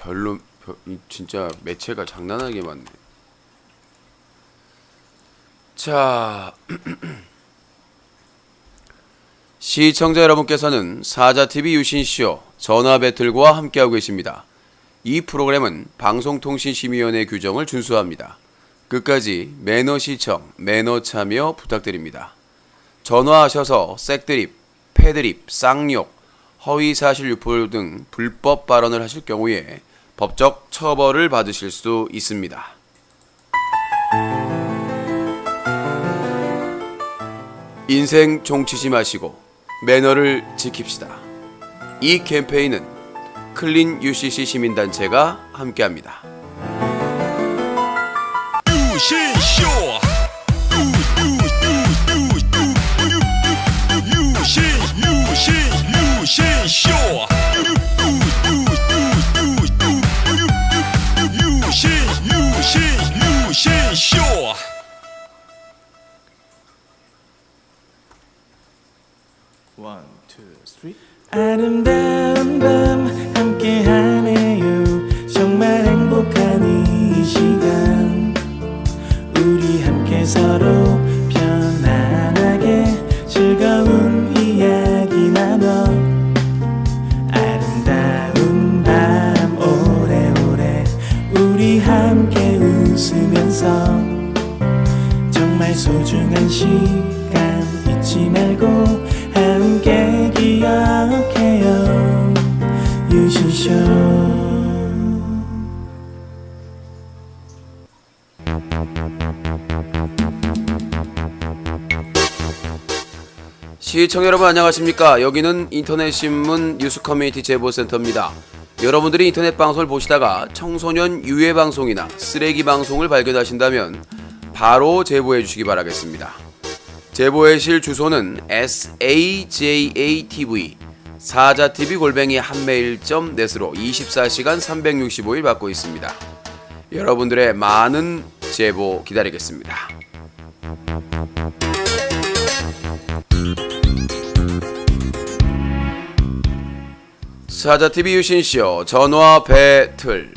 별로 진짜 매체가 장난하게 많네. 자, 시청자 여러분께서는 사자TV 유신쇼 전화배틀과 함께하고 계십니다. 이 프로그램은 방송통신심의위원회 규정을 준수합니다. 끝까지 매너 시청, 매너 참여 부탁드립니다. 전화하셔서 색드립, 패드립, 쌍욕, 허위사실 유포 등 불법 발언을 하실 경우에 법적 처벌을 받으실 수 있습니다. 인생 종치지 마시고 매너를 지킵시다. 이 캠페인은 클린 UCC 시민단체가 함께합니다. 유신쇼 유신쇼 유신쇼 One, two, three. 아름다운 밤 함께하네요. 정말 행복한 이 시간 우리 함께 서로 편안하게 즐거운 이야기 나눠 아름다운 밤 오래오래 우리 함께 웃으면서 정말 소중한 시간 잊지 말고 함께 기억해요. 유신쇼. 시청자 여러분 안녕하십니까. 여기는 인터넷신문 뉴스커뮤니티 제보센터입니다. 여러분들이 인터넷 방송을 보시다가 청소년 유해 방송이나 쓰레기 방송을 발견하신다면 바로 제보해 주시기 바라겠습니다. 제보해실 주소는 sajatv 사자TV@한메일.net으로 24시간 365일 받고 있습니다. 여러분들의 많은 제보 기다리겠습니다. 사자TV 유신쇼 전화 배틀.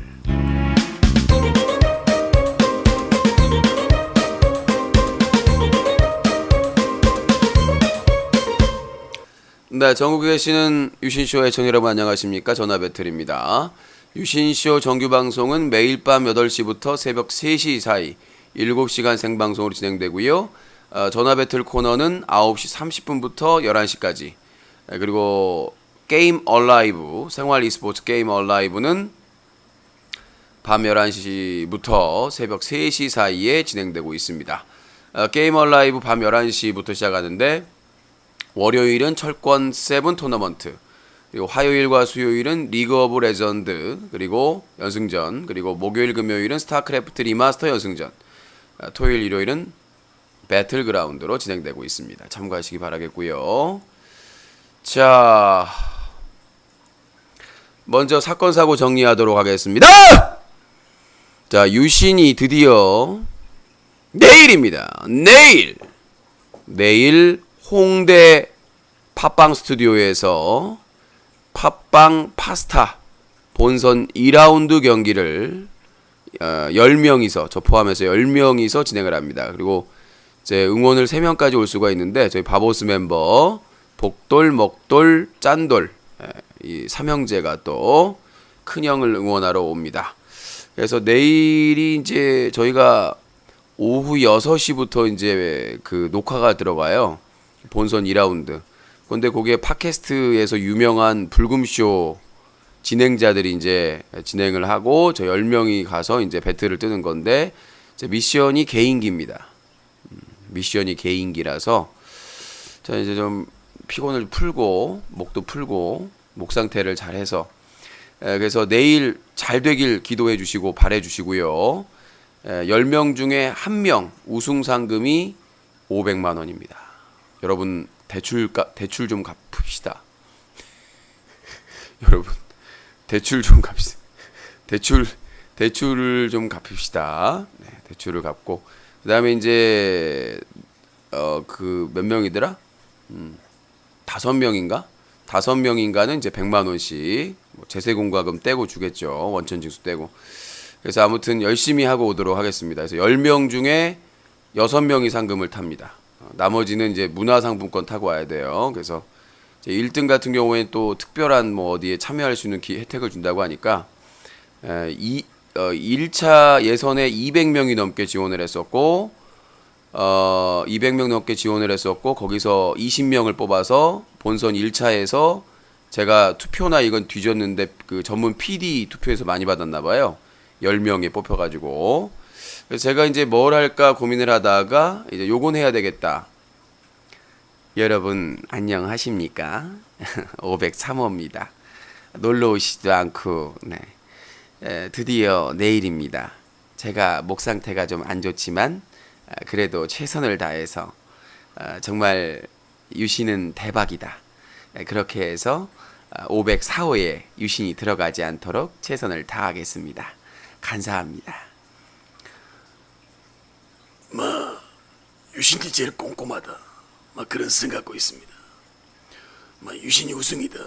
네, 전국에 계시는 유신쇼 애청 여러분 안녕하십니까. 전화 배틀입니다. 유신쇼 정규방송은 매일 밤 8시부터 새벽 3시 사이 7시간 생방송으로 진행되고요. 전화 배틀 코너는 9시 30분부터 11시까지. 그리고 게임 얼라이브, 생활 e스포츠 게임 얼라이브는 밤 11시부터 새벽 3시 사이에 진행되고 있습니다. 게임 얼라이브 밤 11시부터 시작하는데 월요일은 철권 7 토너먼트, 그리고 화요일과 수요일은 리그 오브 레전드, 그리고 연승전, 그리고 목요일 금요일은 스타크래프트 리마스터 연승전, 토요일 일요일은 배틀그라운드로 진행되고 있습니다. 참고하시기 바라겠고요. 자, 먼저 사건 사고 정리하도록 하겠습니다. 자, 유신이 드디어 내일입니다. 내일 홍대 팟빵 스튜디오에서 팟빵 파스타 본선 2라운드 경기를 10명이서, 저 포함해서 10명이서 진행을 합니다. 그리고 이제 응원을 3명까지 올 수가 있는데 저희 바보스 멤버 복돌, 먹돌, 짠돌 이 삼형제가 또 큰형을 응원하러 옵니다. 그래서 내일이 이제 저희가 오후 6시부터 이제 그 녹화가 들어가요. 본선 2라운드. 근데 거기에 팟캐스트에서 유명한 불금쇼 진행자들이 이제 진행을 하고 저 10명이 가서 이제 배틀을 뜨는 건데 이제 미션이 개인기입니다. 미션이 개인기라서 자 이제 좀 피곤을 풀고 목도 풀고 목 상태를 잘 해서 그래서 내일 잘 되길 기도해 주시고 바래 주시고요. 10명 중에 1명 우승 상금이 500만 원입니다. 여러분 대출 좀 갚읍시다. 여러분 대출 좀 갚읍시다. 대출을 좀 갚읍시다. 네, 대출을 갚고 그다음에 이제 그 몇 명이더라? 5명인가? 5명인가는 이제 100만 원씩 제세공과금 떼고 주겠죠. 원천징수 떼고. 그래서 아무튼 열심히 하고 오도록 하겠습니다. 그래서 10명 중에 6명이 상금을 탑니다. 나머지는 이제 문화상품권 타고 와야 돼요. 그래서 이제 1등 같은 경우에는 또 특별한 뭐 어디에 참여할 수 있는 혜택을 준다고 하니까 1차 예선에 200명이 넘게 지원을 했었고 200명 넘게 지원을 했었고 거기서 20명을 뽑아서 본선 1차에서 제가 투표나 이건 뒤졌는데 그 전문 PD 투표에서 많이 받았나 봐요. 10명에 뽑혀가지고 그래서 제가 이제 뭘 할까 고민을 하다가 이제 요건 해야 되겠다. 여러분 안녕하십니까? 503호입니다. 놀러 오시지도 않고 드디어 내일입니다. 제가 목 상태가 좀 안 좋지만 그래도 최선을 다해서 정말 유신은 대박이다. 그렇게 해서 504호에 유신이 들어가지 않도록 최선을 다하겠습니다. 감사합니다. 유신이 제일 꼼꼼하다. 막 그런 생각 갖고 있습니다. 막 유신이 우승이다.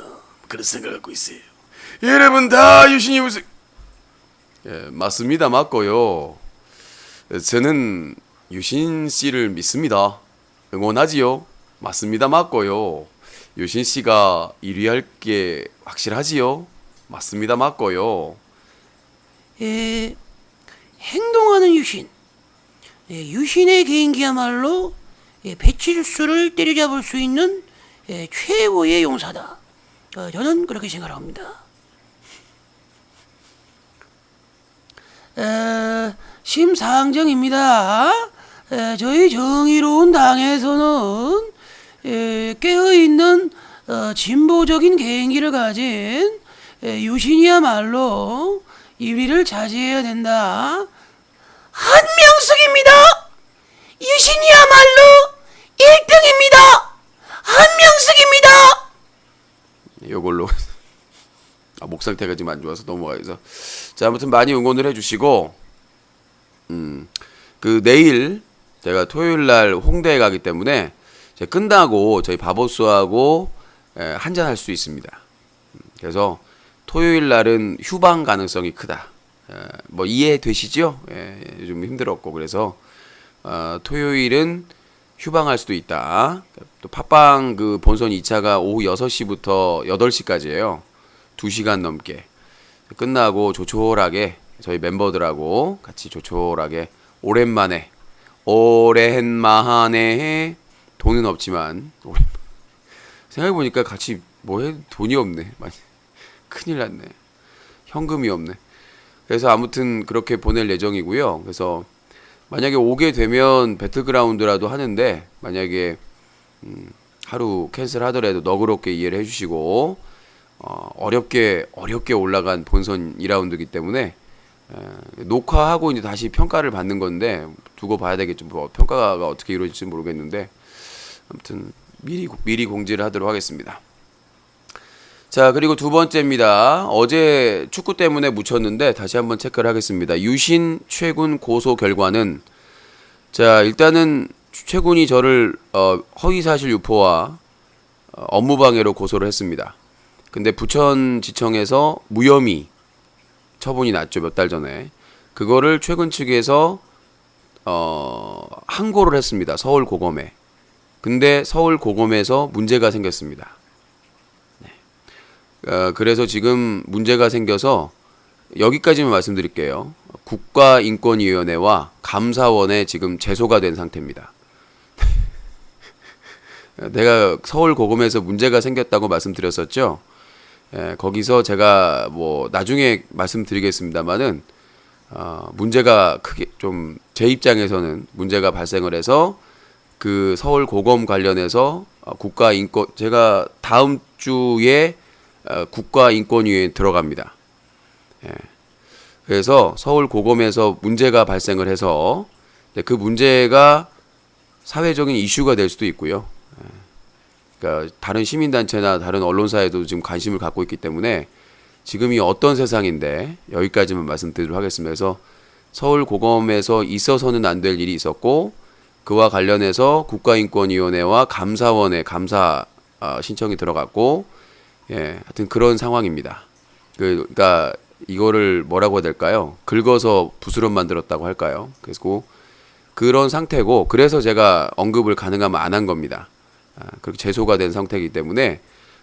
그런 생각 갖고 있어요. 여러분 다 유신이 우승. 예, 맞습니다. 맞고요. 저는 유신 씨를 믿습니다. 응원하지요. 맞습니다. 맞고요. 유신 씨가 1위 할 게 확실하지요. 맞습니다. 맞고요. 행동하는 유신. 유신의 개인기야말로 배칠수를 때려잡을 수 있는 최고의 용사다. 저는 그렇게 생각합니다. 심상정입니다. 저희 정의로운 당에서는 깨어있는 진보적인 개인기를 가진 유신이야말로 1위를 차지해야 된다. 한명숙입니다. 유신이야말로 1등입니다. 한명숙입니다. 요걸로 목 상태가 지금 안 좋아서 넘어가서 자 아무튼 많이 응원을 해주시고 그 내일 제가 토요일 날 홍대에 가기 때문에 제가 끝나고 저희 바보스하고 한잔 할 수 있습니다. 그래서 토요일 날은 휴방 가능성이 크다. 뭐 이해되시죠? 요즘 힘들었고 그래서 토요일은 휴방할 수도 있다. 또 팟빵 그 본선 2차가 오후 6시부터 8시까지예요. 2시간 넘게 끝나고 조촐하게 저희 멤버들하고 같이 조촐하게 오랜만에 돈은 없지만 생각해보니까 같이 뭐해 돈이 없네. 많이 큰일 났네. 현금이 없네. 그래서 아무튼 그렇게 보낼 예정이고요. 그래서 만약에 오게 되면 배틀그라운드라도 하는데 만약에 하루 캔슬 하더라도 너그럽게 이해를 해주시고 어렵게 올라간 본선 2라운드이기 때문에 녹화하고 이제 다시 평가를 받는 건데 두고 봐야 되겠죠. 뭐 평가가 어떻게 이루어질지 모르겠는데 아무튼 미리 공지를 하도록 하겠습니다. 자 그리고 두 번째입니다. 어제 축구 때문에 묻혔는데 다시 한번 체크를 하겠습니다. 유신 최군 고소 결과는 자 일단은 최군이 저를 허위사실 유포와 업무방해로 고소를 했습니다. 근데 부천지청에서 무혐의 처분이 났죠. 몇 달 전에 그거를 최군 측에서 항고를 했습니다. 서울고검에. 근데 서울고검에서 문제가 생겼습니다. 그래서 지금 문제가 생겨서 여기까지만 말씀드릴게요. 국가인권위원회와 감사원에 지금 제소가 된 상태입니다. 내가 서울고검에서 문제가 생겼다고 말씀드렸었죠. 거기서 제가 뭐 나중에 말씀드리겠습니다만은 문제가 크게 좀 제 입장에서는 문제가 발생을 해서 그 서울고검 관련해서 제가 다음 주에 국가인권위에 들어갑니다. 그래서 서울고검에서 문제가 발생을 해서 그 문제가 사회적인 이슈가 될 수도 있고요. 그러니까 다른 시민단체나 다른 언론사에도 지금 관심을 갖고 있기 때문에 지금이 어떤 세상인데 여기까지만 말씀드리도록 하겠습니다. 그래서 서울고검에서 있어서는 안 될 일이 있었고 그와 관련해서 국가인권위원회와 감사원에 감사 신청이 들어갔고 하여튼 그런 상황입니다. 그러니까 이거를 뭐라고 해야 될까요? 긁어서 부스럼 만들었다고 할까요? 그래서 그런 상태고, 그래서 제가 언급을 가능하면 안 한 겁니다. 그렇게 제소가 된 상태이기 때문에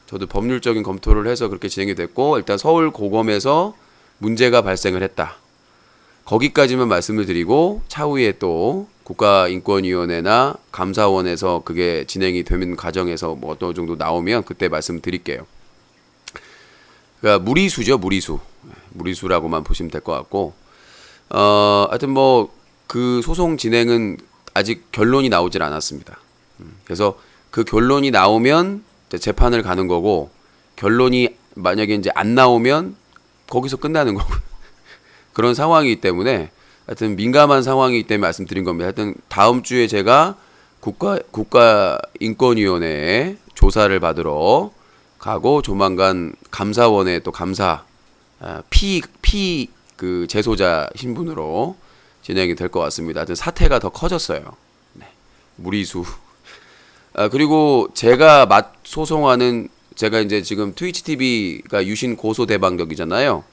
저도 법률적인 검토를 해서 그렇게 진행이 됐고, 일단 서울 고검에서 문제가 발생을 했다. 거기까지만 말씀을 드리고, 차후에 또 국가인권위원회나 감사원에서 그게 진행이 되는 과정에서 뭐 어떤 정도 나오면 그때 말씀드릴게요. 그러니까 무리수죠, 무리수라고만 보시면 될 것 같고, 하여튼 뭐 그 소송 진행은 아직 결론이 나오질 않았습니다. 그래서 그 결론이 나오면 이제 재판을 가는 거고, 결론이 만약에 이제 안 나오면 거기서 끝나는 거고 그런 상황이기 때문에 하여튼 민감한 상황이기 때문에 말씀드린 겁니다. 하여튼 다음 주에 제가 국가인권위원회에 조사를 받으러 가고, 조만간 감사원에 또 감사 그 재소자 신분으로 진행이 될 것 같습니다. 하여튼 사태가 더 커졌어요. 네. 무리수. 그리고 제가 소송하는, 제가 이제 지금 트위치 TV가 유신 고소 대방격이잖아요.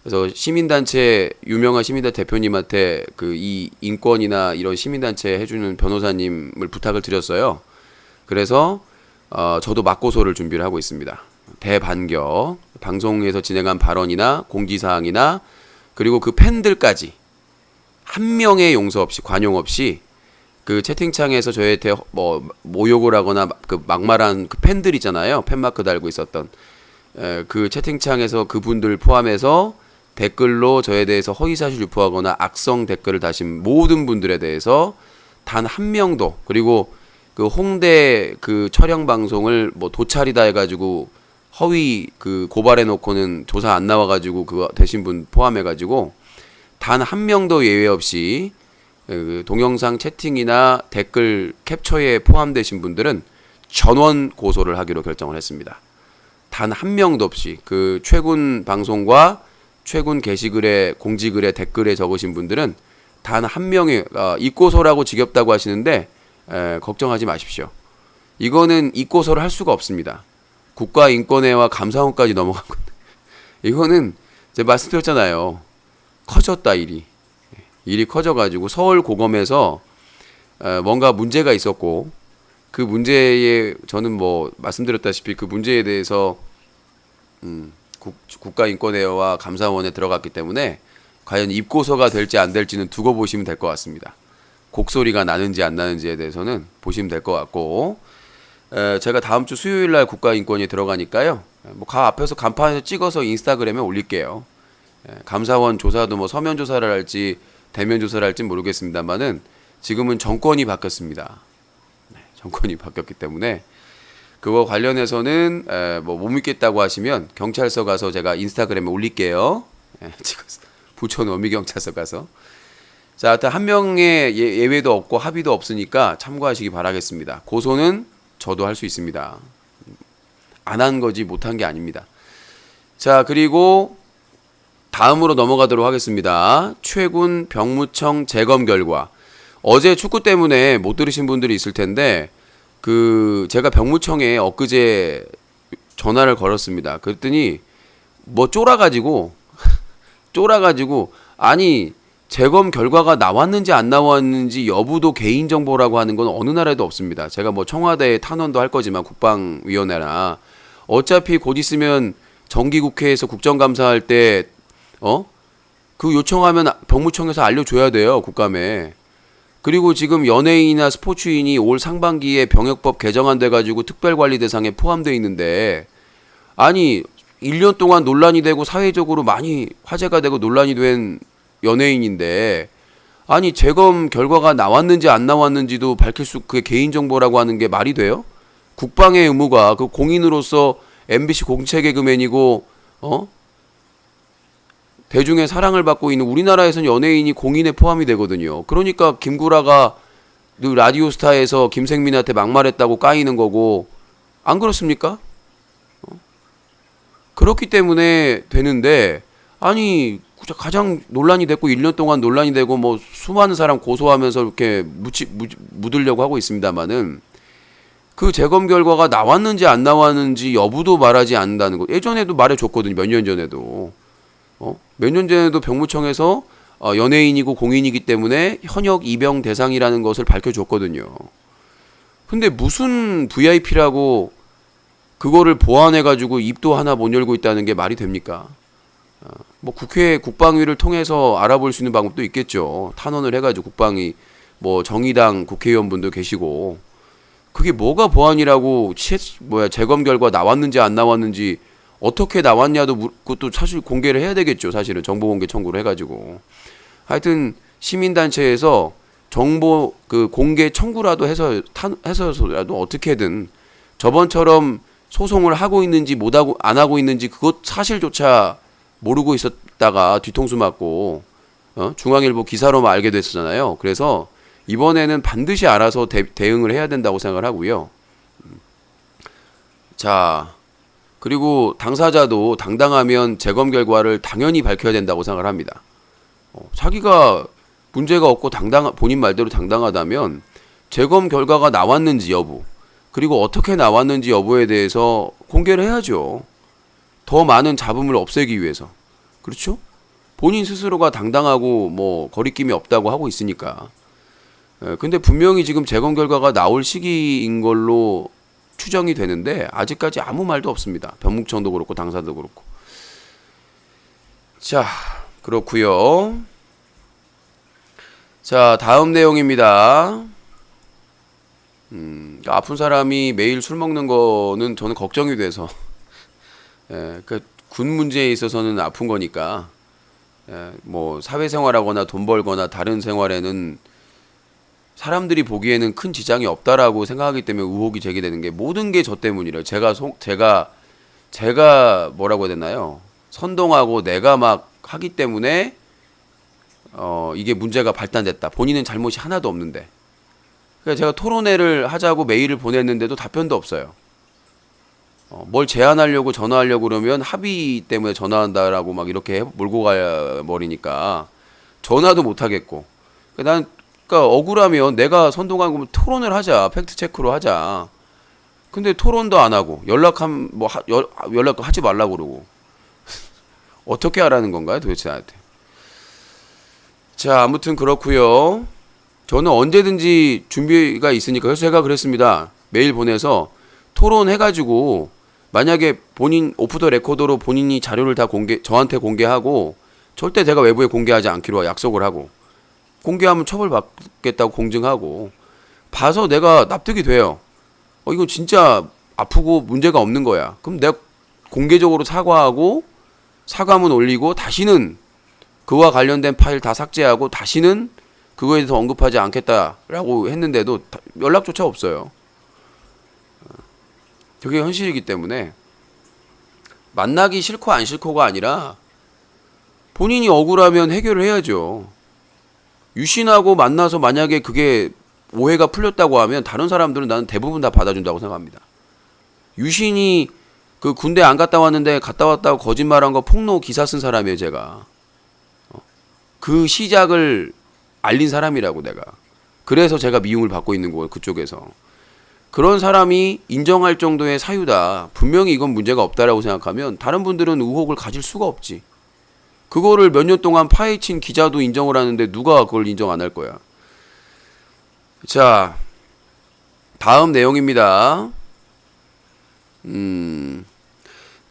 그래서 시민단체, 유명한 시민단체 대표님한테 그 이 인권이나 이런 시민단체 해주는 변호사님을 부탁을 드렸어요. 그래서 저도 맞고소를 준비를 하고 있습니다. 대반격, 방송에서 진행한 발언이나 공지사항이나, 그리고 그 팬들까지 한 명의 용서 없이, 관용 없이 그 채팅창에서 저희한테 뭐 모욕을 하거나 그 막말한 그 팬들 있잖아요. 팬마크 달고 있었던 그 채팅창에서 그분들 포함해서 댓글로 저에 대해서 허위사실 유포하거나 악성 댓글을 다신 모든 분들에 대해서 단 한 명도, 그리고 그 홍대 그 촬영 방송을 뭐 도찰이다 해가지고 허위 그 고발해 놓고는 조사 안 나와가지고 그거 되신 분 포함해가지고 단 한 명도 예외 없이 그 동영상 채팅이나 댓글 캡처에 포함되신 분들은 전원 고소를 하기로 결정을 했습니다. 단 한 명도 없이 그 최근 방송과 최근 게시글에, 공지글에, 댓글에 적으신 분들은 단 한 명의 입고소라고 지겹다고 하시는데 걱정하지 마십시오. 이거는 입고소를 할 수가 없습니다. 국가인권위와 감사원까지 넘어간 건데, 이거는 제가 말씀드렸잖아요. 커졌다, 일이 커져가지고 서울 고검에서 뭔가 문제가 있었고, 그 문제에 저는 뭐 말씀드렸다시피 그 문제에 대해서 국가인권위와 감사원에 들어갔기 때문에 과연 입고소가 될지 안 될지는 두고 보시면 될 것 같습니다. 곡소리가 나는지 안 나는지에 대해서는 보시면 될 것 같고, 제가 다음 주 수요일 날 국가인권위에 들어가니까요. 뭐 앞에서 간판에서 찍어서 인스타그램에 올릴게요. 감사원 조사도 뭐 서면 조사를 할지 대면 조사를 할지 모르겠습니다만은 지금은 정권이 바뀌었습니다. 정권이 바뀌었기 때문에 그거 관련해서는 뭐 못 믿겠다고 하시면 경찰서 가서 제가 인스타그램에 올릴게요. 찍어서 부천 어미경찰서 가서. 자, 하여튼 한 명의 예외도 없고 합의도 없으니까 참고하시기 바라겠습니다. 고소는 저도 할 수 있습니다. 안 한 거지 못한 게 아닙니다. 자, 그리고 다음으로 넘어가도록 하겠습니다. 최군 병무청 재검 결과. 어제 축구 때문에 못 들으신 분들이 있을 텐데, 제가 병무청에 엊그제 전화를 걸었습니다. 그랬더니 뭐 쫄아가지고 아니 재검 결과가 나왔는지 안 나왔는지 여부도 개인정보라고 하는 건 어느 나라에도 없습니다. 제가 뭐 청와대에 탄원도 할 거지만 국방위원회나 어차피 곧 있으면 정기국회에서 국정감사할 때 그 요청하면 병무청에서 알려줘야 돼요, 국감에. 그리고 지금 연예인이나 스포츠인이 올 상반기에 병역법 개정안 돼가지고 특별관리 대상에 포함되어 있는데, 아니 1년 동안 논란이 되고 사회적으로 많이 화제가 되고 논란이 된 연예인인데, 아니 재검 결과가 나왔는지 안 나왔는지도 밝힐 수, 그게 개인정보라고 하는 게 말이 돼요? 국방의 의무가, 그 공인으로서 MBC 공채 개그맨이고 대중의 사랑을 받고 있는 우리나라에서는 연예인이 공인에 포함이 되거든요. 그러니까 김구라가 그 라디오스타에서 김생민한테 막말했다고 까이는 거고, 안 그렇습니까? 그렇기 때문에 되는데, 아니 가장 논란이 됐고 1년 동안 논란이 되고 뭐 수많은 사람 고소하면서 이렇게 묻으려고 하고 있습니다만은, 그 재검 결과가 나왔는지 안 나왔는지 여부도 말하지 않는다는 거. 예전에도 말해줬거든요. 몇 년 전에도. 몇 년 전에도 병무청에서 연예인이고 공인이기 때문에 현역 입영 대상이라는 것을 밝혀줬거든요. 근데 무슨 VIP라고 그거를 보완해가지고 입도 하나 못 열고 있다는 게 말이 됩니까? 뭐 국회 국방위를 통해서 알아볼 수 있는 방법도 있겠죠. 탄원을 해가지고 국방위 뭐 정의당 국회의원분도 계시고 그게 뭐가 보완이라고 재검 결과 나왔는지 안 나왔는지 어떻게 나왔냐도 그것도 사실 공개를 해야 되겠죠. 사실은 정보 공개 청구를 해가지고 하여튼 시민단체에서 정보 그 공개 청구라도 해서라도 어떻게든 저번처럼 소송을 하고 있는지 못하고 안 하고 있는지 그것 사실조차 모르고 있었다가 뒤통수 맞고 중앙일보 기사로만 알게 됐었잖아요. 그래서 이번에는 반드시 알아서 대응을 해야 된다고 생각을 하고요. 자, 그리고 당사자도 당당하면 재검 결과를 당연히 밝혀야 된다고 생각을 합니다. 자기가 문제가 없고 본인 말대로 당당하다면 재검 결과가 나왔는지 여부, 그리고 어떻게 나왔는지 여부에 대해서 공개를 해야죠. 더 많은 잡음을 없애기 위해서. 그렇죠? 본인 스스로가 당당하고 뭐 거리낌이 없다고 하고 있으니까. 근데 분명히 지금 재검 결과가 나올 시기인 걸로 추정이 되는데 아직까지 아무 말도 없습니다. 병무청도 그렇고 당사도 그렇고. 자, 그렇고요. 자, 다음 내용입니다. 아픈 사람이 매일 술 먹는 거는 저는 걱정이 돼서 군 문제에 있어서는 아픈 거니까 뭐 사회생활하거나 돈 벌거나 다른 생활에는 사람들이 보기에는 큰 지장이 없다라고 생각하기 때문에 의혹이 제기되는 게 모든 게 저 때문이래요. 제가 뭐라고 해야 되나요? 선동하고 내가 막 하기 때문에 이게 문제가 발단됐다. 본인은 잘못이 하나도 없는데. 그래서 제가 토론회를 하자고 메일을 보냈는데도 답변도 없어요. 뭘 제안하려고 전화하려고 그러면 합의 때문에 전화한다라고 막 이렇게 몰고 가버리니까 전화도 못 하겠고. 그러니까 억울하면 내가 선동한 거면 토론을 하자. 팩트 체크로 하자. 근데 토론도 안 하고 연락하면 연락 하지 말라고 그러고. 어떻게 하라는 건가요, 도대체 나한테? 자, 아무튼 그렇고요. 저는 언제든지 준비가 있으니까 그래서 제가 그랬습니다. 메일 보내서 토론해가지고 만약에 본인 오프 더 레코더로 본인이 자료를 다 저한테 공개하고 절대 제가 외부에 공개하지 않기로 약속을 하고 공개하면 처벌받겠다고 공증하고 봐서 내가 납득이 돼요. 이거 진짜 아프고 문제가 없는 거야. 그럼 내가 공개적으로 사과하고 사과문 올리고 다시는 그와 관련된 파일 다 삭제하고 다시는 그거에 대해서 언급하지 않겠다라고 했는데도 연락조차 없어요. 그게 현실이기 때문에 만나기 싫고 안 싫고가 아니라 본인이 억울하면 해결을 해야죠. 유신하고 만나서 만약에 그게 오해가 풀렸다고 하면 다른 사람들은 나는 대부분 다 받아준다고 생각합니다. 유신이 그 군대 안 갔다 왔는데 갔다 왔다고 거짓말한 거 폭로 기사 쓴 사람이에요, 제가. 그 시작을 알린 사람이라고 내가. 그래서 제가 미움을 받고 있는 거예요, 그쪽에서. 그런 사람이 인정할 정도의 사유다. 분명히 이건 문제가 없다라고 생각하면 다른 분들은 의혹을 가질 수가 없지. 그거를 몇 년 동안 파헤친 기자도 인정을 하는데 누가 그걸 인정 안 할 거야. 자, 다음 내용입니다.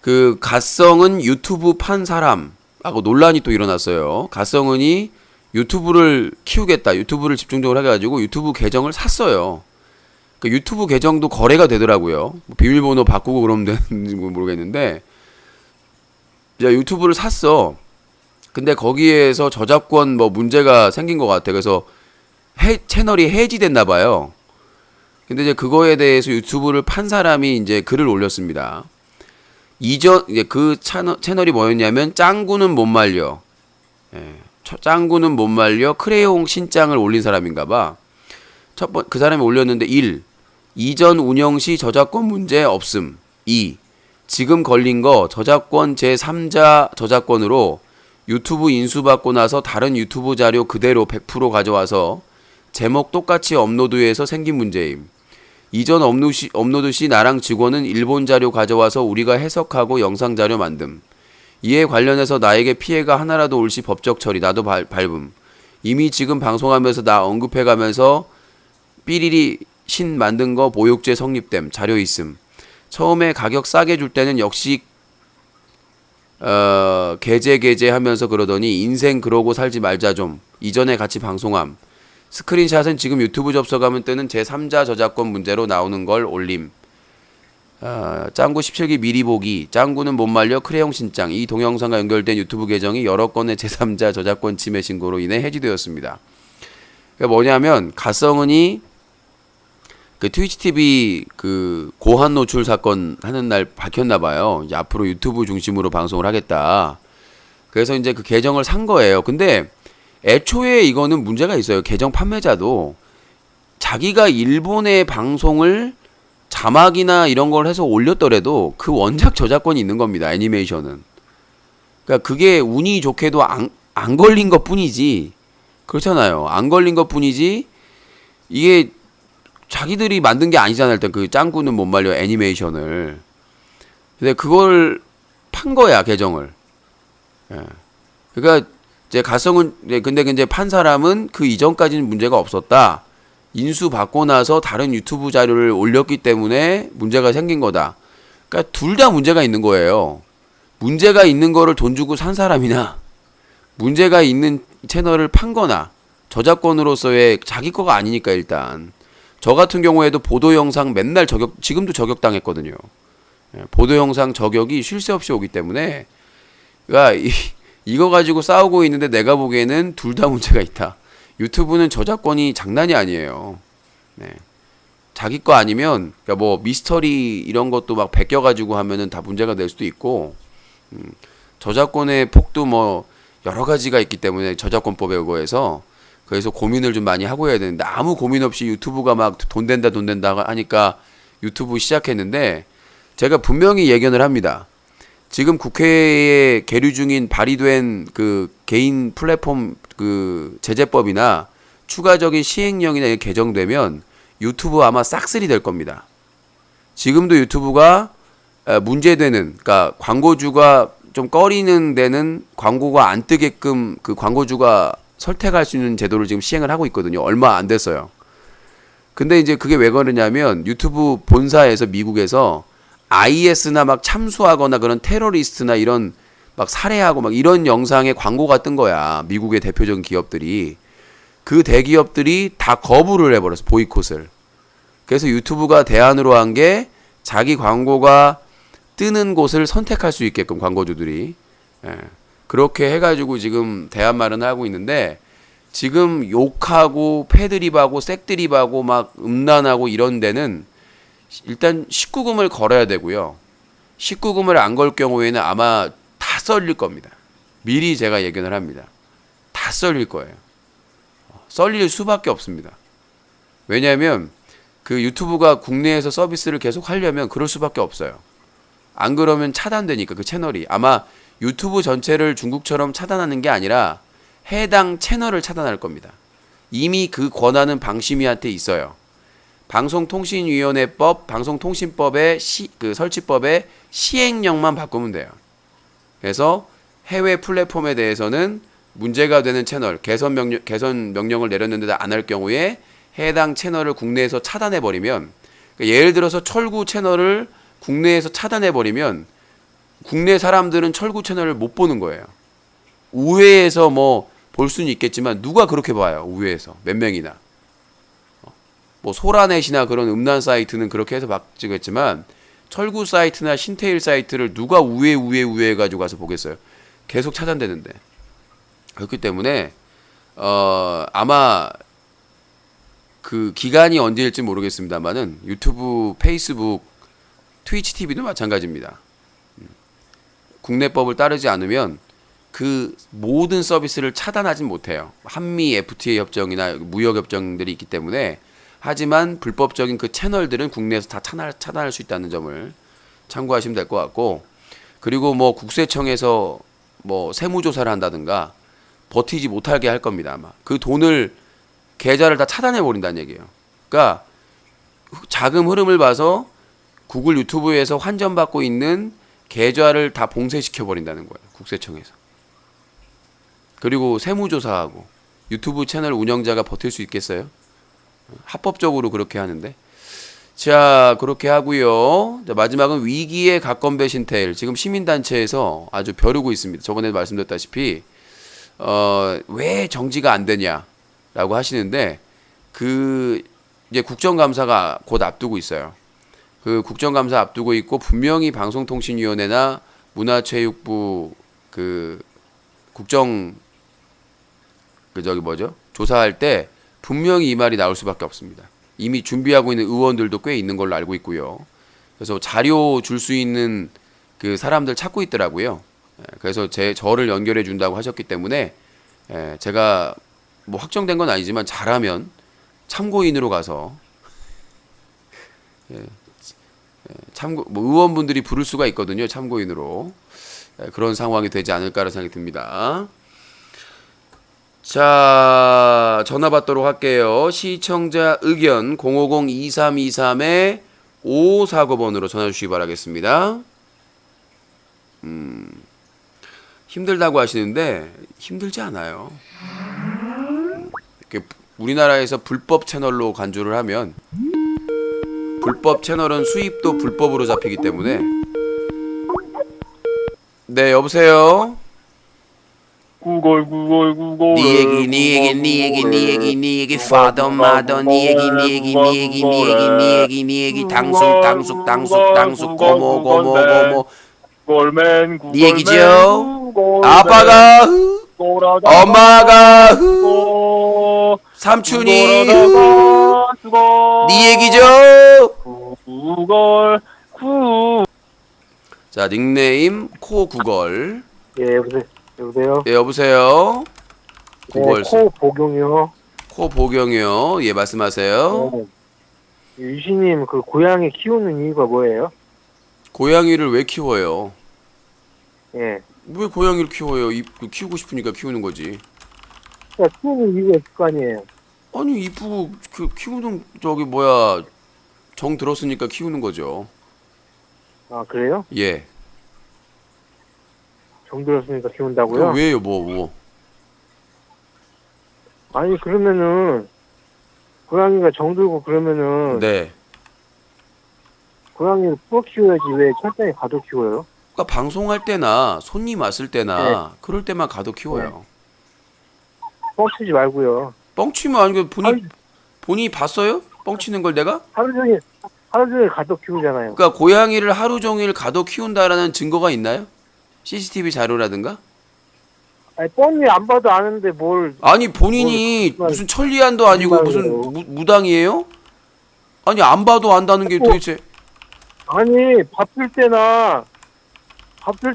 그 갓성은 유튜브 판 사람하고 논란이 또 일어났어요. 갓성은이 유튜브를 키우겠다, 유튜브를 집중적으로 해가지고 유튜브 계정을 샀어요. 그 유튜브 계정도 거래가 되더라고요. 비밀번호 바꾸고 그러면 되는지 모르겠는데, 야, 유튜브를 샀어. 근데 거기에서 저작권 문제가 생긴 것 같아. 그래서 채널이 해지됐나 봐요. 근데 이제 그거에 대해서 유튜브를 판 사람이 이제 글을 올렸습니다. 이제 그 채널이 뭐였냐면 짱구는 못 말려. 짱구는 못 말려 크레용 신짱을 올린 사람인가 봐. 그 사람이 올렸는데 1. 이전 운영 시 저작권 문제 없음. 2. 지금 걸린 거 저작권 제3자 저작권으로 유튜브 인수받고 나서 다른 유튜브 자료 그대로 100% 가져와서 제목 똑같이 업로드해서 생긴 문제임. 이전 업로드 시 나랑 직원은 일본 자료 가져와서 우리가 해석하고 영상 자료 만듦. 이에 관련해서 나에게 피해가 하나라도 올 시 법적 처리 나도 밟음. 이미 지금 방송하면서 나 언급해가면서 삐리리 신 만든 거 모욕죄 성립됨. 자료 있음. 처음에 가격 싸게 줄 때는 역시 게제 하면서 그러더니 인생 그러고 살지 말자 좀. 이전에 같이 방송함. 스크린샷은 지금 유튜브 접속하면 뜨는 제3자 저작권 문제로 나오는 걸 올림. 짱구 17기 미리 보기. 짱구는 못 말려 크레용 신짱. 이 동영상과 연결된 유튜브 계정이 여러 건의 제3자 저작권 침해 신고로 인해 해지되었습니다. 그러니까 뭐냐면 가성은이 그 트위치 TV 그 고한 노출 사건 하는 날 밝혔나 봐요. 이제 앞으로 유튜브 중심으로 방송을 하겠다. 그래서 이제 그 계정을 산 거예요. 근데 애초에 이거는 문제가 있어요. 계정 판매자도 자기가 일본의 방송을 자막이나 이런 걸 해서 올렸더라도 그 원작 저작권이 있는 겁니다. 애니메이션은. 그러니까 그게 운이 좋게도 안 걸린 것 뿐이지. 그렇잖아요. 안 걸린 것 뿐이지. 이게 자기들이 만든 게 아니잖아요. 일단 그 짱구는 못 말려 애니메이션을. 근데 그걸 판 거야, 계정을. 예. 그러니까 이제 가성은 근데 이제 판 사람은 그 이전까지는 문제가 없었다. 인수 받고 나서 다른 유튜브 자료를 올렸기 때문에 문제가 생긴 거다. 그러니까 둘 다 문제가 있는 거예요. 문제가 있는 거를 돈 주고 산 사람이나 문제가 있는 채널을 판 거나 저작권으로서의 자기 거가 아니니까 일단. 저 같은 경우에도 보도 영상 맨날 지금도 저격당했거든요. 보도 영상 저격이 쉴 새 없이 오기 때문에 그러니까 이거 가지고 싸우고 있는데 내가 보기에는 둘 다 문제가 있다. 유튜브는 저작권이 장난이 아니에요. 네. 자기 거 아니면 그러니까 뭐 미스터리 이런 것도 막 베껴가지고 하면은 다 문제가 될 수도 있고 저작권의 폭도 뭐 여러 가지가 있기 때문에 저작권법에 의거해서 그래서 고민을 좀 많이 하고 해야 되는데 아무 고민 없이 유튜브가 막 돈 된다 하니까 유튜브 시작했는데 제가 분명히 예견을 합니다. 지금 국회에 계류 중인 발의된 그 개인 플랫폼 그 제재법이나 추가적인 시행령이나 개정되면 유튜브 아마 싹쓸이 될 겁니다. 지금도 유튜브가 문제되는, 그러니까 광고주가 좀 꺼리는 데는 광고가 안 뜨게끔 그 광고주가 선택할 수 있는 제도를 지금 시행을 하고 있거든요. 얼마 안 됐어요. 근데 이제 그게 왜 그러냐면 유튜브 본사에서 미국에서 IS나 막 참수하거나 그런 테러리스트나 이런 막 살해하고 막 이런 영상에 광고가 뜬 거야. 미국의 대표적인 기업들이. 그 대기업들이 다 거부를 해버렸어. 보이콧을. 그래서 유튜브가 대안으로 한 게 자기 광고가 뜨는 곳을 선택할 수 있게끔 광고주들이. 예. 그렇게 해가지고 지금 대안 마련하고 있는데 지금 욕하고 패드립하고 색드립하고 막 음란하고 이런 데는 일단 19금을 걸어야 되고요. 19금을 안 걸 경우에는 아마 다 썰릴 겁니다. 미리 제가 예견을 합니다. 다 썰릴 거예요. 썰릴 수밖에 없습니다. 왜냐하면 그 유튜브가 국내에서 서비스를 계속 하려면 그럴 수밖에 없어요. 안 그러면 차단되니까 그 채널이. 아마 유튜브 전체를 중국처럼 차단하는 게 아니라 해당 채널을 차단할 겁니다. 이미 그 권한은 방심위한테 있어요. 방송통신위원회법, 방송통신법의 그 설치법의 시행령만 바꾸면 돼요. 그래서 해외 플랫폼에 대해서는 문제가 되는 채널, 개선 명령을 내렸는데도 안 할 경우에 해당 채널을 국내에서 차단해버리면, 그러니까 예를 들어서 철구 채널을 국내에서 차단해버리면 국내 사람들은 철구 채널을 못 보는 거예요. 우회해서 뭐 볼 수는 있겠지만 누가 그렇게 봐요. 우회해서 몇 명이나. 뭐 소라넷이나 그런 음란 사이트는 그렇게 해서 박지겠지만 철구 사이트나 신테일 사이트를 누가 우회 해가지고 가서 보겠어요. 계속 차단되는데. 그렇기 때문에 아마 그 기간이 언제일지 모르겠습니다만은 유튜브, 페이스북, 트위치 TV도 마찬가지입니다. 국내법을 따르지 않으면 그 모든 서비스를 차단하진 못해요. 한미 FTA 협정이나 무역 협정들이 있기 때문에. 하지만 불법적인 그 채널들은 국내에서 다 차단할 수 있다는 점을 참고하시면 될 것 같고, 그리고 뭐 국세청에서 뭐 세무조사를 한다든가 버티지 못하게 할 겁니다. 아마 그 돈을 계좌를 다 차단해 버린다는 얘기예요. 그러니까 자금 흐름을 봐서 구글 유튜브에서 환전받고 있는 계좌를 다 봉쇄시켜 버린다는 거예요. 국세청에서. 그리고 세무조사하고 유튜브 채널 운영자가 버틸 수 있겠어요? 합법적으로 그렇게 하는데. 자, 그렇게 하고요. 자, 마지막은 위기의 가건배 신태일. 지금 시민단체에서 아주 벼르고 있습니다. 저번에도 말씀드렸다시피 왜 정지가 안 되냐라고 하시는데 그 이제 국정감사가 곧 앞두고 있어요. 그 국정감사 앞두고 있고 분명히 방송통신위원회나 문화체육부 그 국정 그 저기 뭐죠? 조사할 때 분명히 이 말이 나올 수밖에 없습니다. 이미 준비하고 있는 의원들도 꽤 있는 걸로 알고 있고요. 그래서 자료 줄 수 있는 그 사람들 찾고 있더라고요. 그래서 저를 연결해 준다고 하셨기 때문에 제가 뭐 확정된 건 아니지만 잘하면 참고인으로 가서 참고 뭐 의원분들이 부를 수가 있거든요. 참고인으로. 그런 상황이 되지 않을까라는 생각이 듭니다. 자, 전화 받도록 할게요. 시청자 의견 050-2323-5549번으로 전화 주시기 바라겠습니다. 힘들다고 하시는데 힘들지 않아요. 이렇게 우리나라에서 불법 채널로 간주를 하면 불법 채널은 수입도 불법으로 잡히기 때문에. 네, 여보세요? 구걸 니 얘기 father mother 니 얘기 당숙 고모 골맨 니 얘기죠. 아빠가 엄마가 삼촌이 니 얘기죠. 구걸 자, 닉네임 코구걸. 예 여보세요. 예, 여보세요. 구걸. 코 복용이요. 코보경이요. 예, 말씀하세요. 유시님 그 고양이 키우는 이유가 뭐예요? 고양이를 왜 키워요? 예. 왜 고양이를 키워요? 키우고 싶으니까 키우는 거지. 그러니까 키우는 이유가 있을 거 아니에요. 아니, 이쁘고 키우는 저기 뭐야 정 들었으니까 키우는 거죠. 아 그래요? 예. 정들었으니까 키운다고요? 왜요, 뭐? 아니 그러면은 고양이가 정들고 그러면은 네. 고양이를 풀어 키워야지 왜 철장에 가둬 키워요? 그러니까 방송할 때나 손님 왔을 때나 그럴 때만 가도 키워요. 뻥치지 말고요. 뻥치면 아니고 본인이 봤어요? 뻥치는 걸 내가? 하루 종일 가둬 키우잖아요. 그러니까 고양이를 하루 종일 가둬 키운다라는 증거가 있나요? CCTV 자료라든가? 아니 뻔히 안 봐도 아는데 뭘? 아니 본인이 무슨 천리안도 아니고 무슨 무당이에요? 아니 안 봐도 안다는 게 도대체. 아니 밥 줄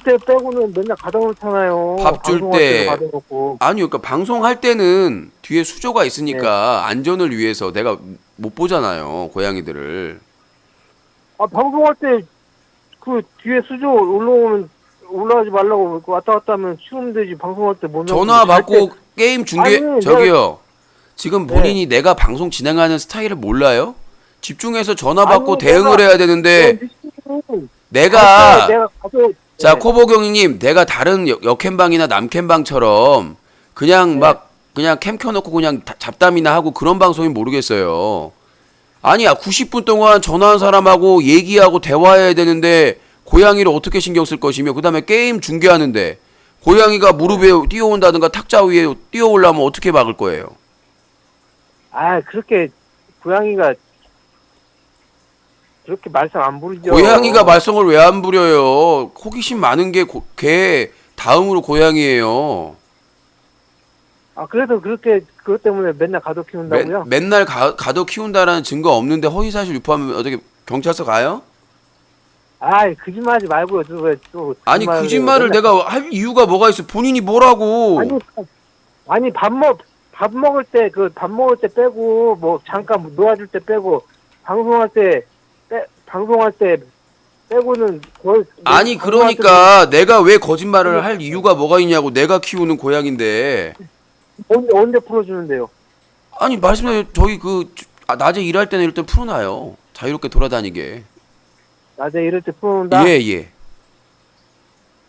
때 빼고는 맨날 가둬놓잖아요. 밥 줄 방송할 때. 때도 가둬놓고. 아니요, 그러니까 방송할 때는 뒤에 수조가 있으니까 안전을 위해서 내가 못 보잖아요, 고양이들을. 아 방송할 때 그 뒤에 수조 올라가지 말라고 왔다 갔다 하면 치우면 되지. 방송할 때 못 전화 받고 게임 중계 아니, 저기요. 지금 본인이 내가 방송 진행하는 스타일을 몰라요? 집중해서 전화 받고 아니, 대응을 해야 되는데 내가 가서 자, 코보경님, 내가 다른 여캠방이나 남캠방처럼 그냥 막 그냥 캠 켜놓고 그냥 잡담이나 하고 그런 방송이 모르겠어요. 아니야, 90분 동안 전화한 사람하고 얘기하고 대화해야 되는데 고양이를 어떻게 신경 쓸 것이며, 그 다음에 게임 중계하는데 고양이가 무릎에 뛰어온다든가 탁자 위에 뛰어올라면 어떻게 막을 거예요? 아 그렇게 고양이가 그렇게 말썽 안 부리죠. 고양이가 말썽을 왜 안 부려요? 호기심 많은 게 개 다음으로 고양이에요. 아 그래도 그렇게 그것 때문에 맨날 가둬 키운다고요? 맨날 가둬 키운다라는 증거 없는데 허위사실 유포하면 어떻게 경찰서 가요? 아이 거짓말하지 말고요. 또 아니 거짓말을 내가 할 이유가 뭐가 있어? 본인이 뭐라고? 아니 밥 먹을 때 빼고 뭐 잠깐 놓아줄 때 빼고 방송할 때 빼고는 거의 아니 그러니까 내가 왜 거짓말을 할 이유가 뭐가 있냐고. 내가 키우는 고양인데. 언제 풀어주는데요? 아니 말씀해 저희 낮에 일할 때는 이럴 때 풀어놔요. 자유롭게 돌아다니게. 낮에 이럴 때 풀어놓는다? 예, 예.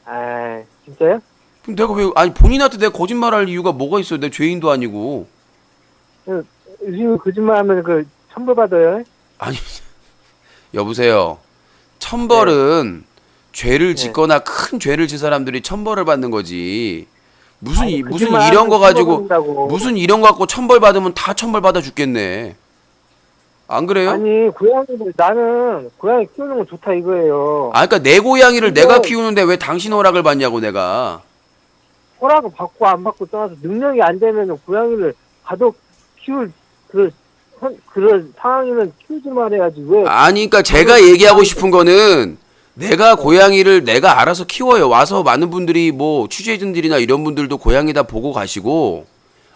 아, 진짜요? 그럼 내가 왜 아니 본인한테 내가 거짓말할 이유가 뭐가 있어요? 내 죄인도 아니고. 유신이 거짓말하면 그 천벌 받아요? 아니 여보세요. 천벌은 죄를 짓거나 큰 죄를 진 사람들이 천벌을 받는 거지. 무슨 아니, 무슨 거짓말 이런 거 하면 가지고 천벌 받는다고. 무슨 이런 거 갖고 천벌 받으면 다 천벌 받아 죽겠네. 안 그래요? 아니, 고양이를, 나는 고양이 키우는 건 좋다 이거예요. 아, 그러니까 내 고양이를 근데- 내가 키우는데 왜 당신 허락을 받냐고 내가. 허락을 받고 안 받고 떠나서 능력이 안 되면 고양이를 가둬 키울 그런 상황이면 키우지 말아야지. 왜? 아니, 그러니까 제가 얘기하고 싶은 거는 내가 고양이를 내가 알아서 키워요. 와서 많은 분들이 뭐 취재진들이나 이런 분들도 고양이 다 보고 가시고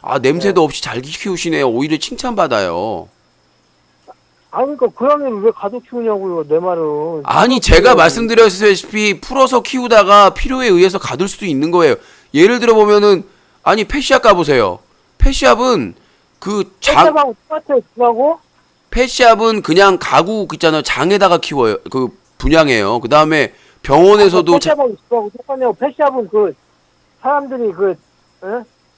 아 냄새도 없이 잘 키우시네요. 오히려 칭찬받아요. 아니, 그러니까 고양이를 왜 가둬 키우냐고요, 내 말은. 아니 제가 말씀드렸다시피 풀어서 키우다가 필요에 의해서 가둘 수도 있는 거예요. 예를 들어 보면은 아니 펫샵 가보세요. 펫샵은 펫샵하고 똑같아요, 그거하고? 펫샵은 그냥 가구 있잖아요. 장에다가 키워요. 그 분양해요. 그 다음에 병원에서도 펫샵하고 집하고 똑같냐고. 펫샵은 사람들이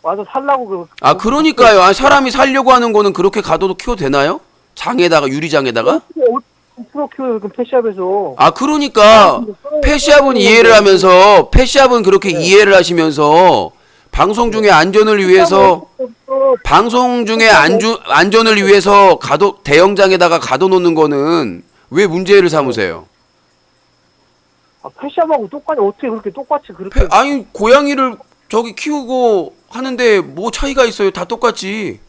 와서 살라고 아 그러니까요. 아, 사람이 살려고 하는 거는 그렇게 가둬도 키워도 되나요? 장에다가 유리장에다가? 프로 키워요, 그 펫샵에서. 아 그러니까 펫샵은 이해를 하면서 펫샵은 그렇게 이해를 하시면서 방송 중에 안전을 위해서 방송 중에 안전을 위해서 대형장에다가 가둬놓는 거는 왜 문제를 삼으세요? 아, 펫샵하고 똑같이, 어떻게 그렇게 똑같이 그렇게. 아니 고양이를 저기 키우고 하는데 뭐 차이가 있어요? 다 똑같지.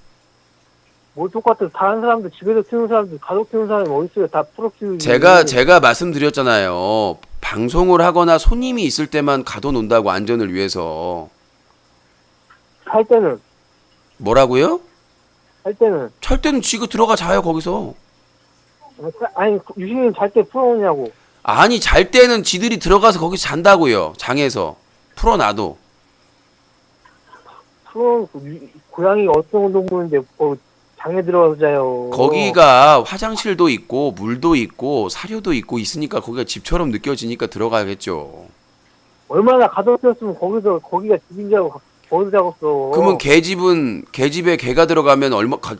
뭘 똑같아. 다른 사람들, 집에서 키우는 사람들, 가족 키우는 사람이 어딨어요. 다 프로 키우지. 제가 말씀드렸잖아요. 방송을 하거나 손님이 있을 때만 가둬놓는다고 안전을 위해서. 살 때는, 뭐라고요? 살 때는. 찰 때는 지가 들어가 자요 거기서. 아니, 유신이는 잘 때 풀어놓냐고. 아니 잘 때는 지들이 들어가서 거기서 잔다고요. 장에서 풀어놔도. 고양이가 어떤 동물인데, 장에 들어가서 자요. 거기가 화장실도 있고 물도 있고 사료도 있고 있으니까 거기가 집처럼 느껴지니까 들어가겠죠. 얼마나 가둬뒀으면 거기가 집인 줄 알고 거기서 자겠어. 그러면 개집에 개가 들어가면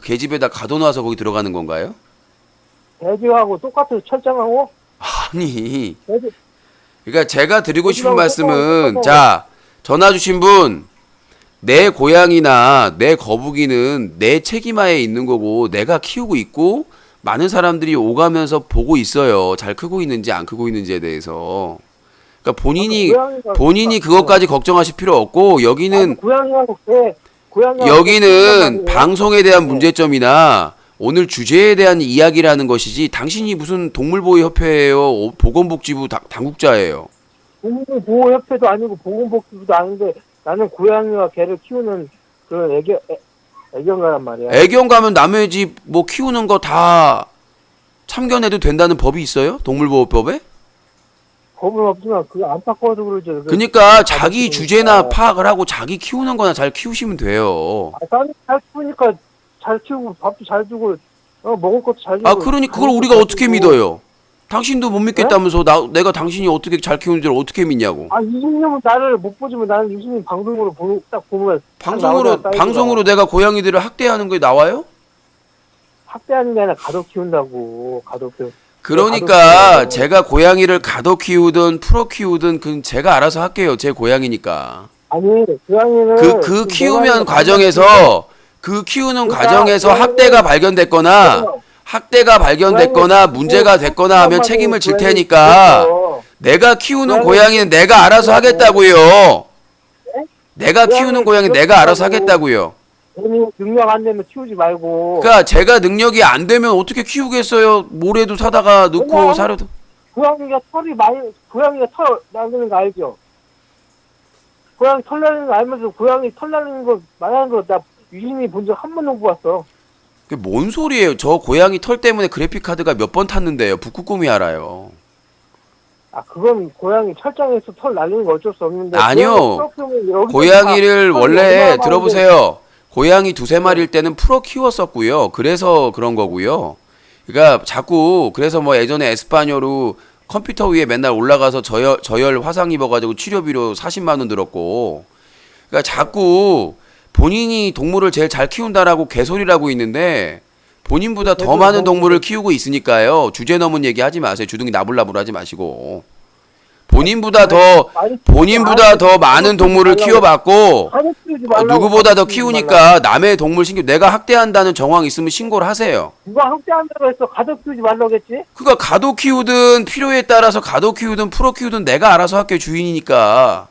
개집에다 가둬놔서 거기 들어가는 건가요? 돼지하고 똑같아서 철장하고? 아니 돼지, 그러니까 제가 드리고 싶은 돼지하고 말씀은 똑같아요. 자 전화 주신 분 내 고양이나 내 거북이는 내 책임하에 있는 거고 내가 키우고 있고 많은 사람들이 오가면서 보고 있어요. 잘 크고 있는지 안 크고 있는지에 대해서. 그러니까 본인이 그것까지 걱정하실 필요 없고 여기는 고양이하고 여기는 방송에 대한 문제점이나 오늘 주제에 대한 이야기라는 것이지 당신이 무슨 동물보호협회예요. 보건복지부 당국자예요. 동물보호협회도 아니고 보건복지부도 아닌데 나는 고양이와 개를 키우는 그런 애견가란 말이야. 애견 가면 남의 집 뭐 키우는 거 다 참견해도 된다는 법이 있어요? 동물보호법에? 법은 없지만 그거 안 바꿔서 그러죠. 그러니까 자기 주제나 파악을 하고 자기 키우는 거나 잘 키우시면 돼요. 잘 키우니까 잘 키우고 밥도 잘 주고 먹을 것도 잘 주고. 아 그러니까 그걸 우리가 어떻게 믿어요? 당신도 못 믿겠다면서 내가 당신이 어떻게 잘 키우는지 어떻게 믿냐고. 아 유신님은 나를 못 보지만 나는 유신님 방송으로 딱 보면 방송으로 내가 고양이들을 학대하는 게 나와요? 학대하는 게 아니라 가둬 키운다고. 그러니까 제가 고양이를 가둬 키우든 풀어 키우든 그건 제가 알아서 할게요. 제 고양이니까. 아니 고양이는 그 키우면 과정에서 키우는 과정에서 학대가 발견됐거나 문제가 됐거나 하면 책임을 질 테니까 내가 키우는 고양이는 내가 알아서 하겠다고요. 내가 키우는 고양이 내가 알아서 하겠다고요. 능력 안 되면 키우지 말고. 그러니까 제가 능력이 안 되면 어떻게 키우겠어요? 모래도 사다가 넣고 사료도. 고양이가 털 나는 거 알죠? 고양이 털 나는 거 알면서 고양이 털 나는 거 말하는 거 나 유진이 본 적 한 번도 못 봤어. 그게 뭔 소리예요? 저 고양이 털 때문에 그래픽 카드가 몇 번 탔는데요. 북극곰이 알아요. 아 그건 고양이 철장에서 털 날리는 거 어쩔 수 없는데. 아니요. 고양이를 원래 들어보세요. 고양이 두세 마리일 때는 풀어 키웠었고요. 그래서 그런 거고요. 그러니까 자꾸 그래서 뭐 예전에 에스파뇰으로 컴퓨터 위에 맨날 올라가서 저열 화상 입어가지고 치료비로 40만 원 들었고, 그러니까 자꾸 본인이 동물을 제일 잘 키운다라고 개소리라고 있는데 본인보다 더 많은 동물을 키우고 있으니까요. 주제 넘은 얘기 하지 마세요. 주둥이 나불나불 하지 마시고. 본인보다 더 많은 동물을 키워봤고 가족 키우지 말라고. 누구보다 더 가족 키우지 키우니까 남의 동물 신경 내가 학대한다는 정황 있으면 신고를 하세요. 누가 학대한다고 했어? 가족 키우지 말라고 했지? 그러니까 가도 키우든 필요에 따라서 가도 키우든 프로 키우든 내가 알아서 할게 주인이니까.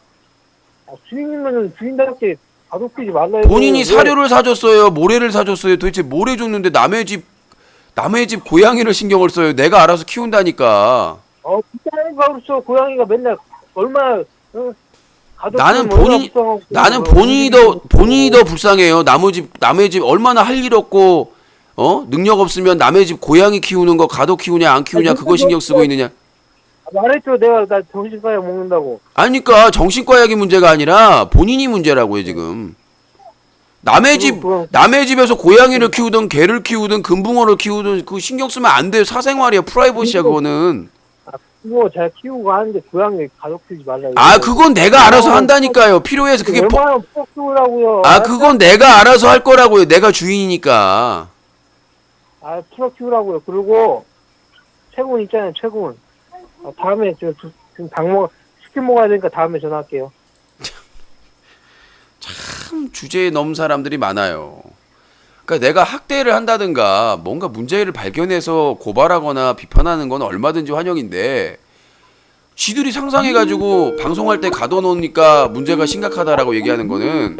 주인이면은 주인답게 가족 키우지 말라 해서. 본인이 사료를 사줬어요. 모래를 사줬어요. 도대체 뭘 해줬는데 남의 집 고양이를 신경을 써요. 내가 알아서 키운다니까. 진짜니까 그렇죠. 고양이가 맨날 얼마나 가족 나는 키우면 얼마나 불쌍하고 나는 그러고. 본인이 더 불쌍해요. 남의 집 얼마나 할 일 없고 능력 없으면 남의 집 고양이 키우는 거 가도 키우냐 안 키우냐 아니, 그거 신경 쓰고 있느냐. 말했죠. 나 정신과약 먹는다고. 아니까 정신과약이 문제가 아니라 본인이 문제라고요 지금. 남의 집에서 고양이를 키우든 개를 키우든 금붕어를 키우든 그 신경 쓰면 안 돼요. 사생활이야. 프라이버시야 그거는. 그거 잘 키우고 하는데 고양이 가족 키우지 말라. 아 그건 내가 알아서 한다니까요. 필요해서 그게 얼마나 푹 키우라고요. 그건 내가 알아서 할 거라고요. 내가 주인이니까. 풀어 키우라고요. 그리고 최군 있잖아요. 최군. 다음에 지금 치킨 먹어야 되니까 다음에 전화할게요. 참 주제에 넘은 사람들이 많아요. 그러니까 내가 학대를 한다든가 뭔가 문제를 발견해서 고발하거나 비판하는 건 얼마든지 환영인데 지들이 상상해가지고 방송할 때 가둬놓으니까 문제가 심각하다라고 얘기하는 거는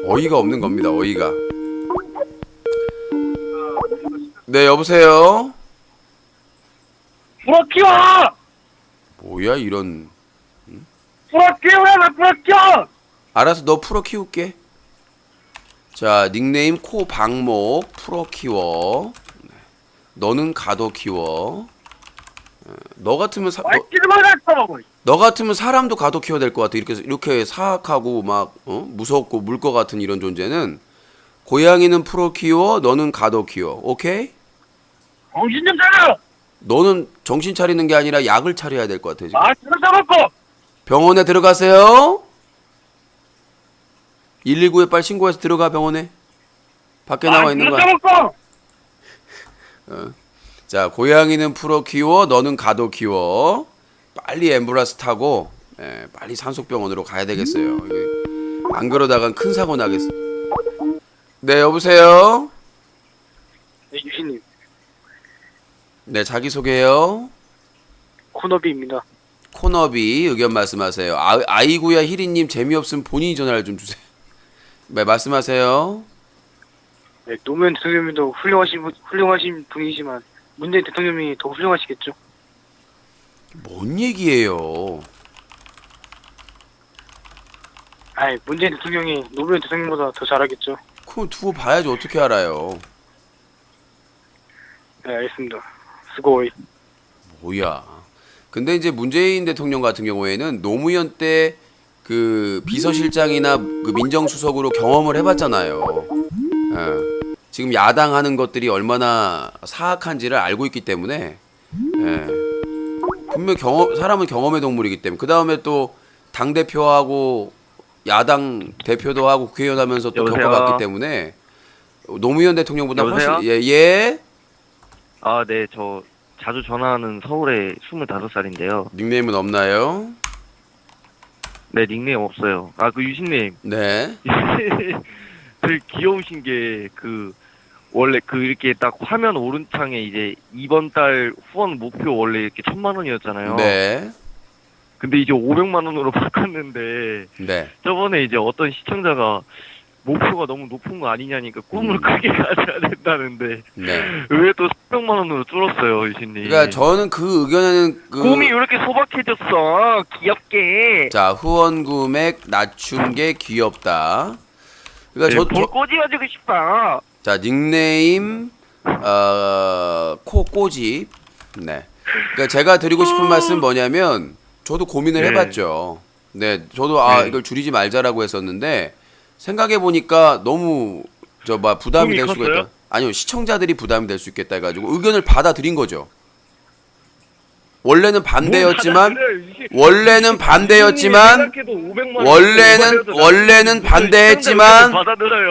어이가 없는 겁니다. 어이가. 네 여보세요. 풀어 키워! 뭐야 이런. 풀어 키우라고 풀어 키워! 알아서 너 풀어 키울게. 자 닉네임 코박목 풀어 키워. 너는 가둬 키워. 너 같으면 너 같으면 사람도 가둬 키워야 될 것 같아. 이렇게 사악하고 막 무섭고 물 것 같은 이런 존재는 고양이는 풀어 키워. 너는 가둬 키워. 오케이? 정신 좀 차려! 너는 정신 차리는 게 아니라 약을 차려야 될 것 같아 지금. 들어잡았고! 병원에 들어가세요. 119에 빨리 신고해서 들어가 병원에. 밖에 나와 있는 거야. 들어잡았고! 자 고양이는 풀어 키워. 너는 가둬 키워. 빨리 앰뷸런스 타고 빨리 산속병원으로 가야 되겠어요. 안 그러다간 큰 사고 나겠어. 네 여보세요. 네, 유신님. 네 자기소개요. 코너비입니다. 코너비 의견 말씀하세요. 아이구야 희리님 재미없으면 본인이 전화를 좀 주세요. 네 말씀하세요. 네, 노무현 대통령님도 훌륭하신 분이지만 문재인 대통령이 더 훌륭하시겠죠? 뭔 얘기예요? 아이, 문재인 대통령이 노무현 대통령보다 더 잘하겠죠? 그럼 두고 봐야지 어떻게 알아요? 네, 알겠습니다. 수고이. 뭐야? 근데 이제 문재인 대통령 같은 경우에는 노무현 때 그 비서실장이나 그 민정수석으로 경험을 해봤잖아요. 지금 야당하는 것들이 얼마나 사악한지를 알고 있기 때문에 분명 사람은 경험의 동물이기 때문에 그 다음에 또 당 대표하고 야당 대표도 하고 국회의원 하면서 또 여보세요? 겪어봤기 때문에 노무현 대통령보다 여보세요? 훨씬 예. 네, 저 자주 전화하는 서울의 25살인데요. 닉네임은 없나요? 네, 닉네임 없어요. 그 유신님. 네. 되게 귀여우신 게 원래 이렇게 딱 화면 오른창에 이제 이번 달 후원 목표 원래 이렇게 1,000만 원이었잖아요. 네. 근데 이제 500만 원으로 바꿨는데 네. 저번에 이제 어떤 시청자가 목표가 너무 높은 거 아니냐니까 꿈을 크게 가져야 된다는데 네. 왜 또 300만 원으로 줄었어요, 유신님? 그러니까 저는 그 의견에는 꿈이 왜 이렇게 소박해졌어? 귀엽게. 자 후원 금액 낮춘 게 귀엽다. 그러니까 네, 뭘 꼬집어주고 싶어. 자 닉네임 코꼬집. 네. 그러니까 제가 드리고 싶은 말씀 뭐냐면 저도 고민을 네. 해봤죠. 네, 저도 네. 이걸 줄이지 말자라고 했었는데 생각해 보니까 너무 부담이 꿈이 될 수가 컸어요? 있다. 아니요 시청자들이 부담이 될 수 있겠다 해가지고 의견을 받아들인 거죠. 원래는 반대였지만 원래는 반대였지만 원래는 반대했지만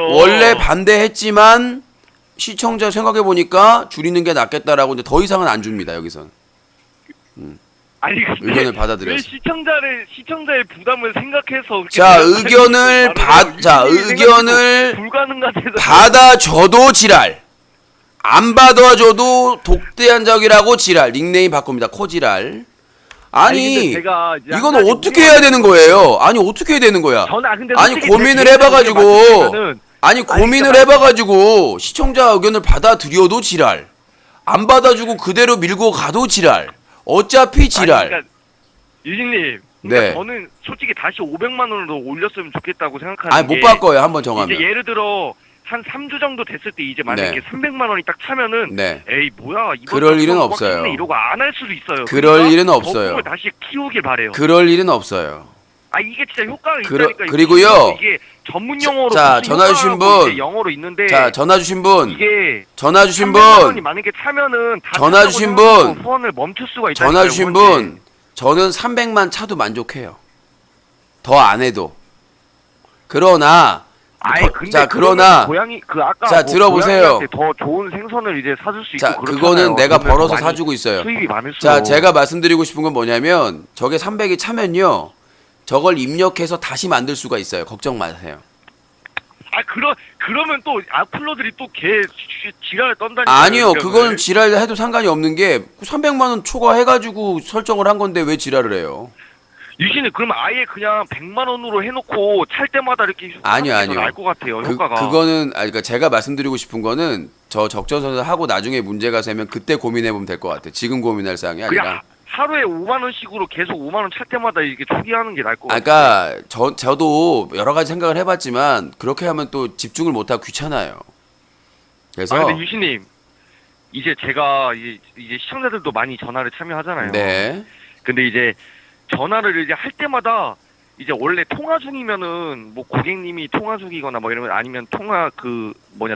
원래 반대했지만 시청자 생각해 보니까 줄이는 게 낫겠다라고 이제 더 이상은 안 줍니다 여기선. 아니 근데 의견을 왜 받아들였어. 시청자의 부담을 생각해서 자 의견을 의견을 불가능한 받아줘도 지랄, 안 받아줘도 독대한 적이라고 지랄. 닉네임 바꿉니다. 코지랄. 아니 제가 이제 이건 한 가지 어떻게 해야 되는 거예요? 아니 어떻게 해야 되는 거야? 근데 아니 솔직히 고민을 제 해봐가지고 말씀드리면은 고민을 해봐가지고 시청자 의견을 받아들여도 지랄, 안 받아주고 그대로 밀고 가도 지랄. 어차피 지랄. 그러니까 유진님, 네. 그러니까 저는 솔직히 다시 500만 원으로 올렸으면 좋겠다고 생각하는 아니 게 못 바꿔요 한번 정하면. 이제 예를 들어 한 3주 정도 됐을 때 이제 만약에 네. 300만 원이 딱 차면은 네. 에이 뭐야 이번 그럴 일은 거 없어요. 빡치네 이러고 안 할 수도 있어요. 그럴 그러니까 일은 없어요. 거품을 다시 키우길 바래요. 그럴 일은 없어요. 아 이게 진짜 효과가 그러- 있다니까. 그리고요. 이게 전문 용어로 자, 무슨 전화 주신 효과라고 분. 이제 영어로 있는데 자 전화 주신 분. 이게 전화 주신 300만 원이 분. 만약에 차면은 다 전화 차고 주신 생각하고 분. 후원을 멈출 수가 있다. 전화 주신 분. 저는 300만 차도 만족해요. 더 안 해도. 그러나 근데 자 그러면 그러나 고양이 그 아까 자, 들어보세요. 고양이한테 더 좋은 생선을 이제 사줄 수 있고 자 그렇잖아요. 그거는 내가 그러면 벌어서 많이 사주고 있어요. 수입이 많을수록. 자 제가 말씀드리고 싶은 건 뭐냐면 저게 300이 차면요 저걸 입력해서 다시 만들 수가 있어요. 걱정 마세요. 그러면 또 악플러들이 또 개 지랄 떤다니까. 아니요 그거는 지랄 해도 상관이 없는 게 300만 원 초과해가지고 설정을 한 건데 왜 지랄을 해요? 유신이 그러면 아예 그냥 100만 원으로 해놓고 찰 때마다 이렇게 아니요. 알것 같아요. 효과가. 그거는 그러니까 제가 말씀드리고 싶은 거는 저 적정선을 하고 나중에 문제가 생기면 그때 고민해 보면 될 것 같아요. 지금 고민할 사항이 아니라. 그냥 하루에 5만 원씩으로 계속 5만 원 찰 때마다 이렇게 초기하는 게 나을 것 같아요. 그러니까 저도 여러 가지 생각을 해봤지만 그렇게 하면 또 집중을 못하고 귀찮아요. 그래서 근데 유신님 이제 제가 이제 시청자들도 많이 전화를 참여하잖아요. 네. 근데 이제 전화를 이제 할 때마다 이제 원래 통화 중이면은 뭐 고객님이 통화 중이거나 뭐 이러면 아니면 통화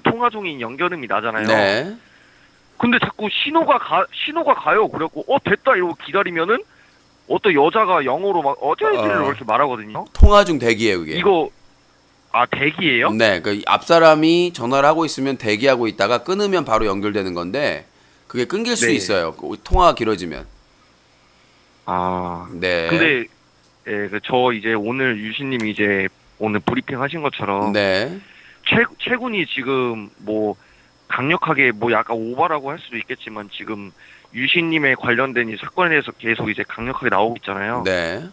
통화 중인 연결음이 나잖아요. 네. 근데 자꾸 신호가 가요. 그래갖고 됐다 이러고 기다리면은 어떤 여자가 영어로 막 이렇게 말하거든요. 통화 중 대기예요 그게. 이거 대기예요? 네. 그 앞 사람이 전화를 하고 있으면 대기하고 있다가 끊으면 바로 연결되는 건데 그게 끊길 수 네. 있어요. 통화가 길어지면. 네. 근데 저 이제 오늘 유신님이 이제 오늘 브리핑 하신 것처럼 네. 최군이 지금 뭐 강력하게 뭐 약간 오바라고 할 수도 있겠지만 지금 유신님에 관련된 이 사건에 대해서 계속 이제 강력하게 나오고 있잖아요. 네.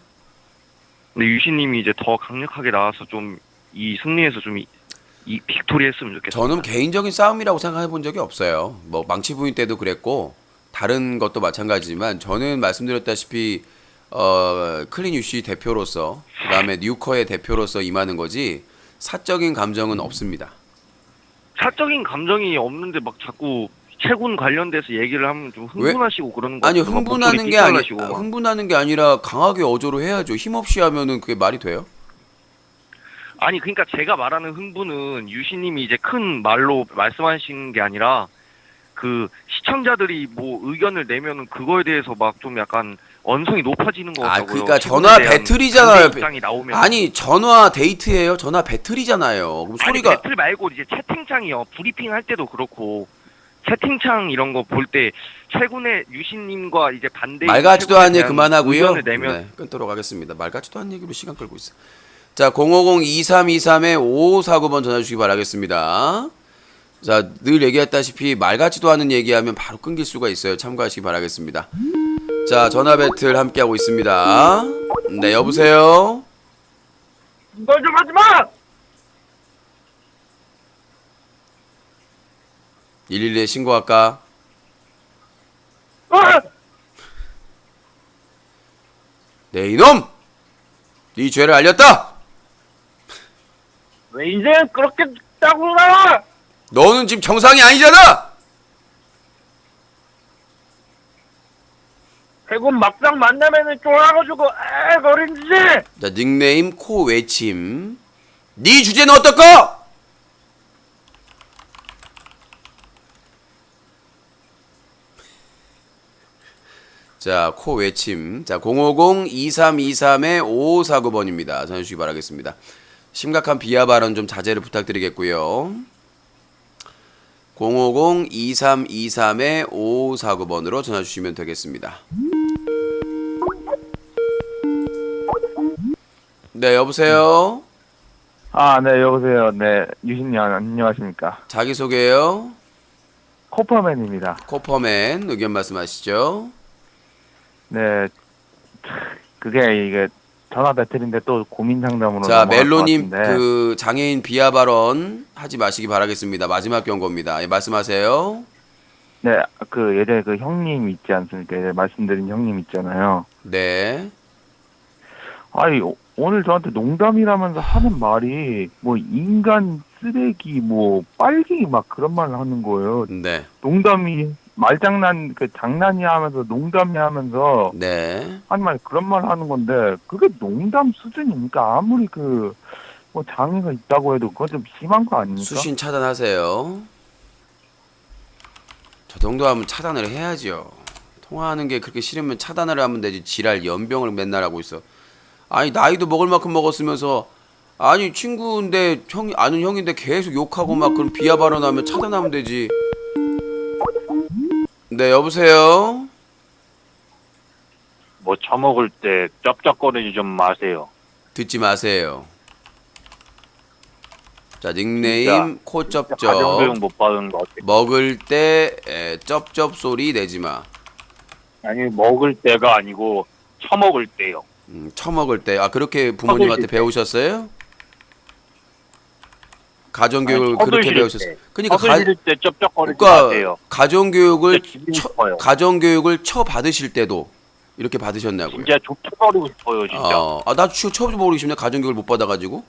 근데 유신님이 이제 더 강력하게 나와서 좀 이 승리에서 좀 이 빅토리 했으면 좋겠어요. 저는 개인적인 싸움이라고 생각해 본 적이 없어요. 뭐 망치 부인 때도 그랬고 다른 것도 마찬가지지만 저는 말씀드렸다시피 클린 유씨 대표로서 그다음에 뉴커의 대표로서 임하는 거지 사적인 감정은 없습니다. 사적인 감정이 없는데 막 자꾸 최군 관련돼서 얘기를 하면 좀 흥분하시고 그러는 거 아니요 같아요. 흥분하는 게 흥분하는 게 아니라 강하게 어조로 해야죠. 힘없이 하면은 그게 말이 돼요? 아니 그러니까 제가 말하는 흥분은 유신님이 이제 큰 말로 말씀하신 게 아니라 그 시청자들이 뭐 의견을 내면은 그거에 대해서 막 좀 약간 언성이 높아지는 것 같다고요. 그러니까 전화 배틀이잖아요. 입장이 나오면 아니 전화 데이트예요. 전화 배틀이잖아요. 그럼 소리가 배틀 말고 이제 채팅창이요. 브리핑 할 때도 그렇고 채팅창 이런 거 볼 때 최근에 유신님과 이제 반대 말 같지도 않은 얘기 그만하고요. 의견을 내면 네, 끊도록 하겠습니다. 말 같지도 않은 얘기로 시간 끌고 있어. 자 050-2323-5549번 전화 주시기 바라겠습니다. 자 늘 얘기했다시피 말 같지도 않은 얘기하면 바로 끊길 수가 있어요. 참고하시기 바라겠습니다. 자 전화 배틀 함께하고 있습니다. 네 여보세요. 너 좀 하지 마. 112에 신고할까? 네 이놈! 네 죄를 알렸다! 왜 이제 그렇게 짜고 나와? 너는 지금 정상이 아니잖아! 해군 막상 만나면은 쫄아가지고 거린지. 자 닉네임 코 외침 네 주제는 어떨까? 자, 코 외침. 자, 050-2323-5549번입니다. 전해주시기 바라겠습니다. 심각한 비하 발언 좀 자제를 부탁드리겠고요. 050-2323-5549번으로 전화 주시면 되겠습니다. 네, 여보세요? 아, 네, 여보세요. 네, 유신님 안녕하십니까. 자기소개요. 코퍼맨입니다. 코퍼맨 의견 말씀하시죠. 네, 그게 이게 전화 배틀인데 또 고민 상담으로 자, 넘어갈 멜로님 것 같은데. 그 장애인 비하 발언 하지 마시기 바라겠습니다. 마지막 경고입니다. 예, 말씀하세요. 네, 그 예전에 그 형님 있지 않습니까? 예전에 말씀드린 형님 있잖아요. 네. 아니, 오늘 저한테 농담이라면서 하는 말이 뭐 인간 쓰레기 뭐 빨갱이 막 그런 말을 하는 거예요. 네. 농담이 말장난 그 장난이 하면서 농담이 하면서 네. 하는 말 그런 말 하는 건데 그게 농담 수준입니까? 아무리 그 뭐 장애가 있다고 해도 그건 좀 심한 거 아닙니까? 수신 차단하세요. 저 정도 하면 차단을 해야죠. 통화하는 게 그렇게 싫으면 차단을 하면 되지. 지랄 연병을 맨날 하고 있어. 아니 나이도 먹을 만큼 먹었으면서 아니 친구인데 형 아는 형인데 계속 욕하고 막 그런 비하 발언하면 차단하면 되지. 네, 여보세요. 뭐 처먹을 때 쩝쩝거리지 좀 마세요. 듣지 마세요. 자, 닉네임 가정교육 코쩝쩝. 못 받은 거 어때? 먹을 때 쩝쩝 소리 내지 마. 아니 먹을 때가 아니고 처먹을 때요. 처먹을 때. 아, 그렇게 부모님한테 쳐드실 때. 배우셨어요? 가정교육을 아니, 그렇게 쳐드실 배우셨어요? 때. 그러니까 쳐드실 때 쩝쩝거리지 그러니까 마세요. 가정교육을 진짜 기분 싶어요. 가정교육을 받으실 때도 이렇게 받으셨냐고요? 진짜 족쳐버리고 싶어요 진짜. 나 쳐버리고 싶네. 가정교육을 못 받아가지고.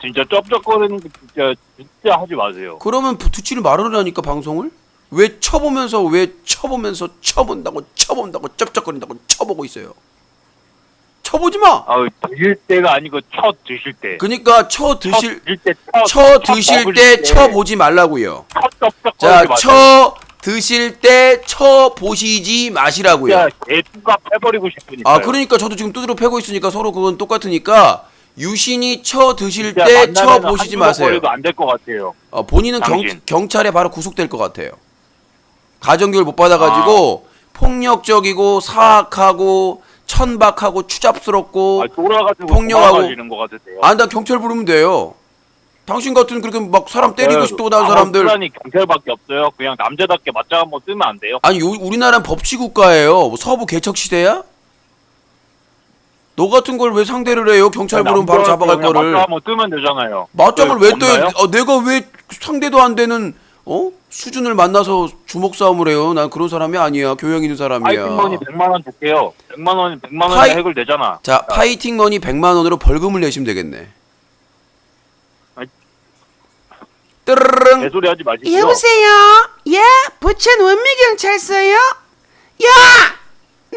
진짜 쩝쩝거리는 거 진짜 하지 마세요. 그러면 듣지를 말으라니까 방송을. 왜 쳐보면서 쳐본다고 쩝쩝거린다고 쳐보고 있어요. 쳐보지 마. 아, 드실 때가 아니고 쳐 드실 때. 그러니까 쳐 드실 때 드실 때 쳐보지 말라고요. 쩝쩝거리지 자, 마세요. 쳐 드실 때 쳐 보시지 마시라고요. 진짜 개뚜가 패버리고 싶으니까. 아, 그러니까 저도 지금 두드려 패고 있으니까 서로 그건 똑같으니까 유신이 쳐 드실 진짜 때 쳐 만나면은 보시지 한두 마세요. 번거리도 안 될 것 같아요. 본인은 당신. 경찰에 바로 구속될 것 같아요. 가정교육을 못 받아가지고 폭력적이고 사악하고 천박하고 추잡스럽고 돌아가지고 폭력하고. 도망가시는 것 같으세요. 나 경찰 부르면 돼요. 당신 같은 그렇게 막 사람 때리고 싶다고 하는 사람들. 사람이 경찰밖에 없어요. 그냥 남자답게 맞짱 한번 뜨면 안 돼요? 아니 우리나라는 법치국가예요. 뭐 서부 개척 시대야? 너 같은 걸 왜 상대를 해요? 경찰 부르면 바로 잡아갈 그냥 거를. 맞짱 한번 뜨면 되잖아요. 맞짱을 왜 없나요? 떠요? 내가 왜 상대도 안 되는 수준을 만나서 주먹 싸움을 해요? 난 그런 사람이 아니야. 교양 있는 사람이야. 파이팅머니 100만 원 줄게요. 100만 원에 파이- 해결되잖아. 자, 파이팅 머니 100만 원으로 벌금을 내시면 되겠네. 아이. 뜨르릉. 개소리 하지 마시고요. 여보세요? 예? 부천 원미경찰서요? 야!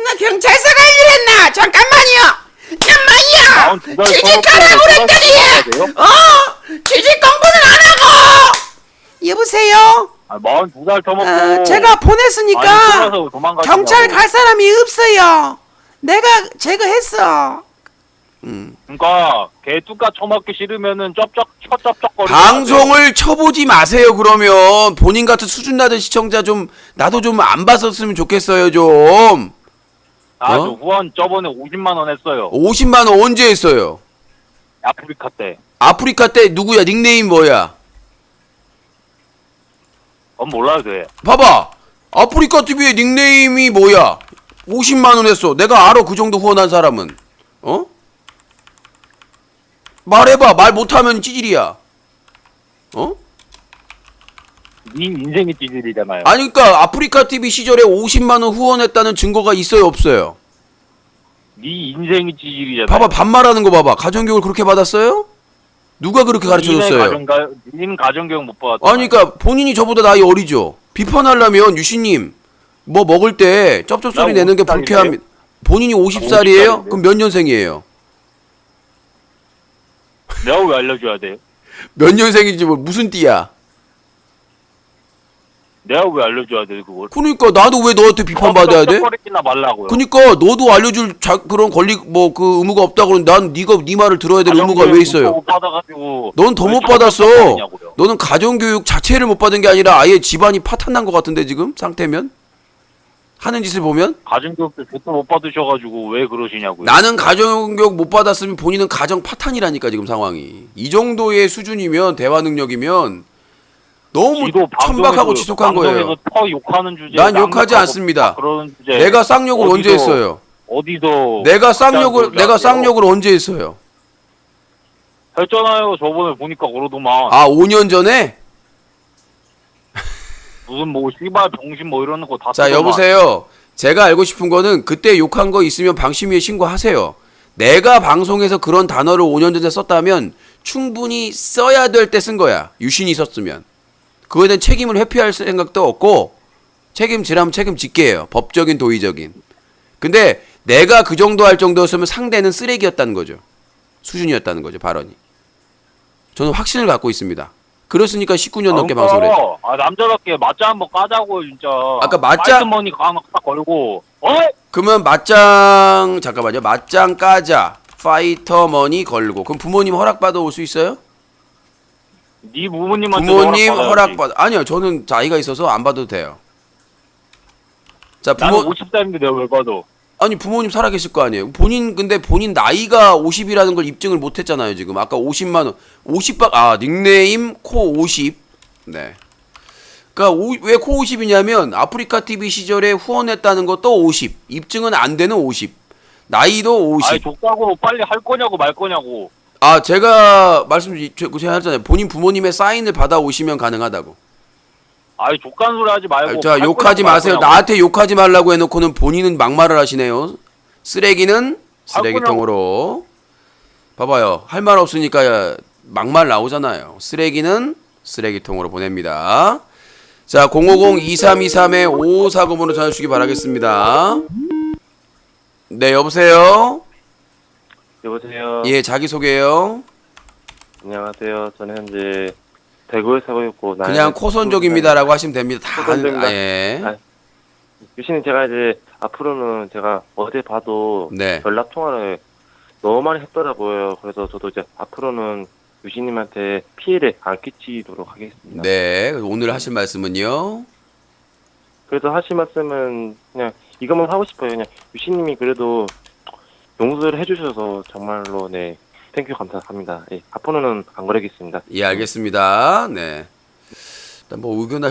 나 경찰서 갈 일했나? 잠깐만요! 잠깐만요! 42살 취직 가라고 그랬더니! 취직 공부는 안 하고! 여보세요? 42살 터먹고. 제가 보냈으니까 도망가시냐고. 경찰 갈 사람이 없어요. 제가 했어. 그러니까 개뚜까 처먹기 싫으면은 쩝쩝거리지 방송을 쳐보지 마세요. 그러면 본인 같은 수준 낮은 시청자 좀 나도 좀 안 봤었으면 좋겠어요. 좀. 저 어? 후원 저번에 50만 원 했어요. 50만 원 언제 했어요? 아프리카 때. 아프리카 때 누구야? 닉네임 뭐야? 몰라도 돼. 봐봐. 아프리카 TV의 닉네임이 뭐야? 50만 원 했어. 내가 알아. 그 정도 후원한 사람은. 말해봐. 말 못하면 찌질이야. 네 인생이 찌질이잖아요. 아니 그러니까 아프리카 TV 시절에 50만 원 후원했다는 증거가 있어요, 없어요? 네 인생이 찌질이잖아요. 봐봐. 반말하는 거 봐봐. 가정교육을 그렇게 받았어요? 누가 그렇게 가르쳐줬어요? 님 가정교육 못 받았다. 아니 그러니까 본인이 저보다 나이 어리죠. 비판하려면 유신님 뭐 먹을 때 쩝쩝소리 나 내는 게 50살인데요? 불쾌합니다. 본인이 50살이에요? 50살인데요? 그럼 몇 년생이에요? 내가 왜 알려줘야 돼요? 몇 년생인지 뭐 무슨 띠야? 내가 왜 알려줘야 돼 그걸? 그러니까 나도 왜 너한테 비판받아야 돼? 거리나 말라고요. 그러니까 너도 알려줄 그런 권리 뭐 그 의무가 없다 그러는데 난 네 말을 들어야 될 의무가 왜 있어요? 못 받아가지고. 넌 더 못 받았어. 너는 가정교육 자체를 못 받은 게 아니라 아예 집안이 파탄난 것 같은데 지금 상태면 하는 짓을 보면 가정교육도 저도 못 받으셔가지고 왜 그러시냐고요. 나는 가정교육 못 받았으면 본인은 가정 파탄이라니까 지금 상황이 이 정도의 수준이면 대화 능력이면 너무 천박하고 지속한 거예요. 방송에서 더 욕하는 주제. 난 욕하지 않습니다. 그런 주제. 내가 쌍욕을 언제 했어요? 어디서? 내가 쌍욕을 언제 했어요? 했잖아요. 저번에 보니까 그러더만. 아 5년 전에? 무슨 뭐 씨발 병신 뭐 이러는 거 다. 자 여보세요. 제가 알고 싶은 거는 그때 욕한 거 있으면 방심위에 신고하세요. 내가 방송에서 그런 단어를 5년 전에 썼다면 충분히 써야 될 때 쓴 거야. 유신이 썼으면. 그거에 대한 책임을 회피할 생각도 없고 책임지라면 책임질게 해요. 법적인 도의적인. 근데 내가 그 정도 할 정도였으면 상대는 쓰레기였다는 거죠. 수준이었다는 거죠. 발언이. 저는 확신을 갖고 있습니다. 그렇으니까 19년 넘게 방송을 했죠. 아 남자답게 맞짱 한번 까자고 진짜. 아까 맞짱 머니 딱 걸고. 그러면 맞짱 잠깐만요. 맞짱 까자. 파이터 머니 걸고. 그럼 부모님 허락받아 올 수 있어요? 네 부모님한테 부모님 허락받아. 아니요. 저는 나이가 있어서 안 받아도 돼요. 자, 나는 50살인데 내가 왜 받아? 아니 부모님 살아계실 거 아니에요. 근데 본인 나이가 50이라는 걸 입증을 못했잖아요. 지금 아까 50만 원, 50박 닉네임 코50. 네. 그러니까 왜 코50이냐면 아프리카 TV 시절에 후원했다는 것도 50. 입증은 안 되는 50. 나이도 50. 아니 족박으로 빨리 할 거냐고 말 거냐고. 아 제가 제가 했잖아요. 본인 부모님의 사인을 받아 오시면 가능하다고. 아니 족간 소리 하지 말고. 자 욕하지 마세요. 나한테 욕하지 말라고 해놓고는 본인은 막말을 하시네요. 쓰레기는 쓰레기통으로. 봐봐요. 할 말 없으니까 막말 나오잖아요. 쓰레기는 쓰레기통으로 보냅니다. 자 050-2323-5549번으로 전화주시기 바라겠습니다. 네 여보세요. 여보세요. 예 자기소개요. 안녕하세요. 저는 현재 대구에 살고 있고 그냥 코선족입니다라고 하시면 됩니다. 다 코선족입니다. 예. 유신님 제가 이제 앞으로는 제가 어디 봐도 네. 연락 통화를 너무 많이 했더라고요. 그래서 저도 이제 앞으로는 유신님한테 피해를 안 끼치도록 하겠습니다. 네. 오늘 하실 말씀은요? 그래서 하실 말씀은 그냥 이것만 하고 싶어요. 그냥 유신님이 그래도 용서를 해주셔서 정말로 네 땡큐 감사합니다. 예, 앞으로는 안 그러겠습니다. 예, 알겠습니다. 네. 일단 뭐 의견을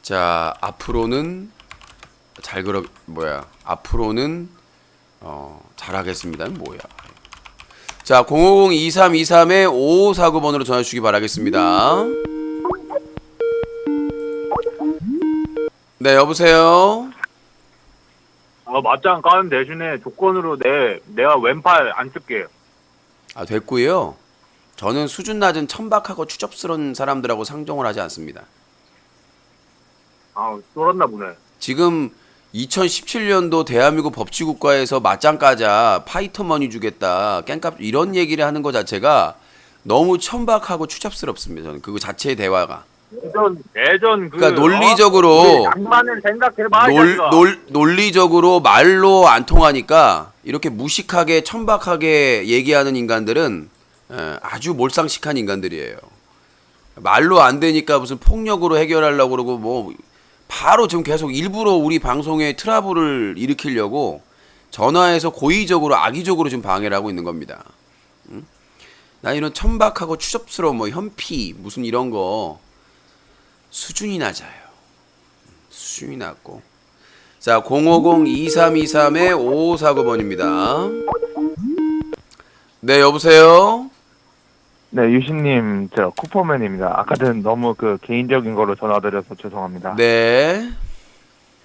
자 앞으로는 앞으로는 잘하겠습니다. 뭐야? 자 050-2323-5549번으로 전화 주시기 바라겠습니다. 네 여보세요. 맞짱 까는 대신에 조건으로 내가 왼팔 안 쓸게요. 아 됐고요. 저는 수준 낮은 천박하고 추접스러운 사람들하고 상종을 하지 않습니다. 아 쫄았나 보네. 지금 2017년도 대한민국 법치국가에서 맞짱 까자 파이터머니 주겠다 깽값 이런 얘기를 하는 것 자체가 너무 천박하고 추잡스럽습니다. 저는 그거 자체의 대화가 예전 그러니까 논리적으로 낭만을 생각해봐. 논리적으로 말로 안 통하니까 이렇게 무식하게 천박하게 얘기하는 인간들은 아주 몰상식한 인간들이에요. 말로 안 되니까 무슨 폭력으로 해결하려고 그러고 뭐 바로 지금 계속 일부러 우리 방송에 트러블을 일으키려고 전화해서 고의적으로 악의적으로 지금 방해를 하고 있는 겁니다. 응? 나 이런 천박하고 추접스러운 뭐 현피 무슨 이런 거 수준이 낮아요. 수준이 낮고. 자 050-2323-5549번입니다. 네 여보세요. 네, 유신님, 저 쿠퍼맨입니다. 아까는 너무 그 개인적인 거로 전화드려서 죄송합니다. 네.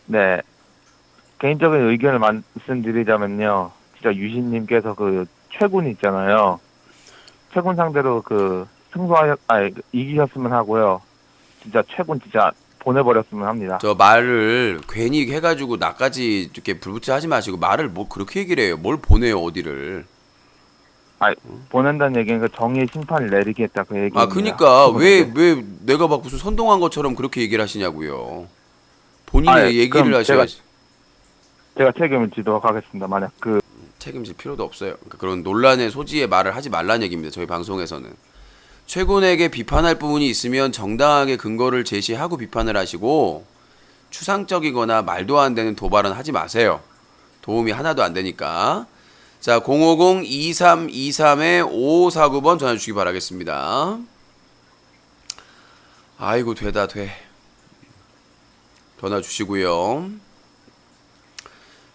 네, 개인적인 의견을 말씀드리자면요, 진짜 유신님께서 그 최군 있잖아요. 최군 상대로 그 이기셨으면 하고요. 진짜 최군 진짜 보내버렸으면 합니다. 저 말을 괜히 해가지고 나까지 이렇게 불붙여 하지 마시고 말을 뭐 그렇게 얘기를 해요. 뭘 보내요 어디를. 보낸다는 얘기는 그 정의의 심판을 내리겠다 그 얘기입니다. 아, 그니까 왜 내가 막 무슨 선동한 것처럼 그렇게 얘기를 하시냐고요. 본인이 얘기를 그럼 하셔야지. 제가 책임을 지도록 하겠습니다. 만약 그 책임질 필요도 없어요. 그러니까 그런 논란의 소지의 말을 하지 말라는 얘기입니다. 저희 방송에서는. 최군에게 비판할 부분이 있으면 정당하게 근거를 제시하고 비판을 하시고 추상적이거나 말도 안 되는 도발은 하지 마세요. 도움이 하나도 안 되니까. 자, 050-2323-5549번 전화 주시기 바라겠습니다. 아이고, 되다 돼. 전화 주시고요.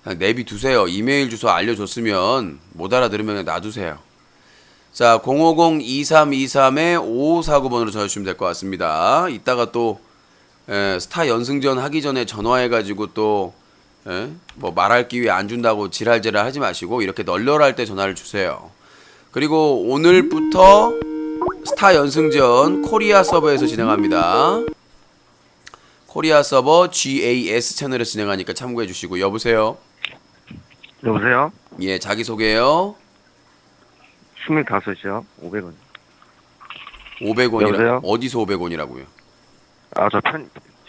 그냥 내비두세요. 이메일 주소 알려줬으면 못 알아들으면 그냥 놔두세요. 자, 050-2323-5549번으로 전화 주시면 될 것 같습니다. 이따가 또 스타 연승전 하기 전에 전화해가지고 또 뭐 말할 기회 안 준다고 지랄지랄 하지 마시고 이렇게 널널할 때 전화를 주세요. 그리고 오늘부터 스타 연승전 코리아 서버에서 진행합니다. 코리아 서버 GAS 채널에서 진행하니까 참고해 주시고. 여보세요? 여보세요? 예, 자기소개요. 25이요. 500원. 500원이라. 여보세요? 어디서 500원이라고요? 아, 저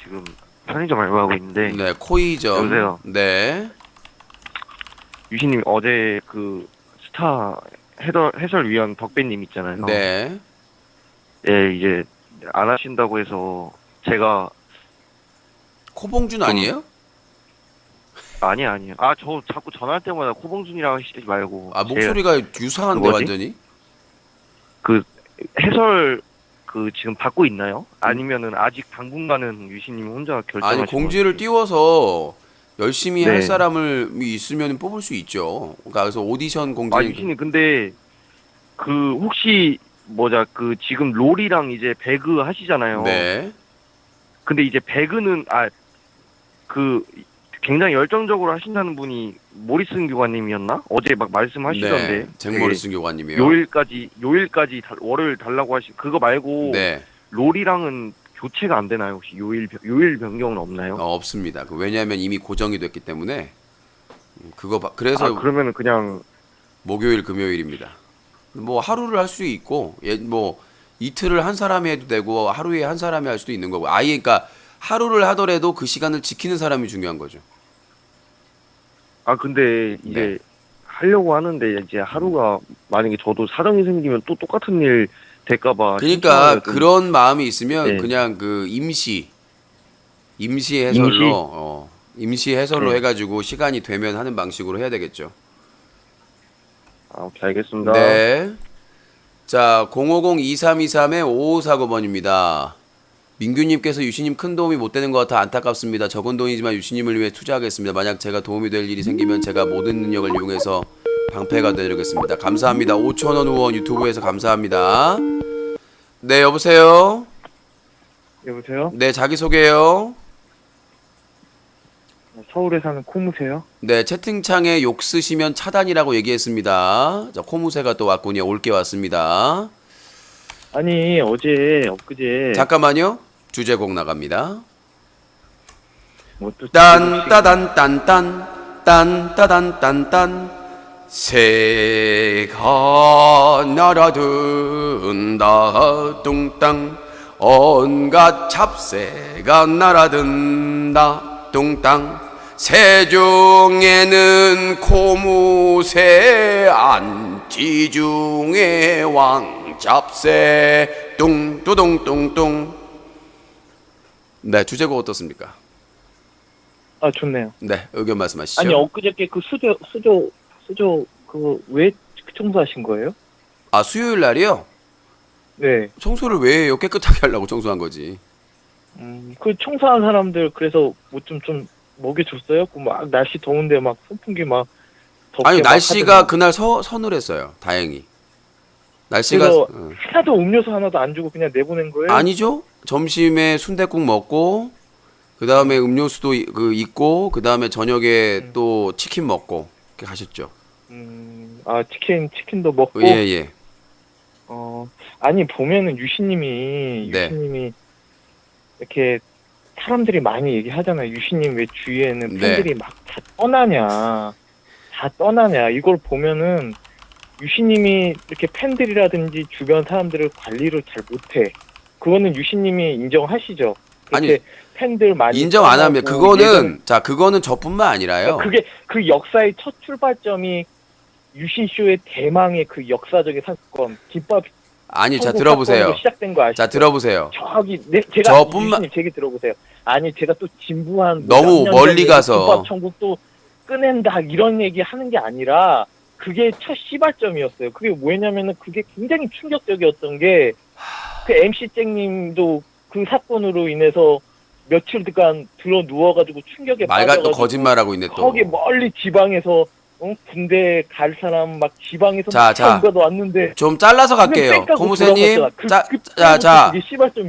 지금 편의점 알바하고 있는데. 네, 코이점. 여보세요? 네. 유신님 어제 그 스타 해설위원 덕배님 있잖아요. 네. 예, 이제 안 하신다고 해서 제가 코봉준 아니에요? 아니요. 아, 저 자꾸 전화할 때마다 코봉준이라고 하시지 말고. 아, 목소리가 유사한데 그거지? 완전히? 그 해설 지금 받고 있나요? 아니면은 아직 당분간은 유신님이 혼자 결정하시는 아니, 공지를 띄워서 열심히 네. 할 사람을 있으면 뽑을 수 있죠. 그러니까 그래서 오디션 공지. 아, 유신님 근데 그 혹시 그 지금 롤이랑 이제 배그 하시잖아요. 네. 근데 이제 배그는 굉장히 열정적으로 하신다는 분이 모리슨 교관님이었나? 어제 막 말씀하시던데. 네. 잭 모리슨 교관님이요. 요일까지 월요일 달라고 하신 그거 말고 네. 롤이랑은 교체가 안 되나요? 혹시 요일 변경은 없나요? 없습니다. 왜냐하면 이미 고정이 됐기 때문에 그래서 그러면은 그냥 목요일 금요일입니다. 뭐 하루를 할 수 있고 뭐 이틀을 한 사람이 해도 되고 하루에 한 사람이 할 수도 있는 거고 그러니까 하루를 하더라도 그 시간을 지키는 사람이 중요한 거죠. 근데 이제 네. 하려고 하는데 이제 하루가 만약에 저도 사정이 생기면 또 똑같은 일 될까봐. 그러니까 그런 마음이 있으면 네. 그냥 그 임시 해설로 임시 해설로 네. 해가지고 시간이 되면 하는 방식으로 해야 되겠죠. 오케이, 알겠습니다. 네. 자, 050-2323-5549번입니다. 민규님께서 유신님 큰 도움이 못 되는 것 같아 안타깝습니다. 적은 돈이지만 유신님을 위해 투자하겠습니다. 만약 제가 도움이 될 일이 생기면 제가 모든 능력을 이용해서 방패가 되드리겠습니다. 감사합니다. 5,000원 후원 유튜브에서 감사합니다. 네, 여보세요? 여보세요? 네, 자기소개요. 서울에 사는 코무세요? 네, 채팅창에 욕 쓰시면 차단이라고 얘기했습니다. 자, 코무새가 또 왔군요. 올게 왔습니다. 아니 엊그제 잠깐만요. 주제곡 나갑니다. 뭐또 딴따단딴딴 딴따단딴딴 새가 날아든다 뚱땅 온갖 잡새가 날아든다 뚱땅 새중에는 코무새 안티중에 왕잡새 뚱뚜둥뚱뚱. 네, 주제곡 어떻습니까? 좋네요. 네, 의견 말씀하시죠. 아니 엊그저께 그 수조 그거 왜 청소하신 거예요? 아, 수요일 날이요? 네. 청소를 왜 해요? 깨끗하게 하려고 청소한 거지. 그 청소한 사람들 그래서 뭐 좀 먹여줬어요? 그 막 날씨 더운데 막 선풍기 막 덥게 아니, 막 날씨가 하더니. 그날 서늘했어요. 다행히. 날씨가 그래서 하나도 음료수 하나도 안 주고 그냥 내보낸 거예요? 아니죠? 점심에 순댓국 먹고 그 다음에 음료수도 있고 그 다음에 저녁에 또 치킨 먹고 이렇게 가셨죠. 치킨도 먹고. 예. 아니 보면은 유신님이 이렇게 사람들이 많이 얘기하잖아요. 유신님 왜 주위에는 팬들이 막 다 떠나냐 이걸 보면은 유신님이 이렇게 팬들이라든지 주변 사람들을 관리를 잘 못해. 그거는 유신님이 인정하시죠? 아니, 이렇게 팬들 많이 인정 안 하면 떠나고 그거는 자 그거는 저뿐만 아니라요. 그게 그 역사의 첫 출발점이 유신쇼의 대망의 그 역사적인 사건 김밥 아니 자 청구 들어보세요. 사건으로 시작된 거 아시죠? 자 들어보세요. 저기 제가 저뿐만- 유신님 제기 들어보세요. 아니 제가 또 진부한 너무 몇 년 멀리 전에 가서. 김밥 천국 또 꺼낸다 이런 얘기 하는 게 아니라 그게 첫 시발점이었어요. 그게 뭐냐면은 그게 굉장히 충격적이었던 게 그 MC 쨍님도 그 사건으로 인해서 며칠간 들어 누워가지고 충격에 말가 또 빠져가지고 거짓말하고 있네 또. 거기 멀리 지방에서 군대 갈 사람 막 지방에서 자, 자. 누가 왔는데 좀 잘라서 갈게요. 고무새님.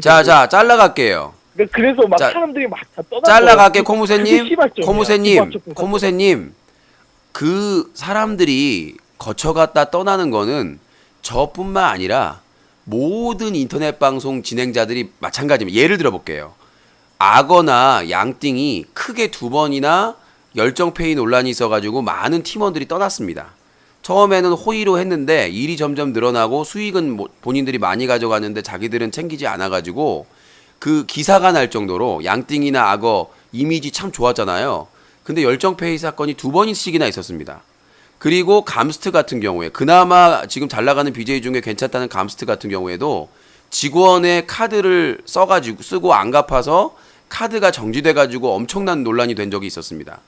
자 잘라 갈게요. 그래서 막 자, 사람들이 막 다 떠나. 잘라 갈게 고무새님. 고무새님. 그 사람들이 거쳐갔다 떠나는 거는 저뿐만 아니라 모든 인터넷 방송 진행자들이 마찬가지입니다. 예를 들어 볼게요. 악어나 양띵이 크게 2번이나 열정페이 논란이 있어가지고 많은 팀원들이 떠났습니다. 처음에는 호의로 했는데 일이 점점 늘어나고 수익은 본인들이 많이 가져갔는데 자기들은 챙기지 않아가지고 그 기사가 날 정도로 양띵이나 악어 이미지 참 좋았잖아요. 근데 열정페이 사건이 2번씩이나 있었습니다. 그리고 감스트 같은 경우에 그나마 지금 잘 나가는 BJ 중에 괜찮다는 감스트 같은 경우에도 직원의 카드를 쓰고 안 갚아서 카드가 정지돼가지고 엄청난 논란이 된 적이 있었습니다.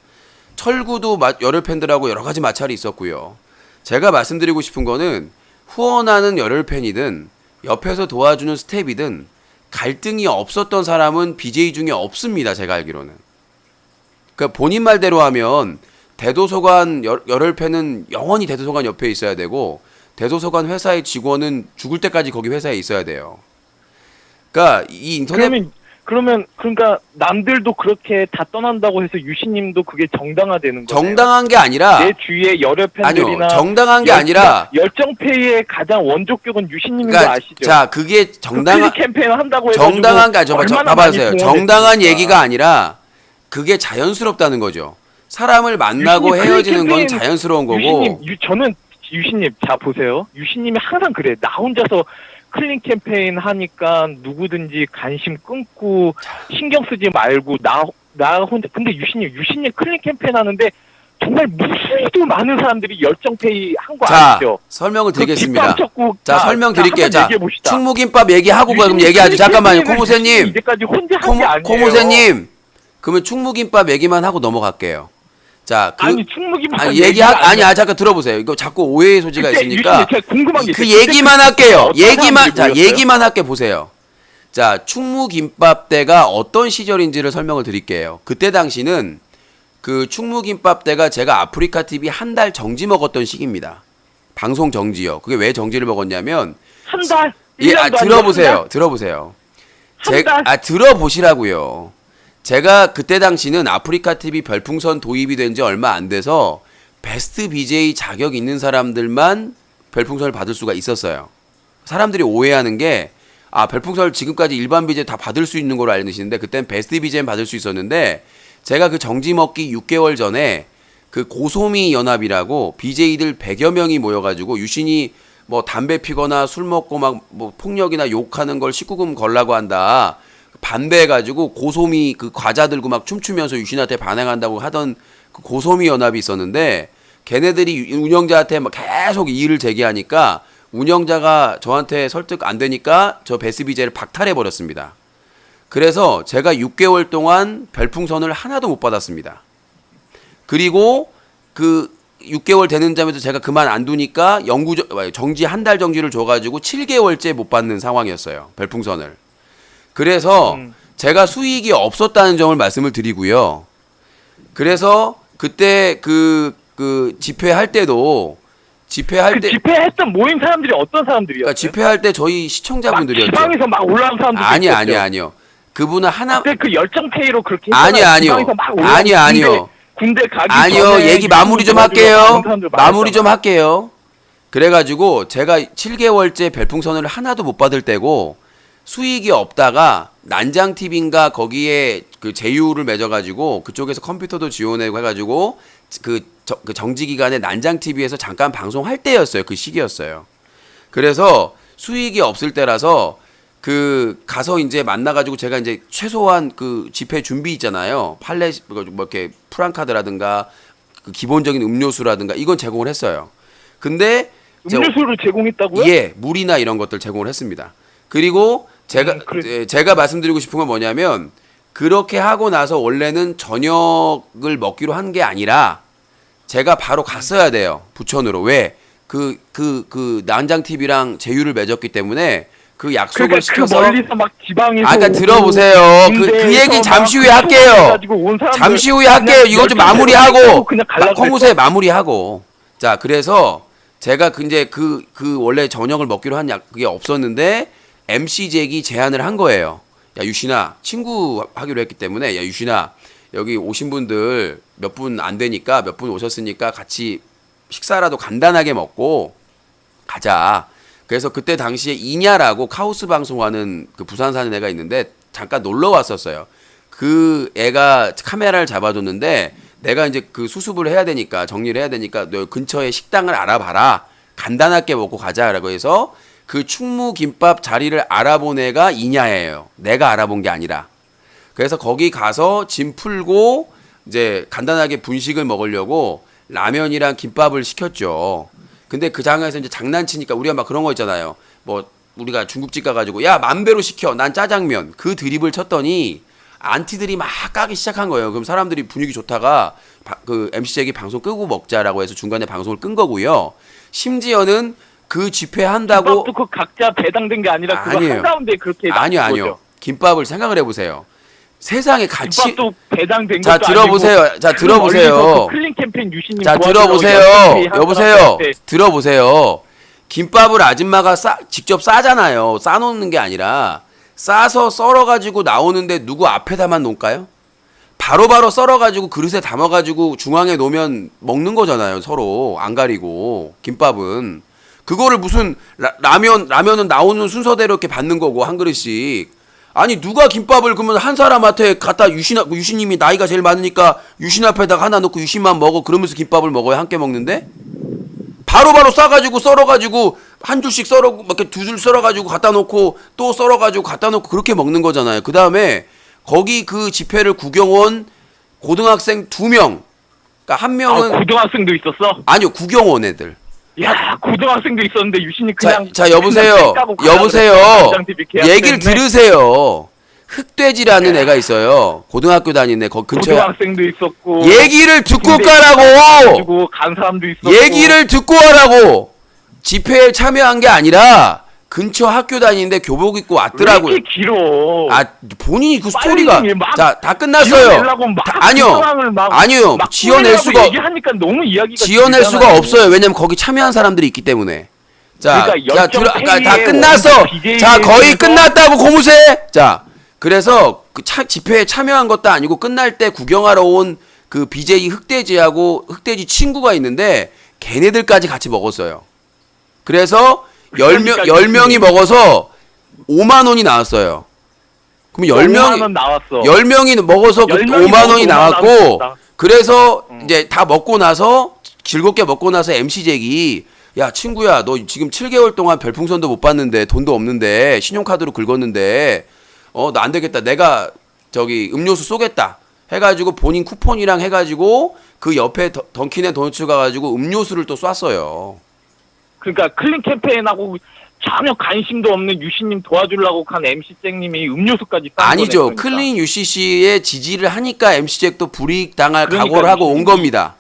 철구도 열혈 팬들하고 여러 가지 마찰이 있었고요. 제가 말씀드리고 싶은 거는 후원하는 열혈 팬이든 옆에서 도와주는 스텝이든 갈등이 없었던 사람은 BJ 중에 없습니다. 제가 알기로는. 그러니까 본인 말대로 하면 대도서관 열혈 팬은 영원히 대도서관 옆에 있어야 되고 대도서관 회사의 직원은 죽을 때까지 거기 회사에 있어야 돼요. 그러니까 이 인터넷 그러니까 남들도 그렇게 다 떠난다고 해서 유신님도 그게 정당화되는 거예요. 정당한 게 아니라 내 주위의 열혈 팬들이나 아니요. 정당한 게 아니라 열정페이의 가장 원조격은 유신님인 거 그러니까 아시죠? 자, 그게 정당한 그 캠페인 한다고 해서 정당한 게 아니죠. 봐봐세요. 정당한 얘기가 얘기가 아니라 그게 자연스럽다는 거죠. 사람을 만나고 헤어지는 건 자연스러운 거고. 유신님 자 보세요. 유신님이 항상 그래. 나 혼자서 클린 캠페인 하니까 누구든지 관심 끊고 신경 쓰지 말고 나 혼자. 근데 유신님 클린 캠페인 하는데 정말 무수히도 많은 사람들이 열정페이 한 거 아시죠? 설명을 드리겠습니다. 그 자, 설명드릴게요. 자, 얘기해봅시다. 충무김밥 얘기하고 그럼 얘기하죠. 잠깐만요. 고무새님. 이제까지 혼자 한 게 아니에요. 고무새님. 그러면 충무김밥 얘기만 하고 넘어갈게요. 자, 아니 충무김밥 잠깐 들어보세요. 이거 자꾸 오해의 소지가 있으니까 제가 궁금한 게 그 얘기만 할게요. 얘기만 얘기만 할게 보세요. 자, 충무김밥 때가 어떤 시절인지를 설명을 드릴게요. 그때 당시는 그 충무김밥 때가 제가 아프리카 TV 한 달 정지 먹었던 시기입니다. 방송 정지요. 그게 왜 정지를 먹었냐면 한 달. 들어보세요. 들어보시라고요. 제가 그때 당시는 아프리카 TV 별풍선 도입이 된 지 얼마 안 돼서 베스트 BJ 자격 있는 사람들만 별풍선을 받을 수가 있었어요. 사람들이 오해하는 게 별풍선을 지금까지 일반 BJ 다 받을 수 있는 걸로 알고 계시는데 그때는 베스트 BJ는 받을 수 있었는데 제가 그 정지 먹기 6개월 전에 그 고소미 연합이라고 BJ들 100여 명이 모여가지고 유신이 뭐 담배 피거나 술 먹고 막 뭐 폭력이나 욕하는 걸 19금 걸라고 한다. 반대해가지고 고소미 그 과자 들고 막 춤추면서 유신한테 반항한다고 하던 그 고소미 연합이 있었는데 걔네들이 운영자한테 막 계속 이의를 제기하니까 운영자가 저한테 설득 안 되니까 저 베스트 BJ를 박탈해버렸습니다. 그래서 제가 6개월 동안 별풍선을 하나도 못 받았습니다. 그리고 그 6개월 되는 점에서 제가 그만 안 두니까 정지 한 달 정지를 줘가지고 7개월째 못 받는 상황이었어요. 별풍선을. 그래서 제가 수익이 없었다는 점을 말씀을 드리고요. 그래서 그때 그 집회할 때도 집회했던 모임 사람들이 어떤 사람들이었어요? 그러니까 집회할 때 저희 시청자분들이었죠. 지방에서 막 올라온 사람들이 아니요. 그분은 하나 그때 그 열정페이로 그렇게 아니요. 군대 가기 아니요. 얘기 마무리 좀 할게요. 그래가지고 제가 7개월째 별풍선을 하나도 못 받을 때고 수익이 없다가 난장TV인가 거기에 그 제휴를 맺어가지고 그쪽에서 컴퓨터도 지원하고 해가지고 그 그 정지 기간에 난장 TV에서 잠깐 방송할 때였어요. 그 시기였어요. 그래서 수익이 없을 때라서 그 가서 이제 만나가지고 제가 이제 최소한 그 집회 준비 있잖아요. 팔레 뭐 이렇게 프랑카드라든가 그 기본적인 음료수라든가 이건 제공을 했어요. 근데 음료수를 제공했다고요? 예, 물이나 이런 것들 제공을 했습니다. 그리고 제가 말씀드리고 싶은 건 뭐냐면 그렇게 하고 나서 원래는 저녁을 먹기로 한 게 아니라 제가 바로 갔어야 돼요. 부천으로. 왜? 그 난장 TV랑 제휴를 맺었기 때문에 그 약속을 그러니까 시켜서 그 멀리서 막 지방에서 아까 들어보세요. 그 얘기는 잠시 후에 할게요. 잠시 후에 할게요. 이거 좀 마무리하고 콩무새 마무리하고. 자, 그래서 제가 이제 그 원래 저녁을 먹기로 한 그게 없었는데 MC 잭이 제안을 한 거예요. 야, 유신아, 친구 하기로 했기 때문에 야, 유신아, 여기 오신 분들 몇 분 안 되니까 몇 분 오셨으니까 같이 식사라도 간단하게 먹고 가자. 그래서 그때 당시에 이냐라고 카오스 방송하는 그 부산 사는 애가 있는데 잠깐 놀러 왔었어요. 그 애가 카메라를 잡아줬는데 내가 이제 그 수습을 해야 되니까 정리를 해야 되니까 너 근처에 식당을 알아봐라. 간단하게 먹고 가자라고 해서 그 충무김밥 자리를 알아본 애가 이냐예요. 내가 알아본 게 아니라. 그래서 거기 가서 짐 풀고 이제 간단하게 분식을 먹으려고 라면이랑 김밥을 시켰죠. 근데 그 장에서 이제 장난치니까 우리가 막 그런 거 있잖아요. 뭐 우리가 중국집 가가지고 야 맘대로 시켜 난 짜장면 그 드립을 쳤더니 안티들이 막 까기 시작한 거예요. 그럼 사람들이 분위기 좋다가 그 MC 잭이 방송 끄고 먹자라고 해서 중간에 방송을 끈 거고요. 심지어는 그 집회 한다고 김밥도 그 각자 배당된 게 아니라 그거 아니에요. 한가운데 그렇게 아니요. 김밥을 생각을 해보세요. 세상에 같이 김밥도 배당된 자 것도 들어보세요. 아니고 자 들어보세요. 그 클린 캠페인 유신님 자 도와주려고 들어보세요. 열심히 한 여보세요. 사람한테 들어보세요. 김밥을 아줌마가 직접 싸잖아요. 싸놓는 게 아니라 싸서 썰어가지고 나오는데 누구 앞에다만 놓을까요? 바로바로 썰어가지고 그릇에 담아가지고 중앙에 놓으면 먹는 거잖아요. 서로 안 가리고 김밥은 그거를 무슨 라면은 나오는 순서대로 이렇게 받는 거고 한 그릇씩. 아니 누가 김밥을 그러면 한 사람한테 갖다 유신님이 나이가 제일 많으니까 유신 앞에다가 하나 놓고 유신만 먹어 그러면서 김밥을 먹어요. 함께 먹는데 바로바로 싸가지고 썰어가지고 한 줄씩 썰어 이렇게 두 줄 썰어가지고 갖다 놓고 또 썰어가지고 갖다 놓고 그렇게 먹는 거잖아요. 그 다음에 거기 그 집회를 구경 온 고등학생 2명, 그러니까 한 명은 고등학생도 있었어? 아니요 구경 온 애들. 야 고등학생도 있었는데 유신이 그냥 자 여보세요. 얘기를 들으세요. 흑돼지라는 애가 있어요. 고등학교 다니는 애 근처에. 고등학생도 있었고. 얘기를 듣고 가라고. 간 사람도 있었고. 얘기를 듣고 하라고. 집회에 참여한 게 아니라 근처 학교 다니는데 교복 입고 왔더라고요. 왜 이렇게 길어? 아 본인이 그 스토리가 막 자 다 끝났어요. 아니요. 지어낼 수가 얘기하니까 너무 이야기가 지어낼 길잖아요. 수가 없어요. 왜냐면 거기 참여한 사람들이 있기 때문에. 자, 그러니까 다 끝났어. 자, 거의 끝났다고 고무새. 자, 그래서 그 집회에 참여한 것도 아니고 끝날 때 구경하러 온 그 BJ 흑돼지하고 흑돼지 친구가 있는데 걔네들까지 같이 먹었어요. 그래서 10명이 먹어서 5만 원이 나왔어요. 그럼 5만 원 나왔어. 10명이 먹어서 5만 원이 나왔고 그래서 이제 다 먹고 나서 즐겁게 먹고 나서 MC 잭이 야 친구야 너 지금 7개월 동안 별풍선도 못 받는데 돈도 없는데 신용카드로 긁었는데 너 안 되겠다 내가 저기 음료수 쏘겠다 해가지고 본인 쿠폰이랑 해가지고 그 옆에 던킨의 도너츠 가가지고 음료수를 또 쐈어요. 그러니까 클린 캠페인하고 전혀 관심도 없는 유신님 도와주려고 한 MC 잭님이 음료수까지 싼 아니죠. 거네, 그러니까. 클린 UCC에 지지를 하니까 MC 잭도 불이익 당할 그러니까 각오를 하고 온 겁니다.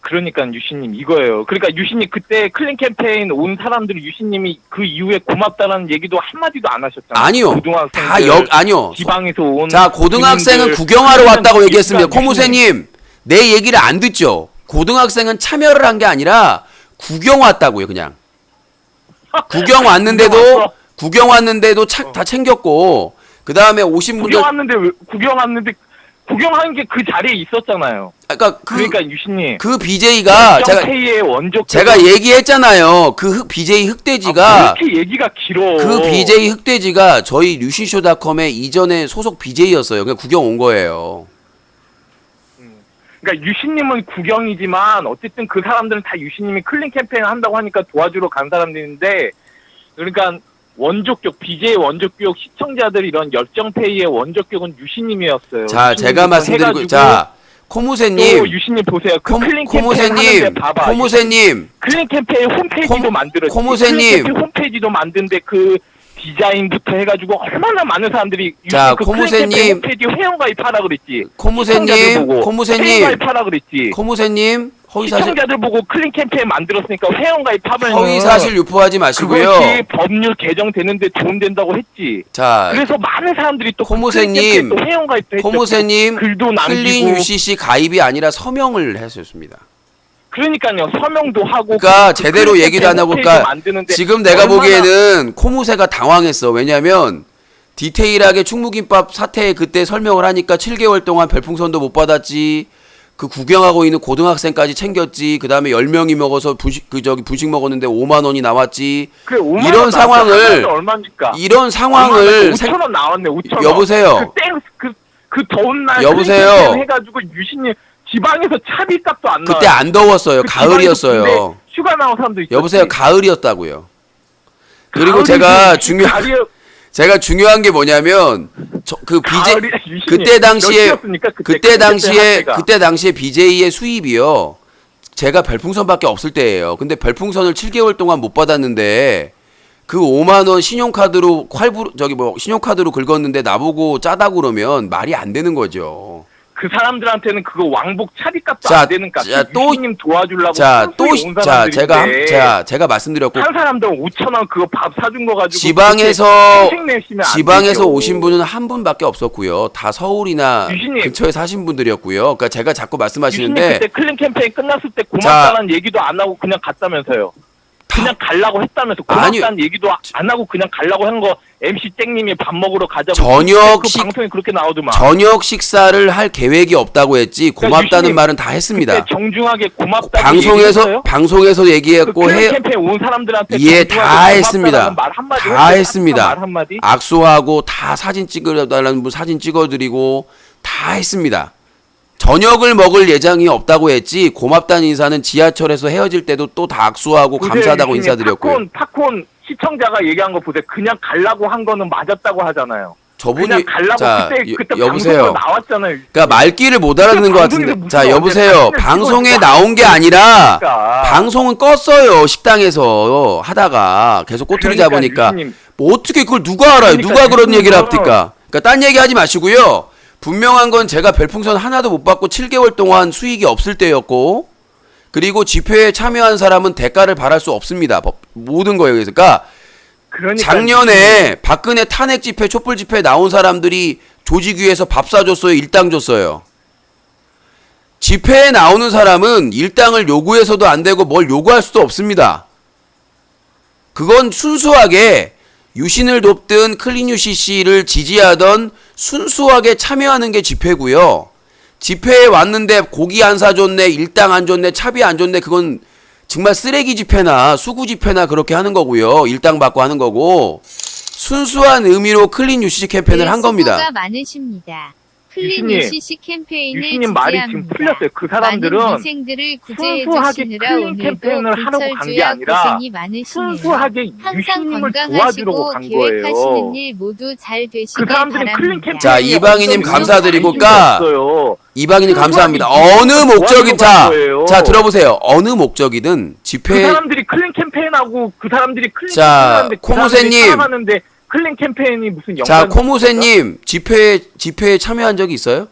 그러니까 유신님 이거예요. 그러니까 유신님 그때 클린 캠페인 온 사람들이 유신님이 그 이후에 고맙다라는 얘기도 한마디도 안 하셨잖아요. 아니요. 고등학생들 아니요. 지방에서 온 자 고등학생은 구경하러 왔다고 얘기했습니다. 코무새님 내 얘기를 안 듣죠. 고등학생은 참여를 한 게 아니라 구경 왔다고요. 그냥 구경 왔는데도 다 챙겼고 그 다음에 오신 분들 구경하는데 구경하는 게 그 자리에 있었잖아요. 그러니까 유신님 그 BJ가 제가 얘기했잖아요. 그 BJ 흑돼지가 그렇게 얘기가 길어. 그 BJ 흑돼지가 저희 류신쇼닷컴의 이전에 소속 BJ였어요. 그냥 구경 온 거예요. 그러니까 유신님은 구경이지만 어쨌든 그 사람들은 다 유신님이 클린 캠페인 한다고 하니까 도와주러 간 사람들인데, 그러니까 원조격 BJ 원조격 시청자들 이런 열정페이의 원조격은 유신님이었어요. 자, 제가 말씀드리고, 자, 코무새님. 또 유신님 보세요. 그 클린 캠페인 코무새님, 하는데 봐봐. 코무새님. 클린 캠페인 홈페이지도 만들었지. 코무새님. 클린 캠페인 홈페이지도 만드는데 그 디자인부터 해가지고 얼마나 많은 사람들이 자, 그 코무새님. 클린 캠페인 홈페이지 회원가입하라 그랬지. 코무새님, 시청자들 보고 코무새님. 회원가입하라 그랬지. 코무새님, 허위사실, 시청자들 보고 클린 캠페인 만들었으니까 회원가입하면 허위사실 유포하지 마시고요. 그것이 법률 개정되는데 도움된다고 했지. 자, 그래서 많은 사람들이 또 코무새님, 또 회원가입도 했죠. 코무새님, 글도 남기고. 클린 UCC 가입이 아니라 서명을 했었습니다. 그러니까요. 서명도 하고. 그러니까 제대로 얘기도 안 하고, 그러니까 만드는데 지금 내가 얼마나- 보기에는 코무새가 당황했어. 왜냐면 디테일하게 충무김밥 사태에 그때 설명을 하니까 7개월 동안 별풍선도 못 받았지. 그 구경하고 있는 고등학생까지 챙겼지. 그 다음에 10명이 먹어서 분식 먹었는데 5만 원이 나왔지. 그래, 5만 이런 원 상황을, 얼마입니까? 이런 상황을 5천 원 나왔네. 5천 원. 여보세요? 그 더운 날 여보세요? 클린 캠페인 해가지고 유신님 지방에서 차비값도 안 나와요. 그때 안 더웠어요. 그 가을이었어요. 지방에서 군대 휴가 나온 사람도 있었지. 여보세요. 가을이었다고요. 그리고 가을이지. 제가 중요한 게 뭐냐면 그 BJ 가을이- 유신님, 그때 당시에 몇이었습니까? 그때 당시에 BJ의 수입이요. 제가 별풍선밖에 없을 때예요. 근데 별풍선을 7개월 동안 못 받았는데 그 5만 원 신용카드로 신용카드로 긁었는데 나보고 짜다고 그러면 말이 안 되는 거죠. 그 사람들한테는 그거 왕복 차비값도 자, 안 되는 값. 자, 또- 유신님 도와주려고 자, 또 온 사람들인데 제가 말씀드렸고 한 사람들은 5천 원 그거 밥 사준 거 가지고 지방에서 평생 내시면 안 지방에서 되죠. 오신 분은 한 분밖에 없었고요. 다 서울이나 유신님. 근처에 사신 분들이었고요. 그러니까 제가 자꾸 유신님 말씀하시는데 그때 클린 캠페인 끝났을 때 고맙다는 얘기도 안 하고 그냥 갔다면서요. 그냥 가려고 했다면서 고맙다는 얘기도 안 하고 그냥 가려고 한 거 MC 땡님이 밥 먹으러 가자고 저녁 그 식- 방송에 그렇게 나오더만. 저녁 식사를 할 계획이 없다고 했지 고맙다는 유신님, 말은 다 했습니다. 그때 정중하게 고맙다고 방송에서 얘기했고 그 클린 캠페인 온 사람들한테 예, 정중하게 다 고맙다라는 했습니다. 말 한마디 다 했어요? 했습니다. 말 한마디? 악수하고 다 사진 찍어달라는 분 사진 찍어드리고 다 했습니다. 저녁을 먹을 예정이 없다고 했지 고맙다는 인사는 지하철에서 헤어질 때도 또 다 악수하고 보세요, 감사하다고 유신님. 인사드렸고요. 팝콘 시청자가 얘기한 거 보세요. 그냥 가려고 한 거는 맞았다고 하잖아요. 저분이 그냥 가려고 그때 여보세요. 방송으로 나왔잖아요. 그러니까 말귀를 못 알아듣는 것 방송에서 같은데. 무슨 자, 어제 여보세요. 사진을 방송에 찍어서 나온 게 아니라 그러니까. 방송은 껐어요. 식당에서 하다가 계속 꼬투리 그러니까 잡으니까 유신님. 뭐 어떻게 그걸 누가 알아요? 그러니까 누가 그런 유신님은- 얘기를 합니까? 그러니까 딴 얘기 하지 마시고요. 분명한 건 제가 별풍선 하나도 못 받고 7개월 동안 수익이 없을 때였고 그리고 집회에 참여한 사람은 대가를 바랄 수 없습니다. 모든 거예요. 그러니까 작년에 박근혜 탄핵 집회, 촛불 집회에 나온 사람들이 조직위에서 밥 사줬어요? 일당 줬어요? 집회에 나오는 사람은 일당을 요구해서도 안 되고 뭘 요구할 수도 없습니다. 그건 순수하게 유신을 돕든 클린 UCC를 지지하던 순수하게 참여하는 게 집회고요. 집회에 왔는데 고기 안 사줬네, 일당 안 줬네, 차비 안 줬네, 그건 정말 쓰레기 집회나 수구 집회나 그렇게 하는 거고요. 일당 받고 하는 거고 순수한 의미로 클린 UCC 캠페인을 한 겁니다. 수고가 많으십니다. 클린 유신님, UCC 캠페인을 유신님 말이 지금 지지합니다. 풀렸어요. 그 사람들은 많은 희생들을 구제해 순수하게 주시느라 클린 오늘도 캠페인을 하려고 간 게 불철주야 아니라 고생이 많으시네요. 순수하게 항상 유신님을 도와주려고 건강하시고 간 계획하시는 거예요. 일 모두 잘 그 되시길 사람들은 클린 바랍니다. 캠페인 자, 이방희님 감사드리고 이방희님 감사합니다. 순수하게 어느 목적이 도와주려고 간 자 거예요. 들어보세요. 어느 목적이든 그 집회 사람들이 클린 캠페인하고 그 사람들이 클린 자, 캠페인하는데 코무새님. 하는데 클린 캠페인이 무슨 연관? 자, 코무새님 집회에 참여한 적이 있어요?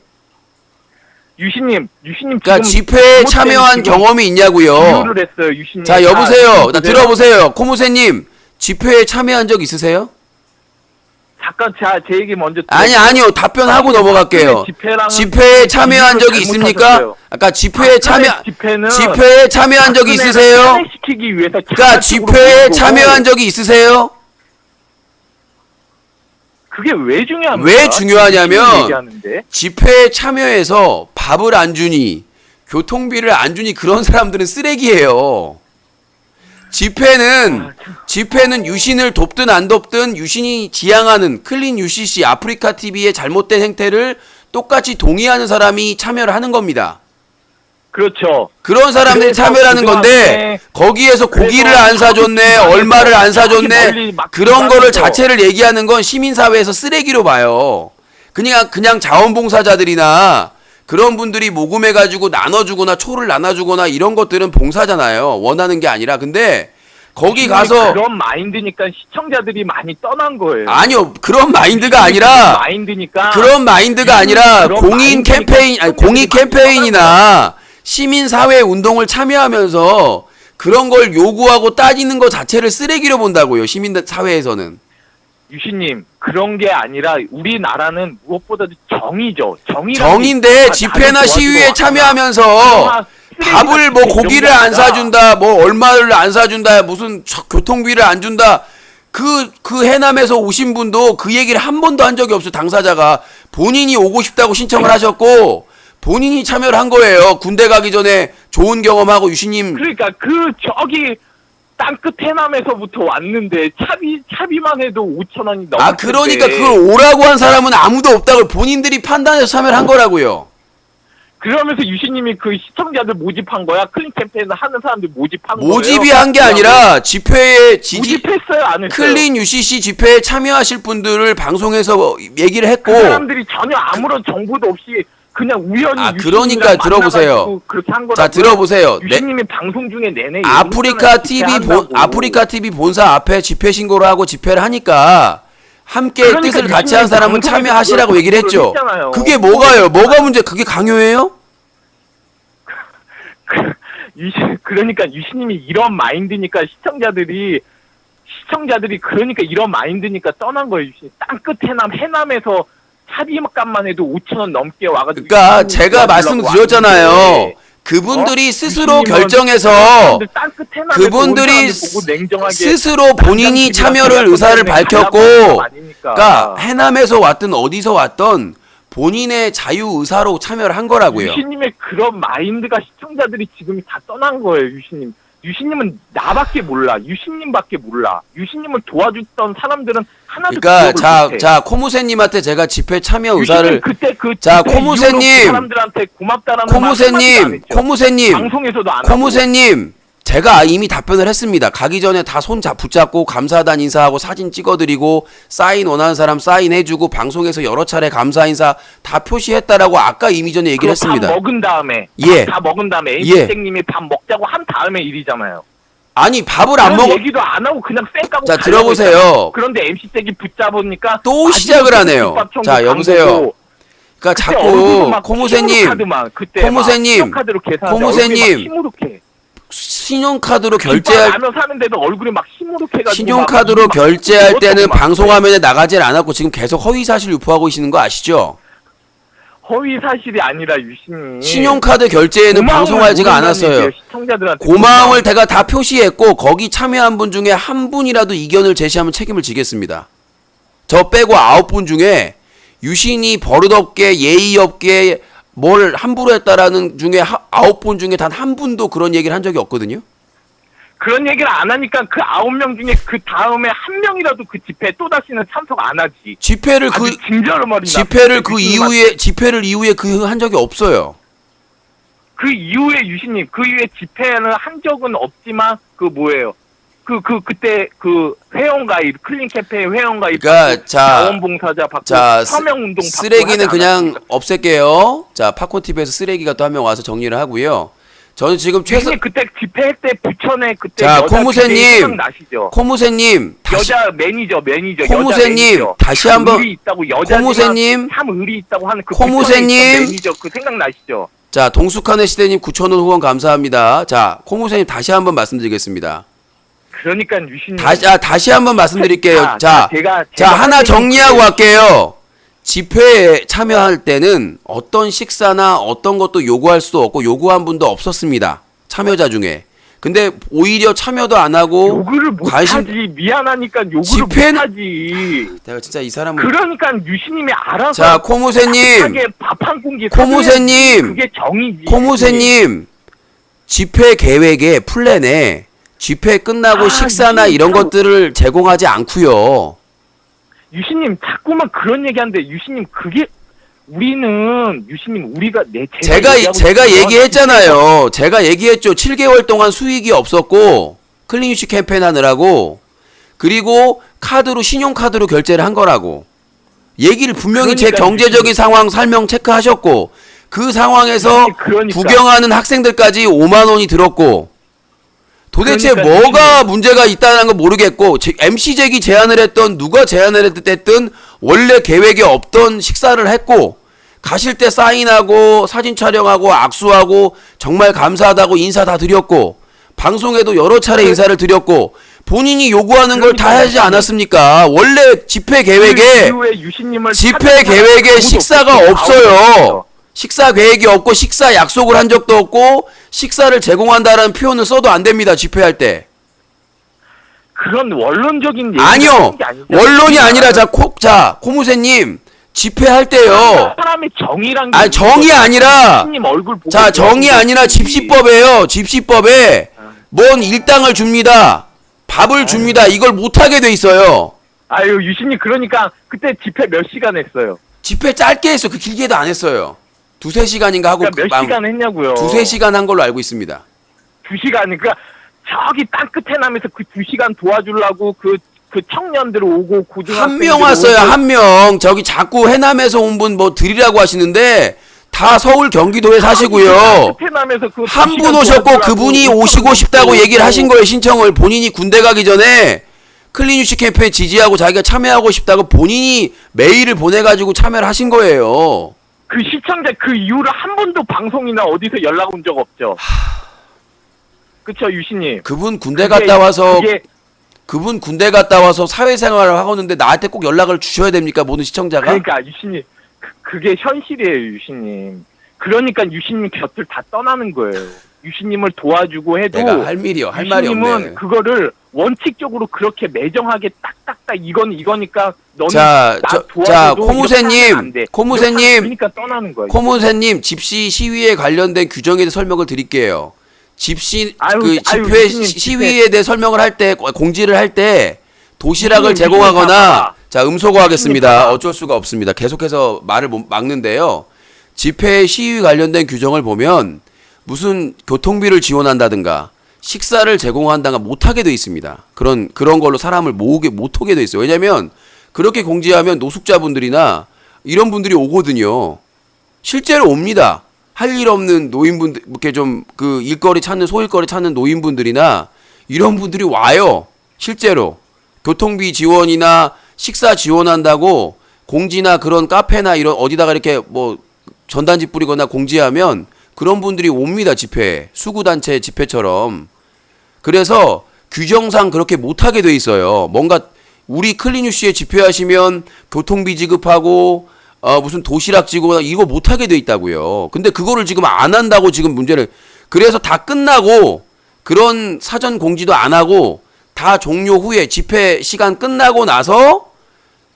유신님 그러니까 집회에 참여한 경험이 있냐고요. 비유를 했어요, 유신님. 자, 여보세요. 자, 보세요. 들어보세요. 코무새님 집회에 참여한 적 있으세요? 잠깐 제 얘기 먼저 아니요. 답변하고 넘어갈게요. 집회에 참여한 적이 있습니까? 아까 집회에 참여한 적이 있으세요? 시키기 위해서 그러니까 집회에 참여한 적이 있으세요? 그게 왜 중요합니까? 왜 중요하냐면 얘기하는데. 집회에 참여해서 밥을 안 주니 교통비를 안 주니 그런 사람들은 쓰레기예요. 집회는 유신을 돕든 안 돕든 유신이 지향하는 클린 UCC 아프리카 TV의 잘못된 행태를 똑같이 동의하는 사람이 참여를 하는 겁니다. 그렇죠. 그런 사람들이 그래서 참여하는 건데 거기에서 고기를 안 사줬네, 얼마를 안 사줬네 그런 거를 자체를 얘기하는 건 시민사회에서 쓰레기로 봐요. 그냥 자원봉사자들이나 그런 분들이 모금해가지고 나눠주거나 초를 나눠주거나 이런 것들은 봉사잖아요. 원하는 게 아니라. 근데 거기 가서 그런 마인드니까 시청자들이 많이 떠난 거예요. 아니요, 그런 마인드가 아니라 그런 마인드가 아니라 공익 캠페인이나 시민사회 운동을 참여하면서 그런 걸 요구하고 따지는 것 자체를 쓰레기로 본다고요. 시민사회에서는. 유신님, 그런 게 아니라 우리나라는 무엇보다도 정의죠. 정인데 집회나 시위에 참여하면서 밥을 뭐 고기를 안 사준다, 뭐 얼마를 안 사준다, 무슨 교통비를 안 준다. 그 해남에서 오신 분도 그 얘기를 한 번도 한 적이 없어요. 당사자가 본인이 오고 싶다고 신청을 하셨고 본인이 참여를 한 거예요. 군대 가기 전에 좋은 경험하고 유신님. 그러니까 저기 땅끝 해남에서부터 왔는데 차비만 해도 5,000원이 넘었는데. 그러니까 그걸 오라고 한 사람은 아무도 없다고 본인들이 판단해서 참여를 한 거라고요. 그러면서 유신님이 그 시청자들 모집한 거야? 클린 캠페인을 하는 사람들 모집한 거예요? 모집이 한 게 아니라 집회에 모집했어요, 안 했어요? 클린 UCC 집회에 참여하실 분들을 방송에서 얘기를 했고 그 사람들이 전혀 아무런 정보도 없이 그냥 우연히 그러니까 들어보세요. 그렇게 한 거라고요. 자, 들어보세요. 유신님이 방송 중에 내내 아프리카 TV 본사 앞에 집회 신고를 하고 집회를 하니까 함께 그러니까 뜻을 같이 한 사람은 방송에서 참여하시라고 얘기를 했죠. 했잖아요. 그게 뭐가요? 뭐가 문제? 그게 강요예요? 그러니까 유신님이 이런 마인드니까 시청자들이 그러니까 이런 마인드니까 떠난 거예요. 유신. 땅끝 해남에서 차비값만 해도 5,000원 넘게 와가지고. 그러니까 제가 말씀드렸잖아요. 그분들이 스스로 결정해서 그분들이 스스로 본인이 참여를 의사를 밝혔고, 그러니까 해남에서 왔든 어디서 왔던 본인의 자유 의사로 참여를 한 거라고요. 유신님의 그런 마인드가 시청자들이 지금 다 떠난 거예요. 유신님은 나밖에 몰라. 유신님밖에 몰라. 유신님을 도와줬던 사람들은 하나도. 그러니까 자 코무새님한테 제가 집회 참여 의사를 그때 자 코무새님 사람들한테 고맙다라는 코무새님 방송에서도 안 코무새님 제가 이미 답변을 했습니다. 가기 전에 다 손 붙잡고 감사단 인사하고 사진 찍어드리고 사인 원하는 사람 사인해주고 방송에서 여러 차례 감사 인사 다 표시했다라고 아까 이미 전에 얘기를 했습니다. 밥 먹은 다음에 다 먹은 다음에 MC생님이 밥 먹자고 한 다음에 일이잖아요. 아니 밥을 안 먹어. 얘기도 안 하고 그냥 쌩 까고. 자 들어보세요. 그런데 MC생이 붙잡으니까 또 시작을 하네요. 자 여보세요. 그러니까 자꾸 코무새님 신용카드로 결제할 라면 사는데도 얼굴이 막 시무룩해가지고 신용카드로 결제할 때는 방송화면에 나가질 않았고 지금 계속 허위사실 유포하고 계시는 거 아시죠? 허위사실이 아니라 유신이 신용카드 결제에는 방송하지가 않았어요. 고마움을 제가 다 표시했고 거기 참여한 분 중에 한 분이라도 이견을 제시하면 책임을 지겠습니다. 저 빼고 9분 중에 유신이 버릇없게 예의 없게 뭘 함부로 했다라는 중에 9분 중에 단 한 분도 그런 얘기를 한 적이 없거든요. 그런 얘기를 안 하니까 그 9명 중에 그 다음에 한 명이라도 그 집회에 또다시는 참석 안 하지. 집회를 이후에 그 한 적이 없어요. 그 이후에 유신님 그 이후에 집회는 한 적은 없지만 그 뭐예요? 그때 그 회원가입 클린 캠페인 회원가입 그러니까 자원봉사자 받고 서명운동 쓰레기는 그냥 없앨게요. 자 팝콘TV에서 쓰레기가 또 한 명 와서 정리를 하고요. 저는 지금 그때 집회 때 부천에 그때 자 코무새님 여자 매니저 코무새님 다시 한번 코무새님 참 의리 있다고 하는 그 코무새님 매니저 그 생각나시죠? 자 동숙하네 시대님 9,000원 후원 감사합니다. 자 코무새님 다시 한번 말씀드리겠습니다. 그러니까 유신님 다시 한번 말씀드릴게요. 자 하나 정리하고 갈게요. 집회에 참여할 때는 어떤 식사나 어떤 것도 요구할 수도 없고 요구한 분도 없었습니다. 참여자 중에. 근데 오히려 참여도 안 하고 요구를 못하지. 미안하니까 요구를 못하지. 내가 진짜 이 사람은 그러니까 유신님이 알아서 자 코무새님 밥 한 공기 코무새님 그게 정이지. 코무새님 집회 계획에 플랜에 집회 끝나고 식사나 이런 것들을 제공하지 않고요. 유신님 자꾸만 그런 얘기하는데 유신님 그게 우리는 유신님 우리가 제가 얘기했잖아요. 제가 얘기했죠. 7개월 동안 수익이 없었고 클린유시 캠페인 하느라고, 그리고 카드로 신용카드로 결제를 한 거라고 얘기를 분명히 제 경제적인 상황 설명 체크하셨고, 그 상황에서 구경하는 학생들까지 5만 원이 들었고, 도대체 뭐가 문제가 있다는 건 모르겠고, MC 잭이 제안을 했던 누가 제안을 했든 원래 계획에 없던 식사를 했고, 가실 때 사인하고 사진 촬영하고 악수하고 정말 감사하다고 인사 다 드렸고, 방송에도 여러 차례 인사를 드렸고, 본인이 요구하는 걸 다 하지 않았습니까? 원래 집회 계획에 식사가 없어요. 식사 계획이 없고 식사 약속을 한 적도 없고 식사를 제공한다라는 표현을 써도 안 됩니다. 집회할 때. 그런 원론적인 얘기 아니요. 원론이 아니라 코무새님 집회할 때요. 사람의 정의란 게 아니 정의 아니라 얼굴 보고 정의 아니라 집시법에요. 집시법에 뭔 일당을 줍니다. 밥을 줍니다. 이걸 못하게 돼 있어요. 아유 유신님, 그러니까 그때 집회 몇 시간 했어요? 집회 짧게 했어. 그 길게도 안 했어요. 2-3시간인가 하고. 그러니까 몇 시간 했냐고요? 2-3시간 한 걸로 알고 있습니다. 2시간, 그러니까 저기 땅 끝에 나면서 그 2시간 도와주려고 그 청년들 오고 고등학생 한 명 왔어요. 한 명. 저기 자꾸 해남에서 온 분 뭐 드리라고 하시는데 다 서울 경기도에 사시고요. 한 분 오셨고 그분이 오시고 싶다고 얘기를 하신 거예요. 신청을 본인이 군대 가기 전에 클린유시 캠페인 지지하고 자기가 참여하고 싶다고 본인이 메일을 보내가지고 참여를 하신 거예요. 그 시청자 그 이후로 한 번도 방송이나 어디서 연락 온 적 없죠. 그쵸 유신님. 그분 군대 갔다 와서 사회생활을 하고 있는데 나한테 꼭 연락을 주셔야 됩니까? 모든 시청자가? 그러니까 유신님 그게 현실이에요 유신님. 그러니까 유신님 곁을 다 떠나는 거예요. 유신님을 도와주고 해도 내가 할 말이 없네. 유신님은 그거를 원칙적으로 그렇게 매정하게 딱딱딱 이거니까 너는 자, 코무새님, 그러니까 떠나는 거예요. 코무새님 집시 시위에 관련된 규정에 대해 설명을 드릴게요. 집회 시위에 대해 설명을 할 때, 공지를 할 때 도시락을 제공하거나, 자, 음소거하겠습니다. 어쩔 수가 없습니다. 계속해서 말을 막는데요. 집회 시위 관련된 규정을 보면 무슨 교통비를 지원한다든가 식사를 제공한다가 못하게 돼 있습니다. 그런 걸로 사람을 못 오게 돼 있어요. 왜냐면 그렇게 공지하면 노숙자분들이나 이런 분들이 오거든요. 실제로 옵니다. 할 일 없는 노인분들, 이렇게 좀 그 일거리 찾는, 소일거리 찾는 노인분들이나 이런 분들이 와요. 실제로. 교통비 지원이나 식사 지원한다고 공지나 그런 카페나 이런 어디다가 이렇게 뭐 전단지 뿌리거나 공지하면 그런 분들이 옵니다. 집회에. 수구단체 집회처럼. 그래서 규정상 그렇게 못하게 돼 있어요. 뭔가 우리 클린유시에 집회하시면 교통비 지급하고 무슨 도시락 지급하고 이거 못하게 돼 있다고요. 근데 그거를 지금 안 한다고 지금 문제를. 그래서 다 끝나고 그런 사전 공지도 안 하고 다 종료 후에 집회 시간 끝나고 나서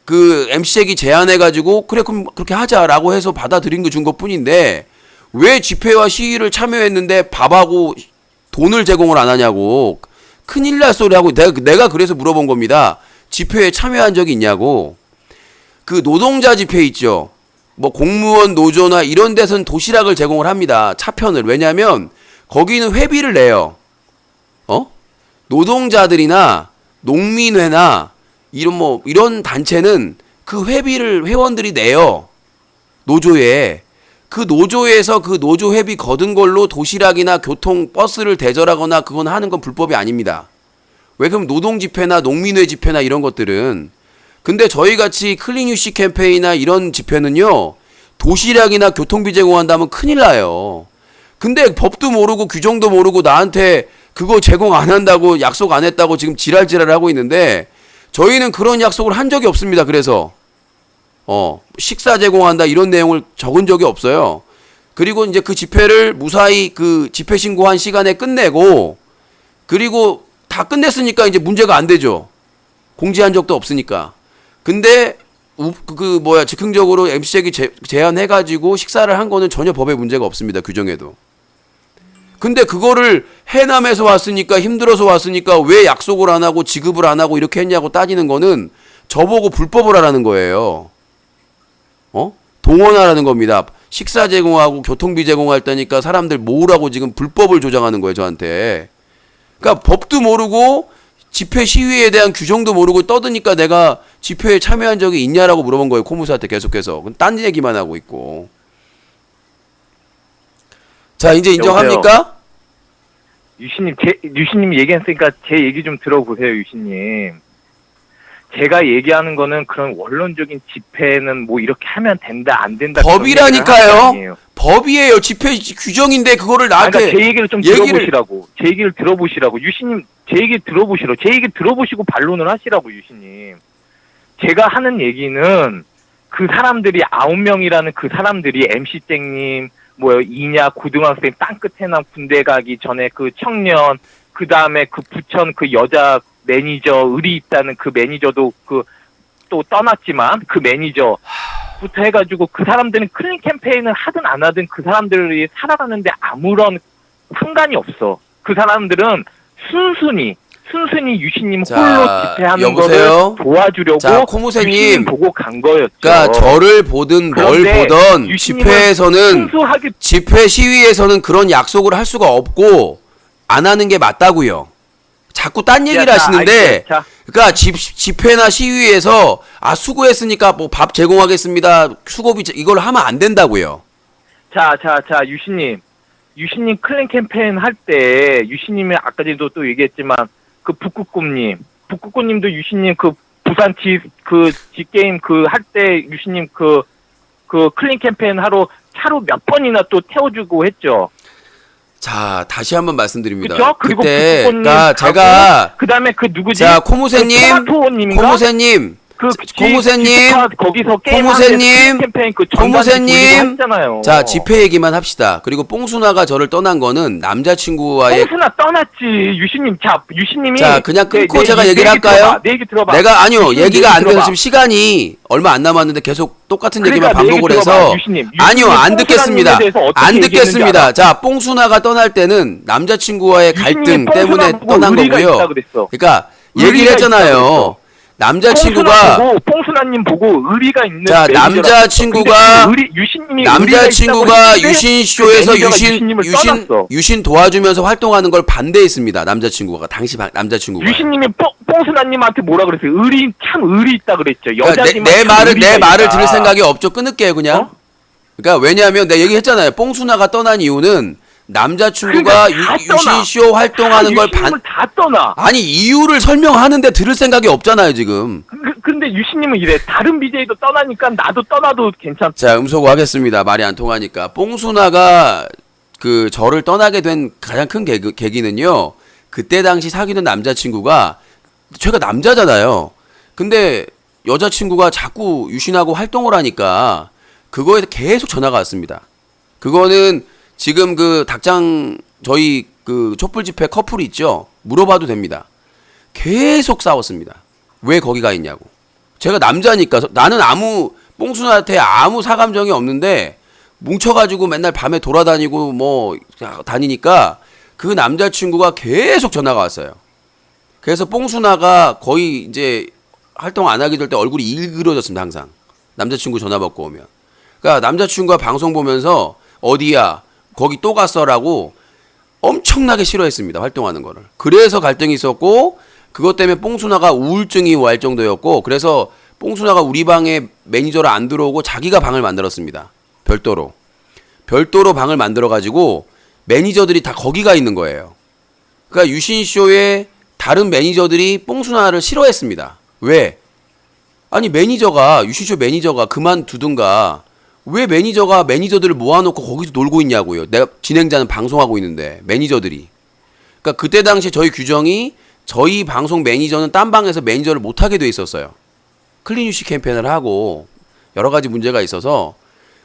그 MC액이 제안해가지고 그래 그럼 그렇게 하자라고 해서 받아들인 거 준 것뿐인데 왜 집회와 시위를 참여했는데 밥하고 돈을 제공을 안 하냐고. 큰일 날 소리 하고 내가 그래서 물어본 겁니다. 집회에 참여한 적이 있냐고. 그 노동자 집회 있죠. 뭐 공무원 노조나 이런 데서는 도시락을 제공을 합니다. 차편을. 왜냐면 거기는 회비를 내요. 노동자들이나 농민회나 이런 단체는 그 회비를 회원들이 내요. 노조에. 그 노조에서 그 노조 회비 거둔 걸로 도시락이나 교통 버스를 대절하거나 그건 하는 건 불법이 아닙니다. 왜 그럼 노동 집회나 농민회 집회나 이런 것들은. 근데 저희같이 클린유시 캠페인이나 이런 집회는요. 도시락이나 교통비 제공한다면 큰일 나요. 근데 법도 모르고 규정도 모르고 나한테 그거 제공 안 한다고 약속 안 했다고 지금 지랄지랄 하고 있는데 저희는 그런 약속을 한 적이 없습니다. 그래서 식사 제공한다 이런 내용을 적은 적이 없어요. 그리고 이제 그 집회를 무사히 그 집회 신고한 시간에 끝내고 그리고 다 끝냈으니까 이제 문제가 안 되죠. 공지한 적도 없으니까. 근데 즉흥적으로 MC액이 제안해가지고 식사를 한 거는 전혀 법에 문제가 없습니다. 규정에도. 근데 그거를 해남에서 왔으니까 힘들어서 왔으니까 왜 약속을 안 하고 지급을 안 하고 이렇게 했냐고 따지는 거는 저보고 불법을 하라는 거예요. 동원하라는 겁니다. 식사 제공하고 교통비 제공할 때니까 사람들 모으라고 지금 불법을 조장하는 거예요, 저한테. 그러니까 법도 모르고 집회 시위에 대한 규정도 모르고 떠드니까 내가 집회에 참여한 적이 있냐라고 물어본 거예요, 코무사한테 계속해서. 딴 얘기만 하고 있고. 자, 이제 인정합니까? 유신님 얘기했으니까 제 얘기 좀 들어보세요, 유신님. 제가 얘기하는 거는 그런 원론적인 집회는 뭐 이렇게 하면 된다, 안 된다. 법이라니까요. 법이에요. 집회 규정인데 그거를 나한테. 그러니까 제 얘기를 좀 들어보시라고. 제 얘기를 들어보시라고. 유신님, 제 얘기 들어보시라고. 제 얘기 들어보시고 반론을 하시라고, 유신님. 제가 하는 얘기는 그 사람들이 9명이라는 그 사람들이 MC땡님, 이냐, 고등학생 땅끝에나 군대 가기 전에 그 청년, 그 다음에 그 부천 그 여자 매니저, 의리 있다는 그 매니저도 또 떠났지만 그 매니저부터 해가지고 그 사람들은 클린 캠페인을 하든 안 하든 그 사람들이 살아가는데 아무런 상관이 없어. 그 사람들은 순순히 유신님 홀로 집회하는 여보세요? 거를 도와주려고 자, 코무새님 유신님 보고 간 거였죠. 그러니까 저를 보든 뭘 보든 집회에서는 집회 시위에서는 그런 약속을 할 수가 없고 안 하는 게 맞다고요. 자꾸 딴 얘기를 하시는데, 그러니까 집회나 시위에서 수고했으니까 뭐 밥 제공하겠습니다. 수고비 이걸 하면 안 된다고요. 자, 유신님 클린 캠페인 할 때 유신님이 아까 전에도 또 얘기했지만 그 북극꽃님도 유신님 그 부산 G게임 할 때 유신님 그 클린 캠페인 하러 차로 몇 번이나 또 태워주고 했죠. 자, 다시 한번 말씀드립니다. 그렇죠? 그리고 그때 제가 그다음에 그 누구지? 자, 코무새님, 코무새님, 거기서 게임하는 캠페인 그 코무새님. 자, 집회 얘기만 합시다. 그리고 뽕순아가 저를 떠난 거는 남자친구와의 뽕순아 떠났지. 유신님이 자, 그냥 끊고 제가 얘기를 할까요? 내 얘기 들어봐. 내가 아니요. 얘기가 안 돼서 지금 시간이 얼마 안 남았는데 계속 똑같은 얘기만 반복을 해서 아니요. 안 듣겠습니다. 안 듣겠습니다. 자, 뽕순아가 떠날 때는 남자친구와의 갈등 때문에 떠난 거고요. 그러니까 얘기를 했잖아요. 남자친구가 뽕순아님 보고 의리가 있는 자, 남자친구가 유신쇼에서 유신 도와주면서 활동하는 걸 반대했습니다. 남자친구가 당시 남자친구가 유신님이 뽕순아님한테 뭐라 그랬어요? 참 의리 있다 그랬죠. 여자지만 내 말을 들을 생각이 없죠. 끊을게요 그냥. 그러니까 왜냐하면 내가 얘기했잖아요. 뽕순아가 떠난 이유는 남자친구가 유신쇼 활동하는 걸 다 떠나. 아니 이유를 설명하는데 들을 생각이 없잖아요 지금. 근데 유신님은 이래. 다른 BJ도 떠나니까 나도 떠나도 괜찮다. 자, 음소거 하겠습니다. 말이 안 통하니까. 뽕순아가 저를 떠나게 된 가장 큰 계기는요. 그때 당시 사귀는 남자친구가 제가 남자잖아요. 근데 여자친구가 자꾸 유신하고 활동을 하니까 그거에 계속 전화가 왔습니다. 그거는 지금 닭장 저희 촛불 집회 커플이 있죠. 물어봐도 됩니다. 계속 싸웠습니다. 왜 거기 가 있냐고. 제가 남자니까 나는 뽕순아한테 아무 사감정이 없는데 뭉쳐가지고 맨날 밤에 돌아다니고 다니니까 그 남자친구가 계속 전화가 왔어요. 그래서 뽕순아가 거의 이제 활동 안 하게 될 때 얼굴이 일그러졌습니다. 항상 남자친구 전화 받고 오면. 그러니까 남자친구가 방송 보면서 어디야 거기 또 갔어라고 엄청나게 싫어했습니다. 활동하는 거를. 그래서 갈등이 있었고 그것 때문에 뽕순아가 우울증이 올 정도였고 그래서 뽕순아가 우리 방에 매니저로 안 들어오고 자기가 방을 만들었습니다. 별도로 방을 만들어가지고 매니저들이 다 거기가 있는 거예요. 그러니까 유신쇼에 다른 매니저들이 뽕순아를 싫어했습니다. 왜? 아니 유신쇼 매니저가 그만두든가 왜 매니저들을 모아놓고 거기서 놀고 있냐고요. 내가 진행자는 방송하고 있는데 매니저들이. 그러니까 그때 당시 저희 규정이 저희 방송 매니저는 딴 방에서 매니저를 못하게 돼 있었어요. 클린 유시 캠페인을 하고 여러 가지 문제가 있어서.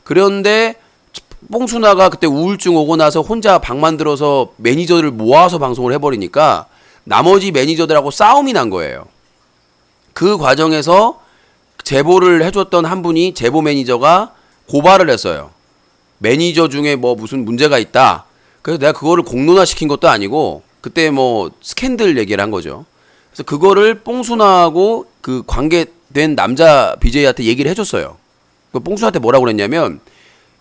그런데 뽕순아가 그때 우울증 오고 나서 혼자 방 만들어서 매니저를 모아서 방송을 해버리니까 나머지 매니저들하고 싸움이 난 거예요. 그 과정에서 제보를 해줬던 한 분이 제보 매니저가 고발을 했어요. 매니저 중에 무슨 문제가 있다. 그래서 내가 그거를 공론화시킨 것도 아니고 그때 스캔들 얘기를 한 거죠. 그래서 그거를 뽕순아하고 관계된 남자 BJ한테 얘기를 해줬어요. 그 뽕순한테 뭐라고 그랬냐면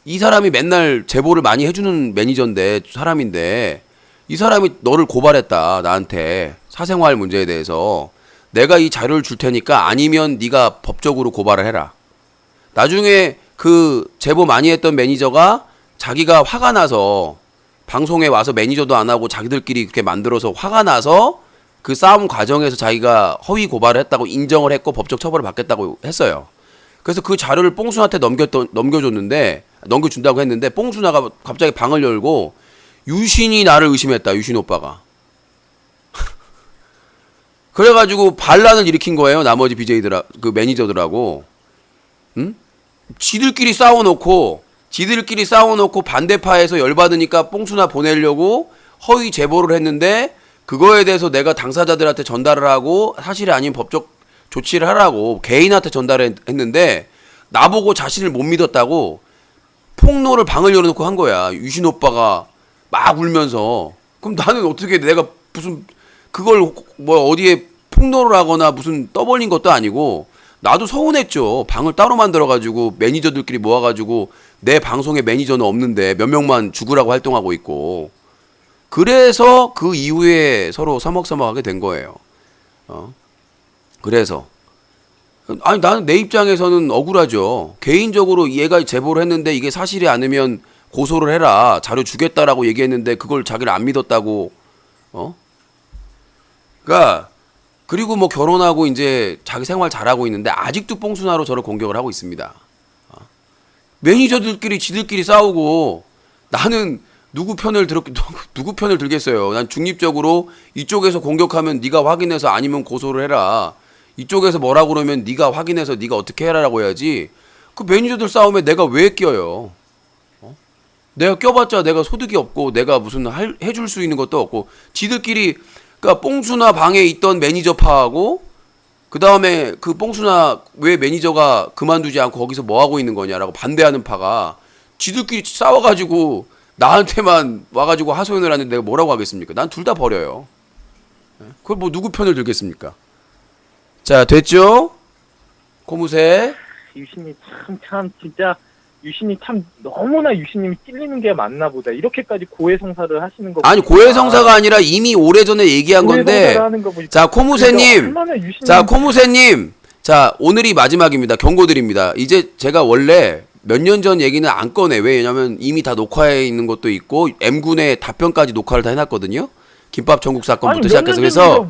이 사람이 맨날 제보를 많이 해주는 매니저인데 사람인데 이 사람이 너를 고발했다 나한테 사생활 문제에 대해서 내가 이 자료를 줄 테니까 아니면 네가 법적으로 고발을 해라. 나중에 그 제보 많이 했던 매니저가 자기가 화가 나서 방송에 와서 매니저도 안 하고 자기들끼리 그렇게 만들어서 화가 나서 그 싸움 과정에서 자기가 허위 고발을 했다고 인정을 했고 법적 처벌을 받겠다고 했어요. 그래서 그 자료를 뽕순한테 넘겨준다고 했는데 뽕순아가 갑자기 방을 열고 유신이 나를 의심했다. 유신 오빠가. 그래가지고 반란을 일으킨 거예요. 나머지 BJ들, 그 매니저들하고. 응? 지들끼리 싸워놓고 반대파에서 열받으니까 뽕순아 보내려고 허위 제보를 했는데 그거에 대해서 내가 당사자들한테 전달을 하고 사실이 아닌 법적 조치를 하라고 개인한테 전달을 했는데 나보고 자신을 못 믿었다고 폭로를 방을 열어놓고 한 거야. 유신 오빠가 막 울면서. 그럼 나는 어떻게 내가 무슨 그걸 뭐 어디에 폭로를 하거나 무슨 떠벌린 것도 아니고 나도 서운했죠. 방을 따로 만들어가지고 매니저들끼리 모아가지고 내 방송에 매니저는 없는데 몇 명만 죽으라고 활동하고 있고 그래서 그 이후에 서로 서먹서먹하게 된 거예요. 그래서 아니 나는 내 입장에서는 억울하죠. 개인적으로 얘가 제보를 했는데 이게 사실이 아니면 고소를 해라. 자료 주겠다라고 얘기했는데 그걸 자기를 안 믿었다고. 그러니까 그리고 뭐 결혼하고 이제 자기 생활 잘하고 있는데 아직도 뽕순아로 저를 공격을 하고 있습니다. 매니저들끼리 지들끼리 싸우고 나는 누구 편을 들겠어요. 난 중립적으로 이쪽에서 공격하면 네가 확인해서 아니면 고소를 해라. 이쪽에서 뭐라고 그러면 네가 확인해서 네가 어떻게 해라라고 해야지. 그 매니저들 싸움에 내가 왜 껴요? 내가 껴봤자 내가 소득이 없고 내가 무슨 해줄 수 있는 것도 없고 지들끼리 그러니까 뽕순아 방에 있던 매니저파하고 그 다음에 그 뽕순아 왜 매니저가 그만두지 않고 거기서 뭐 하고 있는 거냐라고 반대하는 파가 지들끼리 싸워가지고 나한테만 와가지고 하소연을 하는데 내가 뭐라고 하겠습니까? 난 둘 다 버려요. 그걸 뭐 누구 편을 들겠습니까? 자 됐죠? 고무새. 유신이 참 진짜 유신이 참 너무나 유신님이 찔리는 게 맞나 보다. 이렇게까지 고해성사를 하시는 거. 아니 고해성사가 아니라 이미 오래전에 얘기한 건데. 자 코무새님. 자 코무새님. 자 오늘이 마지막입니다. 경고드립니다. 이제 제가 원래 몇 년 전 얘기는 안 꺼내. 왜냐면 이미 다 녹화해 있는 것도 있고 M군의 답변까지 녹화를 다 해놨거든요. 김밥 전국 사건부터 시작해서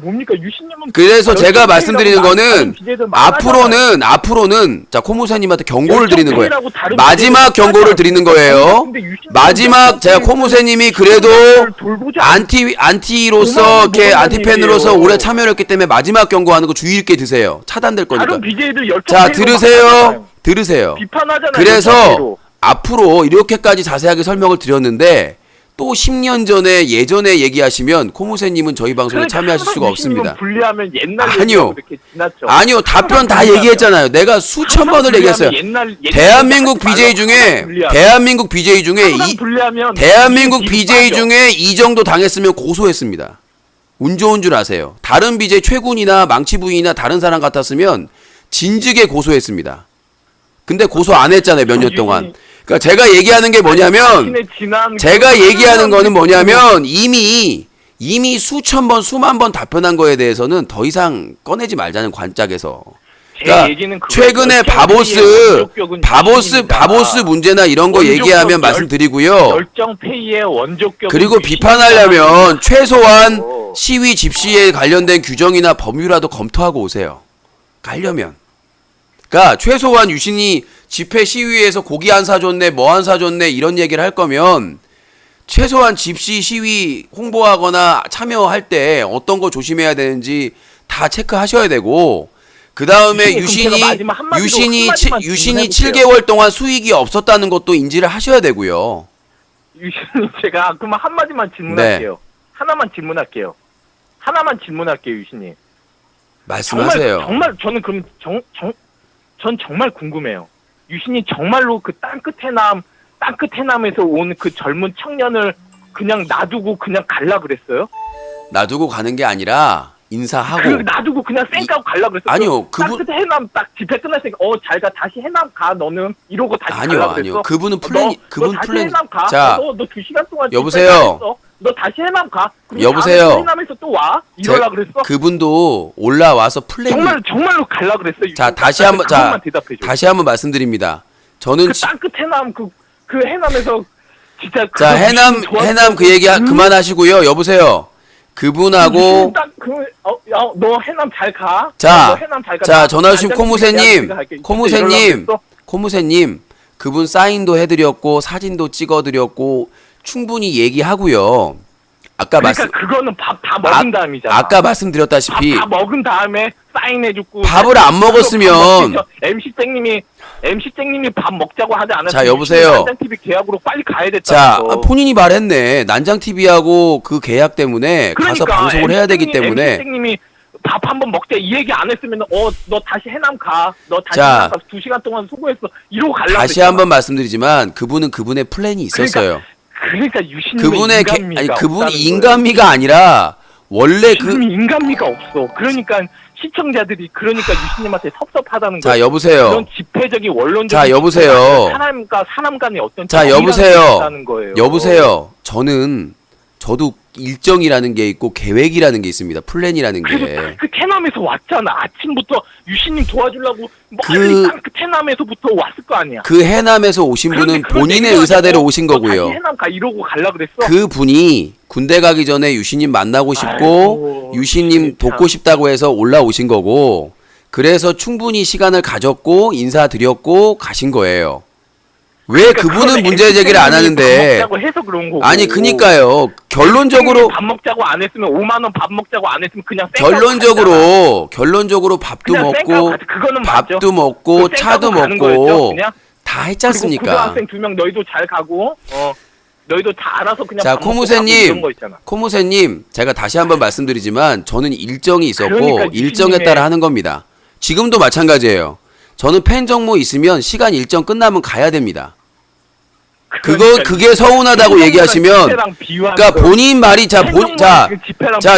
그래서 제가 말씀드리는 거는 앞으로는 자 코무새님한테 경고를 드리는 거예요. 마지막 경고를 드리는 거예요. 마지막 제가 코무새님이 그래도 안티로서 이렇게 안티팬으로서 오래 참여했기 때문에 마지막 경고하는 거 주의 있게 드세요. 차단될 거니까. 자 들으세요. 그래서 앞으로 이렇게까지 자세하게 설명을 드렸는데. 또 10년 전에 예전에 얘기하시면 코무새님은 저희 방송에 참여하실 수가 없습니다. 분리하면 옛날 아니요 답변 다 얘기했잖아요. 내가 수천 번을 얘기했어요. 대한민국 BJ 중에 이 정도 당했으면 고소했습니다. 운 좋은 줄 아세요. 다른 BJ 최군이나 망치부인이나 다른 사람 같았으면 진즉에 고소했습니다. 근데 고소 안 했잖아요. 몇 년 동안. 그러니까 제가 얘기하는 게 뭐냐면 이미 수천 번 수만 번 답변한 거에 대해서는 더 이상 꺼내지 말자는 관짝에서. 그러니까 최근에 바보스 문제나 이런 거 얘기하면 말씀드리고요. 그리고 비판하려면 최소한 시위 집시에 관련된 규정이나 법률이라도 검토하고 오세요. 가려면. 그러니까 최소한 유신이 집회 시위에서 고기 안 사줬네 뭐 안 사줬네 이런 얘기를 할 거면 최소한 집시 시위 홍보하거나 참여할 때 어떤 거 조심해야 되는지 다 체크하셔야 되고 그 다음에 유신이 7개월 동안 수익이 없었다는 것도 인지를 하셔야 되고요. 유신님 제가 그러면 한마디만 질문할게요. 네. 하나만 질문할게요 유신님. 말씀하세요. 정말 저는 그럼 전 정말 궁금해요. 유신이 정말로 그 땅끝해남에서 온 그 젊은 청년을 그냥 놔두고 그냥 갈라 그랬어요? 놔두고 가는 게 아니라 인사하고 놔두고 그냥 쌩까고 가려고 그랬어. 아니요, 그분 딱 해남 딱 집회 끝났으니까 잘 가 다시 해남 가 너는 이러고 다시 아니요, 가려고 그랬어. 아니요. 그분은 플랜 너 다시 해남 가. 자, 너 2시간 동안 여보세요? 집회 했어. 너 다시 해남 가. 그리고 여보세요? 다음에 해남에서 또 와. 이러려고 그랬어. 그분도 올라와서 플랜이 정말로 가려고 그랬어. 자, 다시 나한테 한번 그것만 대답해줘. 다시 한번 말씀드립니다. 저는 땅끝 해남 그 해남에서 진짜 자, 해남 그 얘기 그만하시고요. 여보세요. 그분하고 너 해남 잘 가. 자, 너 해남 잘 가. 자, 전화 주신 난장팀 코무새님, 대학교에 갈게. 코무새님, 이러려고 코무새님, 그분 사인도 해드렸고 사진도 찍어드렸고 충분히 얘기하고요. 아까 그러니까 그거는 밥 다 먹은 다음이잖아. 아까 말씀드렸다시피 밥 다 먹은 다음에 사인해주고. 밥을 안 먹었으면 MC 땡님이 밥 먹자고 하지 않았으면. 자, 여보세요. 난장 TV 계약으로 빨리 가야 됐다. 자, 본인이 말했네. 난장 TV하고 그 계약 때문에 가서 방송을 해야 되기 때문에. MC 땡님이 밥 한번 먹자 이 얘기 안 했으면 너 다시 해남 가. 너 다시 자, 해남 가. 2시간 동안 수고했어. 이러고 가려고. 다시 한번 말씀드리지만 그분은 그분의 플랜이 있었어요. 그러니까 유신님의 그분의 인간미가 그분이 없다는 인간미가 아니라 원래 유신님이 인간미가 없어. 그러니까 시청자들이 그러니까 유신님한테 섭섭하다는 거예요. 자, 여보세요. 그런 집회적인 원론적인 자, 여보세요. 사람과 사람 간의 어떤 자, 정의라는 게 여보세요. 있다는 거예요. 여보세요. 저도 일정이라는 게 있고 계획이라는 게 있습니다. 플랜이라는 게. 그래서 그 태남에서 왔잖아. 아침부터 유신님 도와주려고 멀리 그 태남에서부터 왔을 거 아니야. 그 해남에서 오신 분은 본인의 의사대로 오신 거고요. 다시 해남 가 이러고 갈라 그랬어. 그 분이 군대 가기 전에 유신님 만나고 싶고 유신님 돕고 싶다고 해서 올라오신 거고, 그래서 충분히 시간을 가졌고 인사드렸고 가신 거예요. 왜 그분은 문제 제기를 안 하는데? 밥 먹자고 해서 그런 거고. 아니, 그니까요. 결론적으로 밥 먹자고 안 했으면 5만 원 밥 먹자고 안 했으면 그냥 결론적으로 밥도 그냥 먹고 그거는 밥도 맞죠. 먹고 그 차도 가는 거였죠, 먹고 그냥? 다 했지 않습니까? 고등학생 2명 너희도 잘 가고 너희도 다 알아서 그냥 자, 밥 먹고 가고 이런 거 있잖아. 코무새님, 제가 다시 한번 말씀드리지만 저는 일정이 있었고 그러니까 일정에 따라 하는 겁니다. 지금도 마찬가지예요. 저는 팬 정모 있으면 시간 일정 끝나면 가야 됩니다. 그게 서운하다고 얘기하시면, 그러니까 본인 말이 자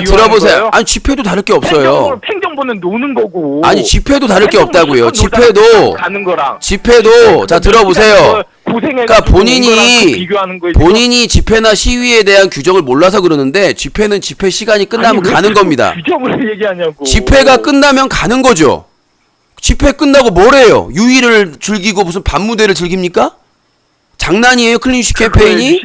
들어보세요. 아니, 집회도 다를 게 없어요. 팽정보는 노는 거고. 아니, 집회도 다를 게 없다고요. 집회도 자 들어보세요. 그러니까 본인이 집회나 시위에 대한 규정을 몰라서 그러는데, 집회는 집회 시간이 끝나면 가는 겁니다. 규정을 얘기하냐고. 집회가 끝나면 가는 거죠. 집회 끝나고 뭘 해요? 유의를 즐기고 무슨 밤무대를 즐깁니까? 장난이에요, 클린슈 캠페인이?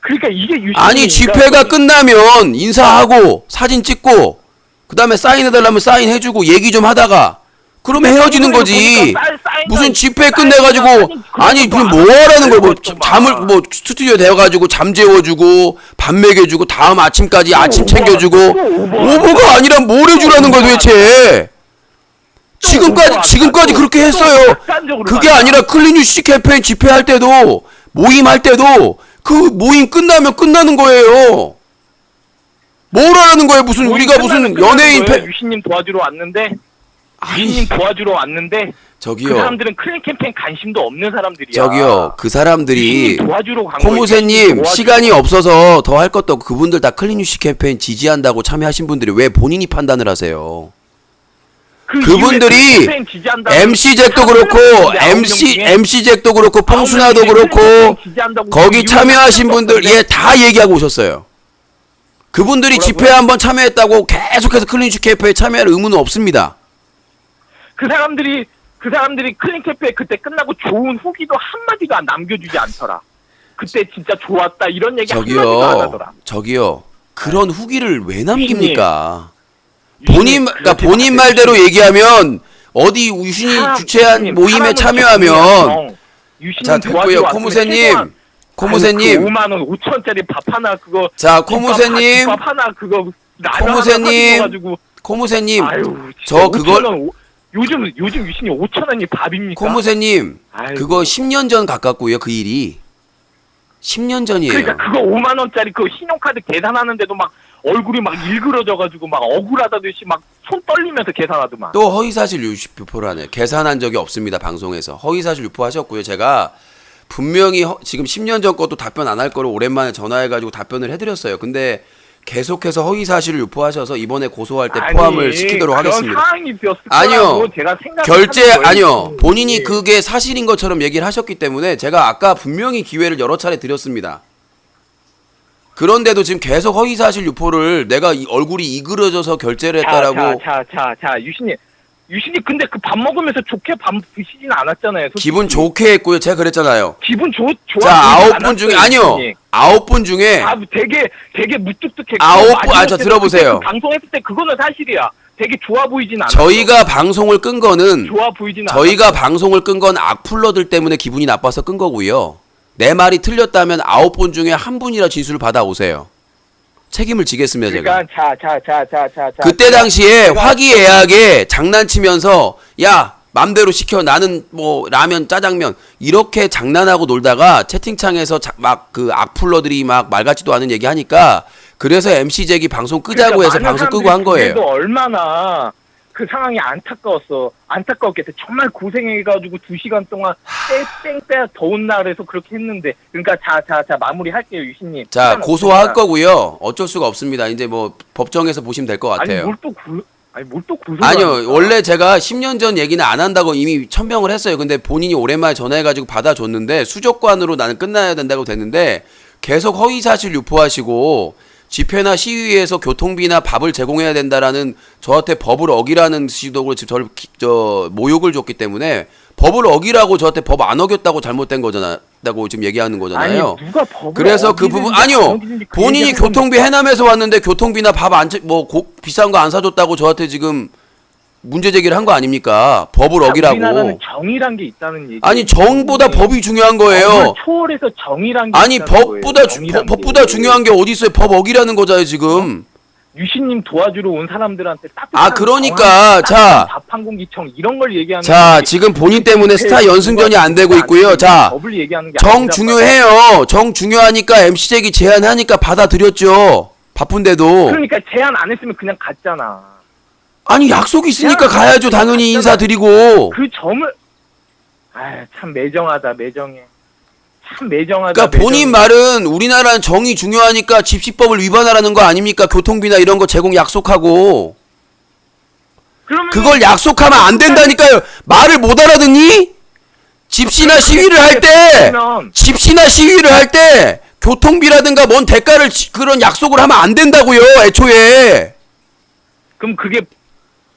그러니까 이게 유신님. 아니, 집회가 끝나면 인사하고 사진 찍고 그다음에 사인해달라면 사인해주고 얘기 좀 하다가 그러면 헤어지는 거지. 무슨 집회 끝내가지고 아니 무슨 뭐 하라는 거야? 뭐 잠을 뭐 스튜디오 대어가지고 잠 재워주고 밥 먹여주고 다음 아침까지 아침 챙겨주고 오버가 아니라 뭘 해주라는 거야 도대체? 지금까지 그렇게 했어요. 그게 아니라 클린유시 캠페인 집회할 때도 모임할 때도 그 모임 끝나면 끝나는 거예요. 뭘 하라는 거예요? 무슨 우리가 무슨 연예인 유신님 도와주러 왔는데 저기요. 그 사람들은 클린 캠페인 관심도 없는 사람들이야. 저기요. 그 사람들이 도와주러 간 코무새님 시간이 없어서 더 할 것도 없고 그분들 다 클린유시 캠페인 지지한다고 참여하신 분들이 왜 본인이 판단을 하세요? 그분들이 MC 잭도 그렇고 MC 잭도 그렇고 퐁수나도 그렇고 거기 참여하신 분들 다 얘기하고 오셨어요. 그분들이 집회에 한번 참여했다고 계속해서 클린슈 캠페인에 참여할 의무는 없습니다. 그 사람들이 클린 캠페인 그때 끝나고 좋은 후기도 한마디도 안 남겨주지 않더라. 그때 진짜 좋았다 이런 얘기 한마디도 안 하더라. 저기요. 그런 후기를 왜 남깁니까? 본인 말대로 얘기하면 어디 유신이 주최한 모임에 참여하면 자 됐고요. 코무새님 5만 원 5천짜리 밥 하나 그거 자 코무새님 밥 하나 그거 코무새님 저 그걸 요즘 유신이 5천 원이 밥입니까? 코무새님 그거 10년 전 가깝고요. 그 일이 10년 전이에요. 그러니까 그거 5만 원짜리 그 신용카드 계산하는데도 막 얼굴이 막 일그러져가지고 막 억울하다듯이 막 손 떨리면서 계산하더만. 또 허위사실 유포를 하네. 계산한 적이 없습니다. 방송에서 허위사실 유포하셨고요. 제가 분명히 지금 10년 전 것도 답변 안 할 거로 오랜만에 전화해가지고 답변을 해드렸어요. 근데 계속해서 허위 사실을 유포하셔서 이번에 고소할 때 아니, 포함을 시키도록 그런 하겠습니다. 상황이 되었을 아니요. 거라고 제가 결제 생각하는 거예요. 아니요. 본인이 그게 사실인 것처럼 얘기를 하셨기 때문에 제가 아까 분명히 기회를 여러 차례 드렸습니다. 그런데도 지금 계속 허위 사실 유포를 내가 얼굴이 이그러져서 결제를 했다라고. 자, 유신님 근데 그 밥 먹으면서 좋게 밥 드시진 않았잖아요. 솔직히. 기분 좋게 했고요. 제가 그랬잖아요. 기분 좋아. 자, 9분 중에 아니요. 9분 중에 아, 되게 무뚝뚝해. 9분 저 들어보세요. 방송했을 때 그거는 사실이야. 되게 좋아 보이진 않아. 저희가 방송을 끈 거는 좋아 보이진 않아. 저희가 방송을 끈 건 악플러들 때문에 기분이 나빠서 끈 거고요. 내 말이 틀렸다면 9분 중에 한 분이라 진술을 받아오세요. 책임을 지겠습니다, 제가. 그러니까 자. 그때 당시에 화기애애하게 장난치면서 야 맘대로 시켜 나는 뭐 라면 짜장면 이렇게 장난하고 놀다가 채팅창에서 막 그 악플러들이 막 말 같지도 않은 얘기 하니까 그래서 MC 잭이 방송 끄자고 해서 방송 끄고 한 거예요. 그래도 얼마나 그 상황이 안타까웠겠어. 정말 고생해가지고 2시간 동안 땡땡 더운 날에서 그렇게 했는데. 그러니까 자 마무리할게요, 유신님. 자 고소할 거고요. 어쩔 수가 없습니다. 이제 뭐 법정에서 보시면 될 것 같아요. 뭘 또 고소? 아니요, 원래 제가 10년 전 얘기는 안 한다고 이미 천명을 했어요. 근데 본인이 오랜만에 전화해가지고 받아줬는데 수족관으로 나는 끝나야 된다고 됐는데 계속 허위사실 유포하시고 집회나 시위에서 교통비나 밥을 제공해야 된다라는 저한테 법을 어기라는 시도로 지금 저를 모욕을 줬기 때문에 법을 어기라고 저한테 법 안 어겼다고 잘못된 거잖아요.라고 지금 얘기하는 거잖아요. 아니, 누가 법을 그래서 그 부분 아니요. 본인이 교통비 해남에서 왔는데 교통비나 밥 안 뭐 비싼 거 안 사줬다고 저한테 지금 문제 제기를 한 거 아닙니까? 법을 어기라고. 우리나라는 정의란 게 있다는 얘기. 아니 정보다 법이 중요한 거예요. 초월해서 정의란 게 아니 있다는 법보다 거예요. 중요한 게 어디 있어요? 법 어기라는 거잖아요 지금. 유신님 도와주러 온 사람들한테 따뜻한 아 그러니까 자. 밥 한 공기청 이런 걸 얘기하는. 자 지금 본인 때문에 스타 연승전이 안 되고 있고요. 자 법을 얘기하는 게 정 중요해요. 정 중요하니까 MC 잭이 제안하니까 받아들였죠. 바쁜데도. 그러니까 제안 안 했으면 그냥 갔잖아. 아니 약속이 있으니까 가야죠. 당연히 인사드리고. 그 점을 참 매정하다. 참 매정하다. 그러니까 본인 말은 우리나라는 정이 중요하니까 집시법을 위반하라는 거 아닙니까? 교통비나 이런 거 제공 약속하고. 그걸 약속하면 안 된다니까요. 말을 못 알아듣니? 집시나 시위를 할 때 교통비라든가 뭔 대가를 그런 약속을 하면 안 된다고요. 애초에. 그럼 그게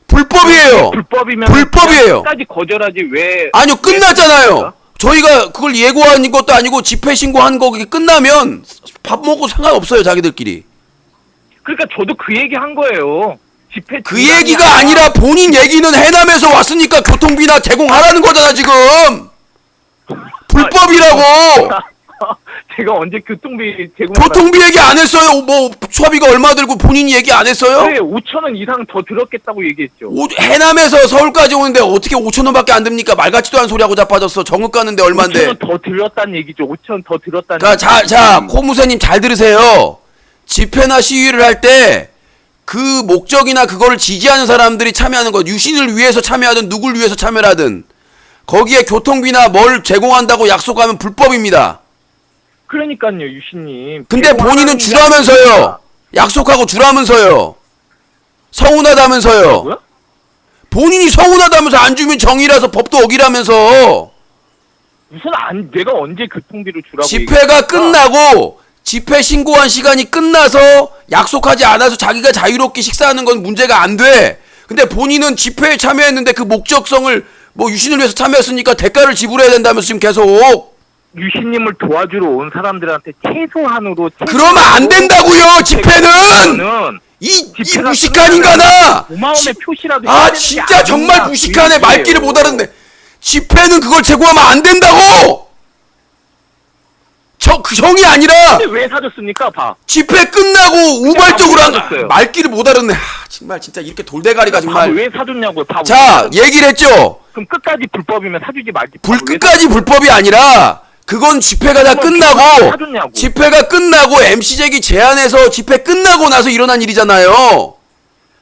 불법이에요. 불법이에요. 끝까지 거절하지 왜? 아니요 끝났잖아요. 저희가 그걸 예고한 것도 아니고 집회 신고한 거 끝나면 밥 먹고 상관없어요 자기들끼리. 그러니까 저도 그 얘기 한 거예요. 집회 그 얘기가 아니라 본인 얘기는 해남에서 왔으니까 교통비나 제공하라는 거잖아 지금. 불법이라고. 제가 언제 교통비 제공? 교통비 얘기 안 했어요. 뭐 수화비가 얼마 들고 본인이 얘기 안 했어요? 그래 5,000원 이상 더 들었겠다고 얘기했죠. 해남에서 서울까지 오는데 어떻게 5,000원밖에 안 듭니까? 말 같지도 않은 소리하고 자빠졌어. 정읍 가는데 얼마인데? 5,000원 더 들었다는 얘기죠. 5,000원 더 들었다는. 그러니까 자 코무사님 잘 들으세요. 집회나 시위를 할 때 그 목적이나 그거를 지지하는 사람들이 참여하는 것, 유신을 위해서 참여하든 누굴 위해서 참여를 하든 거기에 교통비나 뭘 제공한다고 약속하면 불법입니다. 그러니까요, 유신님. 근데 본인은 주라면서요. 약속하고 주라면서요. 서운하다면서요. 뭐야? 본인이 서운하다면서 안 주면 정의라서 법도 어기라면서. 내가 언제 교통비를 주라고. 집회가 끝나고 집회 신고한 시간이 끝나서 약속하지 않아서 자기가 자유롭게 식사하는 건 문제가 안 돼. 근데 본인은 집회에 참여했는데 그 목적성을 뭐 유신을 위해서 참여했으니까 대가를 지불해야 된다면서 지금 계속. 유신님을 도와주러 온 사람들한테 최소한으로 그러면 안 된다고요. 집회는 이 무식한 인간아. 고마움의 표시라도. 진짜 정말 무식하네. 말귀를 못 알았네. 집회는 그걸 제공하면 안 된다고. 그 정이 아니라. 근데 왜 사줬습니까? 집회 끝나고 우발적으로 한 말귀를 못 알았네. 정말 진짜 이렇게 돌대가리가 정말. 왜 사줬냐고요? 자 얘기를 했죠. 그럼 끝까지 불법이면 사주지 말지. 끝까지 불법이 아니라 그건 집회가 다 끝나고 집회가 끝나고 MC 잭이 제안해서 집회 끝나고 나서 일어난 일이잖아요.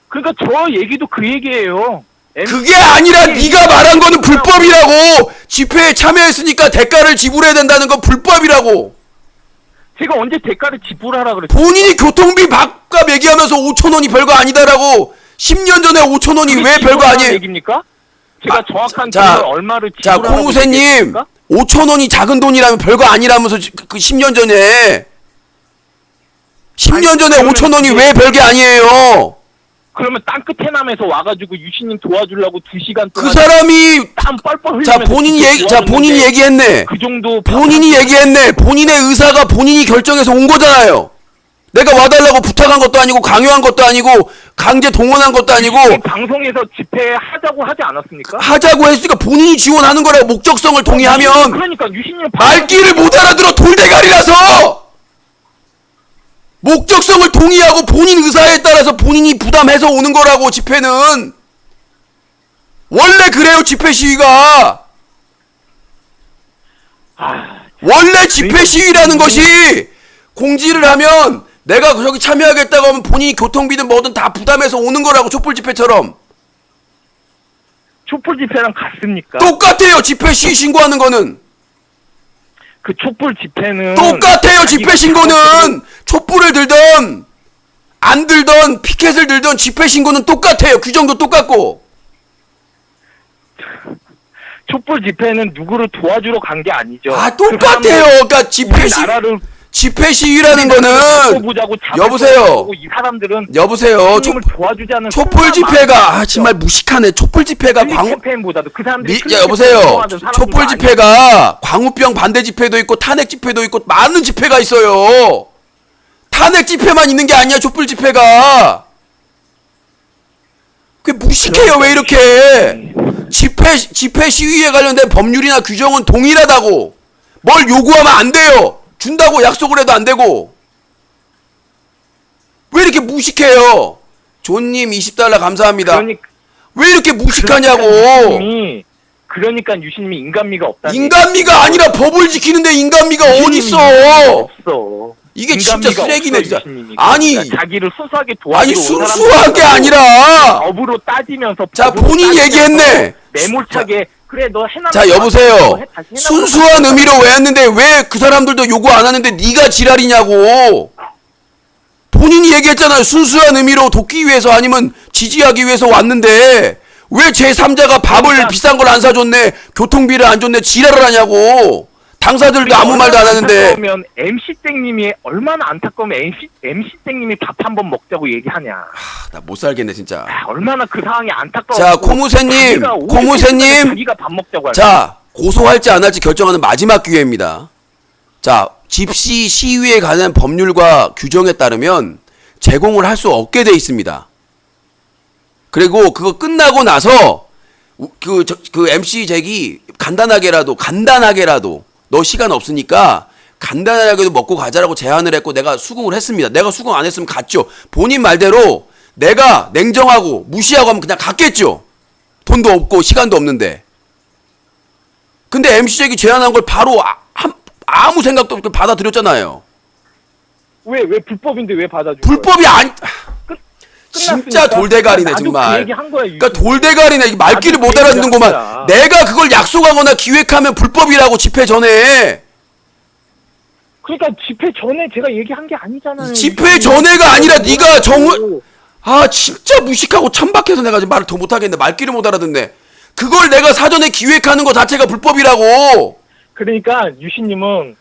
그러니까 저 얘기도 그 얘기예요. 그게 아니라 네가 말한 거는 불법이라고. 집회에 참여했으니까 대가를 지불해야 된다는 건 불법이라고. 제가 언제 대가를 지불하라 그랬어요? 본인이 교통비 밥값 얘기하면서 5,000원이 별거 아니다라고 10년 전에 5,000원이 왜 별거 아니에요? 얘기입니까? 제가 정확한 자, 돈을 얼마를 자, 지불하라고 고무새님, 얘기했습니까? 5,000원이 작은 돈이라면 별거 아니라면서 그 10년 전에 10년 아니, 전에 그러면 5,000원이 그게- 왜 별게 아니에요? 그러면 땅끝 해남에서 와가지고 유신님 도와주려고 2시간 그 동안 사람이 땀 뻘뻘 흘리면서 자 본인이 얘기 자 본인이 도와줬는데 얘기했네. 그 정도 본인이 얘기했네. 본인의 의사가 본인이 결정해서 온 거잖아요. 내가 와달라고 부탁한 것도 아니고 강요한 것도 아니고 강제 동원한 것도 아니고 이 방송에서 집회하자고 하지 않았습니까? 하자고 했으니까 본인이 지원하는 거라고 목적성을 동의하면 그러니까 유신님 말귀를 못 알아들어 돌대가리라서 목적성을 동의하고 본인 의사에 따라서 본인이 부담해서 오는 거라고 집회는 원래 그래요 집회 시위가 원래 집회 시위라는 것이 공지를 하면 내가 저기 참여하겠다고 하면 본인이 교통비든 뭐든 다 부담해서 오는 거라고 촛불 집회처럼 촛불 집회랑 같습니까? 똑같아요 집회 시위 신고하는 거는 그 촛불 집회는 똑같아요 집회 자기가 신고는 촛불을 들던 안 들던 피켓을 들던 집회 신고는 똑같아요 규정도 똑같고 촛불 집회는 누구를 도와주러 간 게 아니죠. 아 똑같아요 그러니까 집회 시위라는 거는 여보세요 이 사람들은 여보세요 촛불 도와주자는 촛불 집회가 아 정말 무식하네 촛불 집회가 광우 캠페인보다도 그 사람들이 여보세요 촛불 집회가 광우병 반대 집회도 있고 탄핵 집회도 있고 많은 집회가 있어요 탄핵 집회만 있는 게 아니야 촛불 집회가 그게 무식해요 왜 이렇게 집회 시위에 관련된 법률이나 규정은 동일하다고 뭘 요구하면 안 돼요 준다고 약속을 해도 안 되고 왜 이렇게 무식해요 존님 20달러 감사합니다 왜 이렇게 무식하냐고 그러니까 유신님이 인간미가 없다는 인간미가 아니라 법을 지키는데 인간미가 어딨어 없어. 이게 진짜 쓰레기네 진짜 유신님이. 아니 그러니까 자기를 순수하게 도와주러 아니 온 순수한 게 사람들하고 아니라 법으로 따지면서 자 법으로 본인 따지면서 얘기했네 매몰차게 그래 너 해남 자 여보세요 순수한 의미로 왜 했는데 왜 그 사람들도 요구 안 하는데 네가 지랄이냐고 본인이 얘기했잖아요 순수한 의미로 돕기 위해서 아니면 지지하기 위해서 왔는데 왜 제3자가 밥을 비싼 걸 안 사줬네 교통비를 안 줬네 지랄을 하냐고 당사들도 아무 말도 안 하는데 그러면 MC 땡님이 얼마나 안타까우면 MC 땡님이 밥 한 번 먹자고 얘기하냐. 나 못 살겠네 진짜 얼마나 그 상황이 안타까워. 자 고무새님 자기가 밥 먹자고 자 고소할지 안 할지 결정하는 마지막 기회입니다 자 집시 시위에 관한 법률과 규정에 따르면 제공을 할 수 없게 돼 있습니다 그리고 그거 끝나고 나서 그 MC 잭이 간단하게라도 너 시간 없으니까 간단하게도 먹고 가자라고 제안을 했고 내가 수긍을 했습니다. 내가 수긍 안 했으면 갔죠. 본인 말대로 내가 냉정하고 무시하고 하면 그냥 갔겠죠. 돈도 없고 시간도 없는데. 근데 MC 잭이 제안한 걸 바로 아무 생각도 없이 받아들였잖아요. 왜 불법인데 왜 받아줘? 불법이 아니 진짜 돌대가리네 정말. 그 얘기 한 거야, 그러니까 돌대가리네. 말귀를 못 알아듣는구만. 내가 그걸 약속하거나 기획하면 불법이라고 집회 전에. 그러니까 집회 전에 제가 얘기한 게 아니잖아요. 집회 전에가 아니라 네가 아 진짜 무식하고 천박해서 내가 지금 말을 더 못하겠네. 말귀를 못 알아듣네. 그걸 내가 사전에 기획하는 거 자체가 불법이라고. 그러니까 유신님은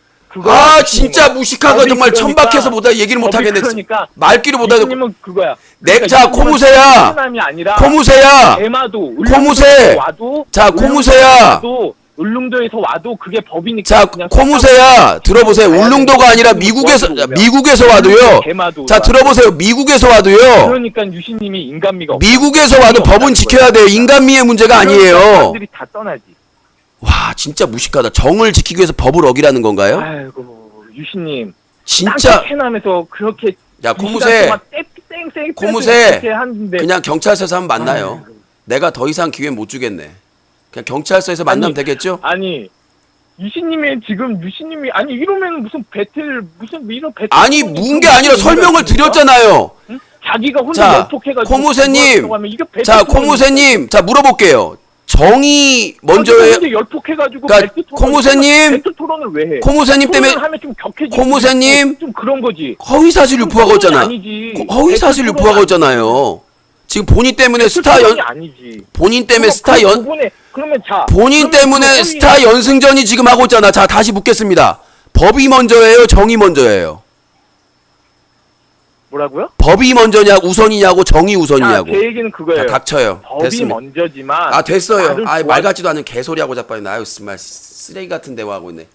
아 진짜 무식하고 정말 천박해서 얘기를 못 하겠네. 그러니까 말귀를 못 알아듣고. 유신님은 그거야. 자 코무새야. 코무새야. 코무새. 자 코무새야. 울릉도에서 와도 그게 법이니까. 자 코무새야 들어보세요. 울릉도가 아니라 미국에서 와도요. 자 들어보세요. 미국에서 와도요. 그러니까 유신님이 인간미가 미국에서 와도 법은 지켜야 돼요. 인간미의 문제가 아니에요. 사람들이 다 떠나지. 와 진짜 무식하다. 정을 지키기 위해서 법을 어기라는 건가요? 아이고 유신님 진짜 해남에서 그렇게 야 코무새 하는데 그냥 경찰서에서 한번 만나요. 내가 더 이상 기회 못 주겠네. 그냥 경찰서에서 만나면 되겠죠? 아니 유신님이 지금 유신님이 아니 이러면 무슨 배틀 아니 문 게 아니라 설명을 드렸잖아요. 응? 자기가 혼자 자 내폭해가지고 코무새님 자 코무새님 자 물어볼게요. 정이 먼저예요. 근데 열폭해가지고 그러니까 코무새님, 배트 토론을 왜 해? 코무새님 때문에 토론을 하면 좀 격해지고 코무새님 좀 그런 거지. 허위사실 유포하고 있잖아. 아니지. 허위사실 배트 유포하고 토론은 있잖아요. 지금 본인 때문에 스타 토론이 아니지. 본인 때문에 스타 그 연 부분에 그러면 자 본인 그러면 때문에 그 허위- 스타 연승전이 지금 하고 있잖아. 자, 다시 묻겠습니다. 법이 먼저예요, 정이 먼저예요? 뭐라고요? 법이 먼저냐, 우선이냐고, 정이 우선이냐고. 제 얘기는 그거예요. 자, 닥쳐요. 법이 됐습니다. 먼저지만 아, 됐어요. 나를 아, 도와- 말 같지도 않은 개소리하고 자빠졌네. 아유, 정말 쓰레기 같은 대화하고 있네.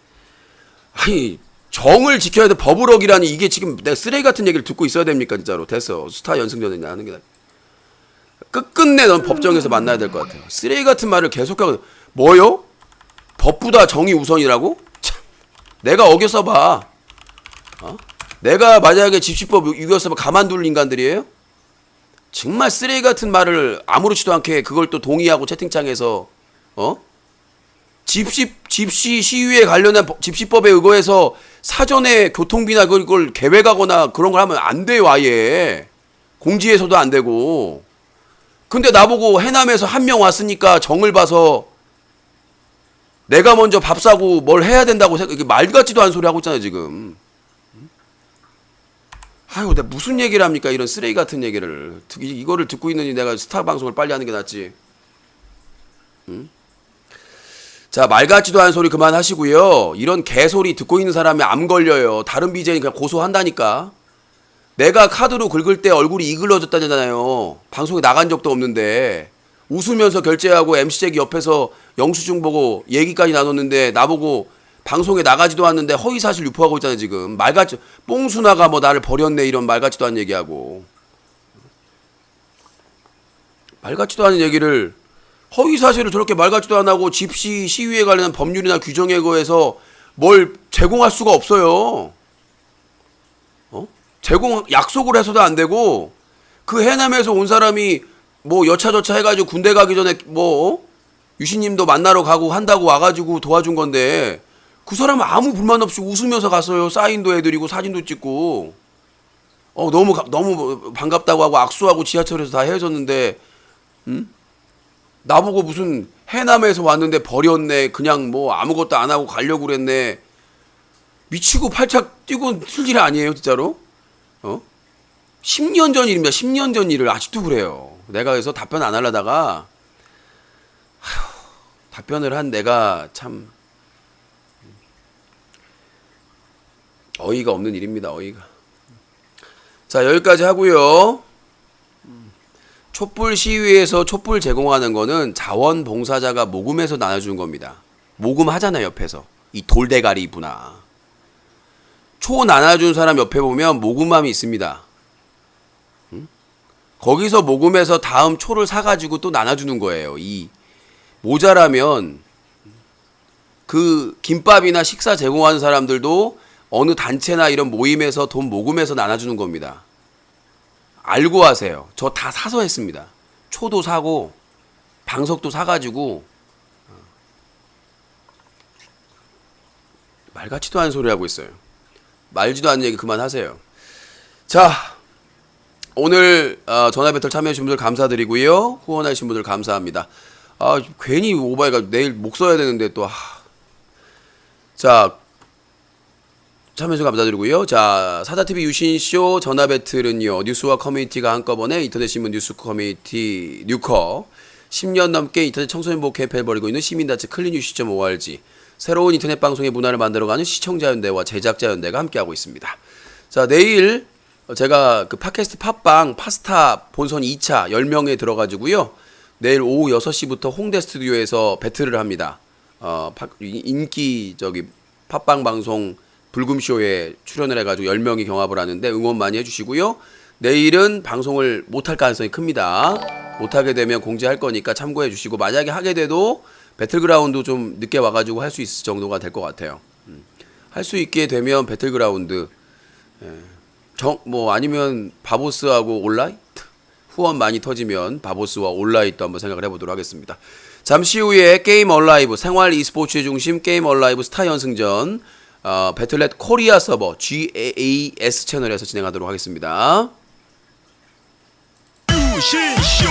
아니, 정을 지켜야 돼. 법을 어기라니. 이게 지금 내가 쓰레기 같은 얘기를 듣고 있어야 됩니까, 진짜로. 됐어. 스타 연승전에 하는 게 끝끝내 넌 법정에서 만나야 될 것 같아요. 쓰레기 같은 말을 계속하고. 뭐요? 법보다 정이 우선이라고? 참, 내가 어겼어봐. 어? 내가 만약에 집시법 유겼으면 가만둘 인간들이에요? 정말 쓰레기 같은 말을 아무렇지도 않게 그걸 또 동의하고 채팅창에서 집시 시위에 관련한 집시법에 의거해서 사전에 교통비나 그걸 계획하거나 그런 걸 하면 안 돼요. 아예 공지에서도 안 되고. 근데 나보고 해남에서 한 명 왔으니까 정을 봐서 내가 먼저 밥 사고 뭘 해야 된다고 생각, 말 같지도 않은 소리 하고 있잖아요 지금. 아유, 내가 무슨 얘기를 합니까? 이런 쓰레기 같은 얘기를. 이거를 듣고 있느니 내가 스타 방송을 빨리 하는 게 낫지. 응? 자, 말 같지도 않은 소리 그만하시고요. 이런 개소리 듣고 있는 사람이 암 걸려요. 다른 BJ는 그냥 고소한다니까. 내가 카드로 긁을 때 얼굴이 이글러졌다잖아요. 방송에 나간 적도 없는데. 웃으면서 결제하고 MC잭이 옆에서 영수증 보고 얘기까지 나눴는데 나보고 방송에 나가지도 않는데 허위사실 유포하고 있잖아요 지금. 말같지 뽕수나가 뭐 나를 버렸네 이런 말같지도 않은 얘기하고. 말같지도 않은 얘기를 허위사실을 저렇게 말같지도 안 하고 집시 시위에 관련한 법률이나 규정에 의해서 뭘 제공할 수가 없어요. 제공 약속을 해서도 안 되고 그 해남에서 온 사람이 뭐 여차저차 해가지고 군대 가기 전에 뭐 유신님도 만나러 가고 한다고 와가지고 도와준 건데 그 사람은 아무 불만 없이 웃으면서 갔어요. 사인도 해드리고 사진도 찍고 너무 반갑다고 하고 악수하고 지하철에서 다 헤어졌는데 나보고 무슨 해남에서 왔는데 버렸네 그냥 뭐 아무것도 안 하고 가려고 그랬네. 미치고 팔짝 뛰고 틀 일 아니에요 진짜로. 10년 전 일입니다. 10년 전 일을 아직도 그래요. 내가 그래서 답변 안 하려다가 답변을 한 내가 참 어이가 없는 일입니다. 어이가. 자, 여기까지 하고요. 촛불 시위에서 촛불 제공하는 거는 자원봉사자가 모금해서 나눠주는 겁니다. 모금하잖아요 옆에서. 이 돌대가리구나. 초 나눠준 사람 옆에 보면 모금함이 있습니다. 거기서 모금해서 다음 초를 사가지고 또 나눠주는 거예요. 이 모자라면 그 김밥이나 식사 제공하는 사람들도 어느 단체나 이런 모임에서 돈 모금해서 나눠주는 겁니다. 알고 하세요. 저 다 사서 했습니다. 초도 사고 방석도 사가지고. 말 같지도 않은 소리 하고 있어요. 말지도 않는 얘기 그만하세요. 자, 오늘 전화 배틀 참여해주신 분들 감사드리고요. 후원하신 분들 감사합니다. 괜히 오바이가 내일 목 써야 되는데 또. 자, 참여해주셔서 감사드리고요. 자, 사자TV 유신쇼 전화 배틀은요. 뉴스와 커뮤니티가 한꺼번에 인터넷신문 뉴스 커뮤니티 뉴커 10년 넘게 인터넷 청소년 보호 캠페인을 벌이고 있는 시민단체 클린뉴시.org 새로운 인터넷 방송의 문화를 만들어가는 시청자연대와 제작자연대가 함께하고 있습니다. 자, 내일 제가 그 팟캐스트 팟빵 파스타 본선 2차 10명에 들어가지고요. 내일 오후 6시부터 홍대 스튜디오에서 배틀을 합니다. 인기 팟빵 방송 불금쇼에 출연을 해가지고 10명이 경합을 하는데 응원 많이 해주시고요. 내일은 방송을 못할 가능성이 큽니다. 못하게 되면 공지할 거니까 참고해 주시고 만약에 하게 돼도 배틀그라운드 좀 늦게 와가지고 할 수 있을 정도가 될 것 같아요. 할 수 있게 되면 배틀그라운드 뭐 아니면 바보스하고 온라이트 후원 많이 터지면 바보스와 온라이트도 한번 생각을 해보도록 하겠습니다. 잠시 후에 게임 얼라이브 생활 e스포츠의 중심 게임 얼라이브 스타 연승전 배틀넷 코리아 서버 GAS 채널에서 진행하도록 하겠습니다. 유신쇼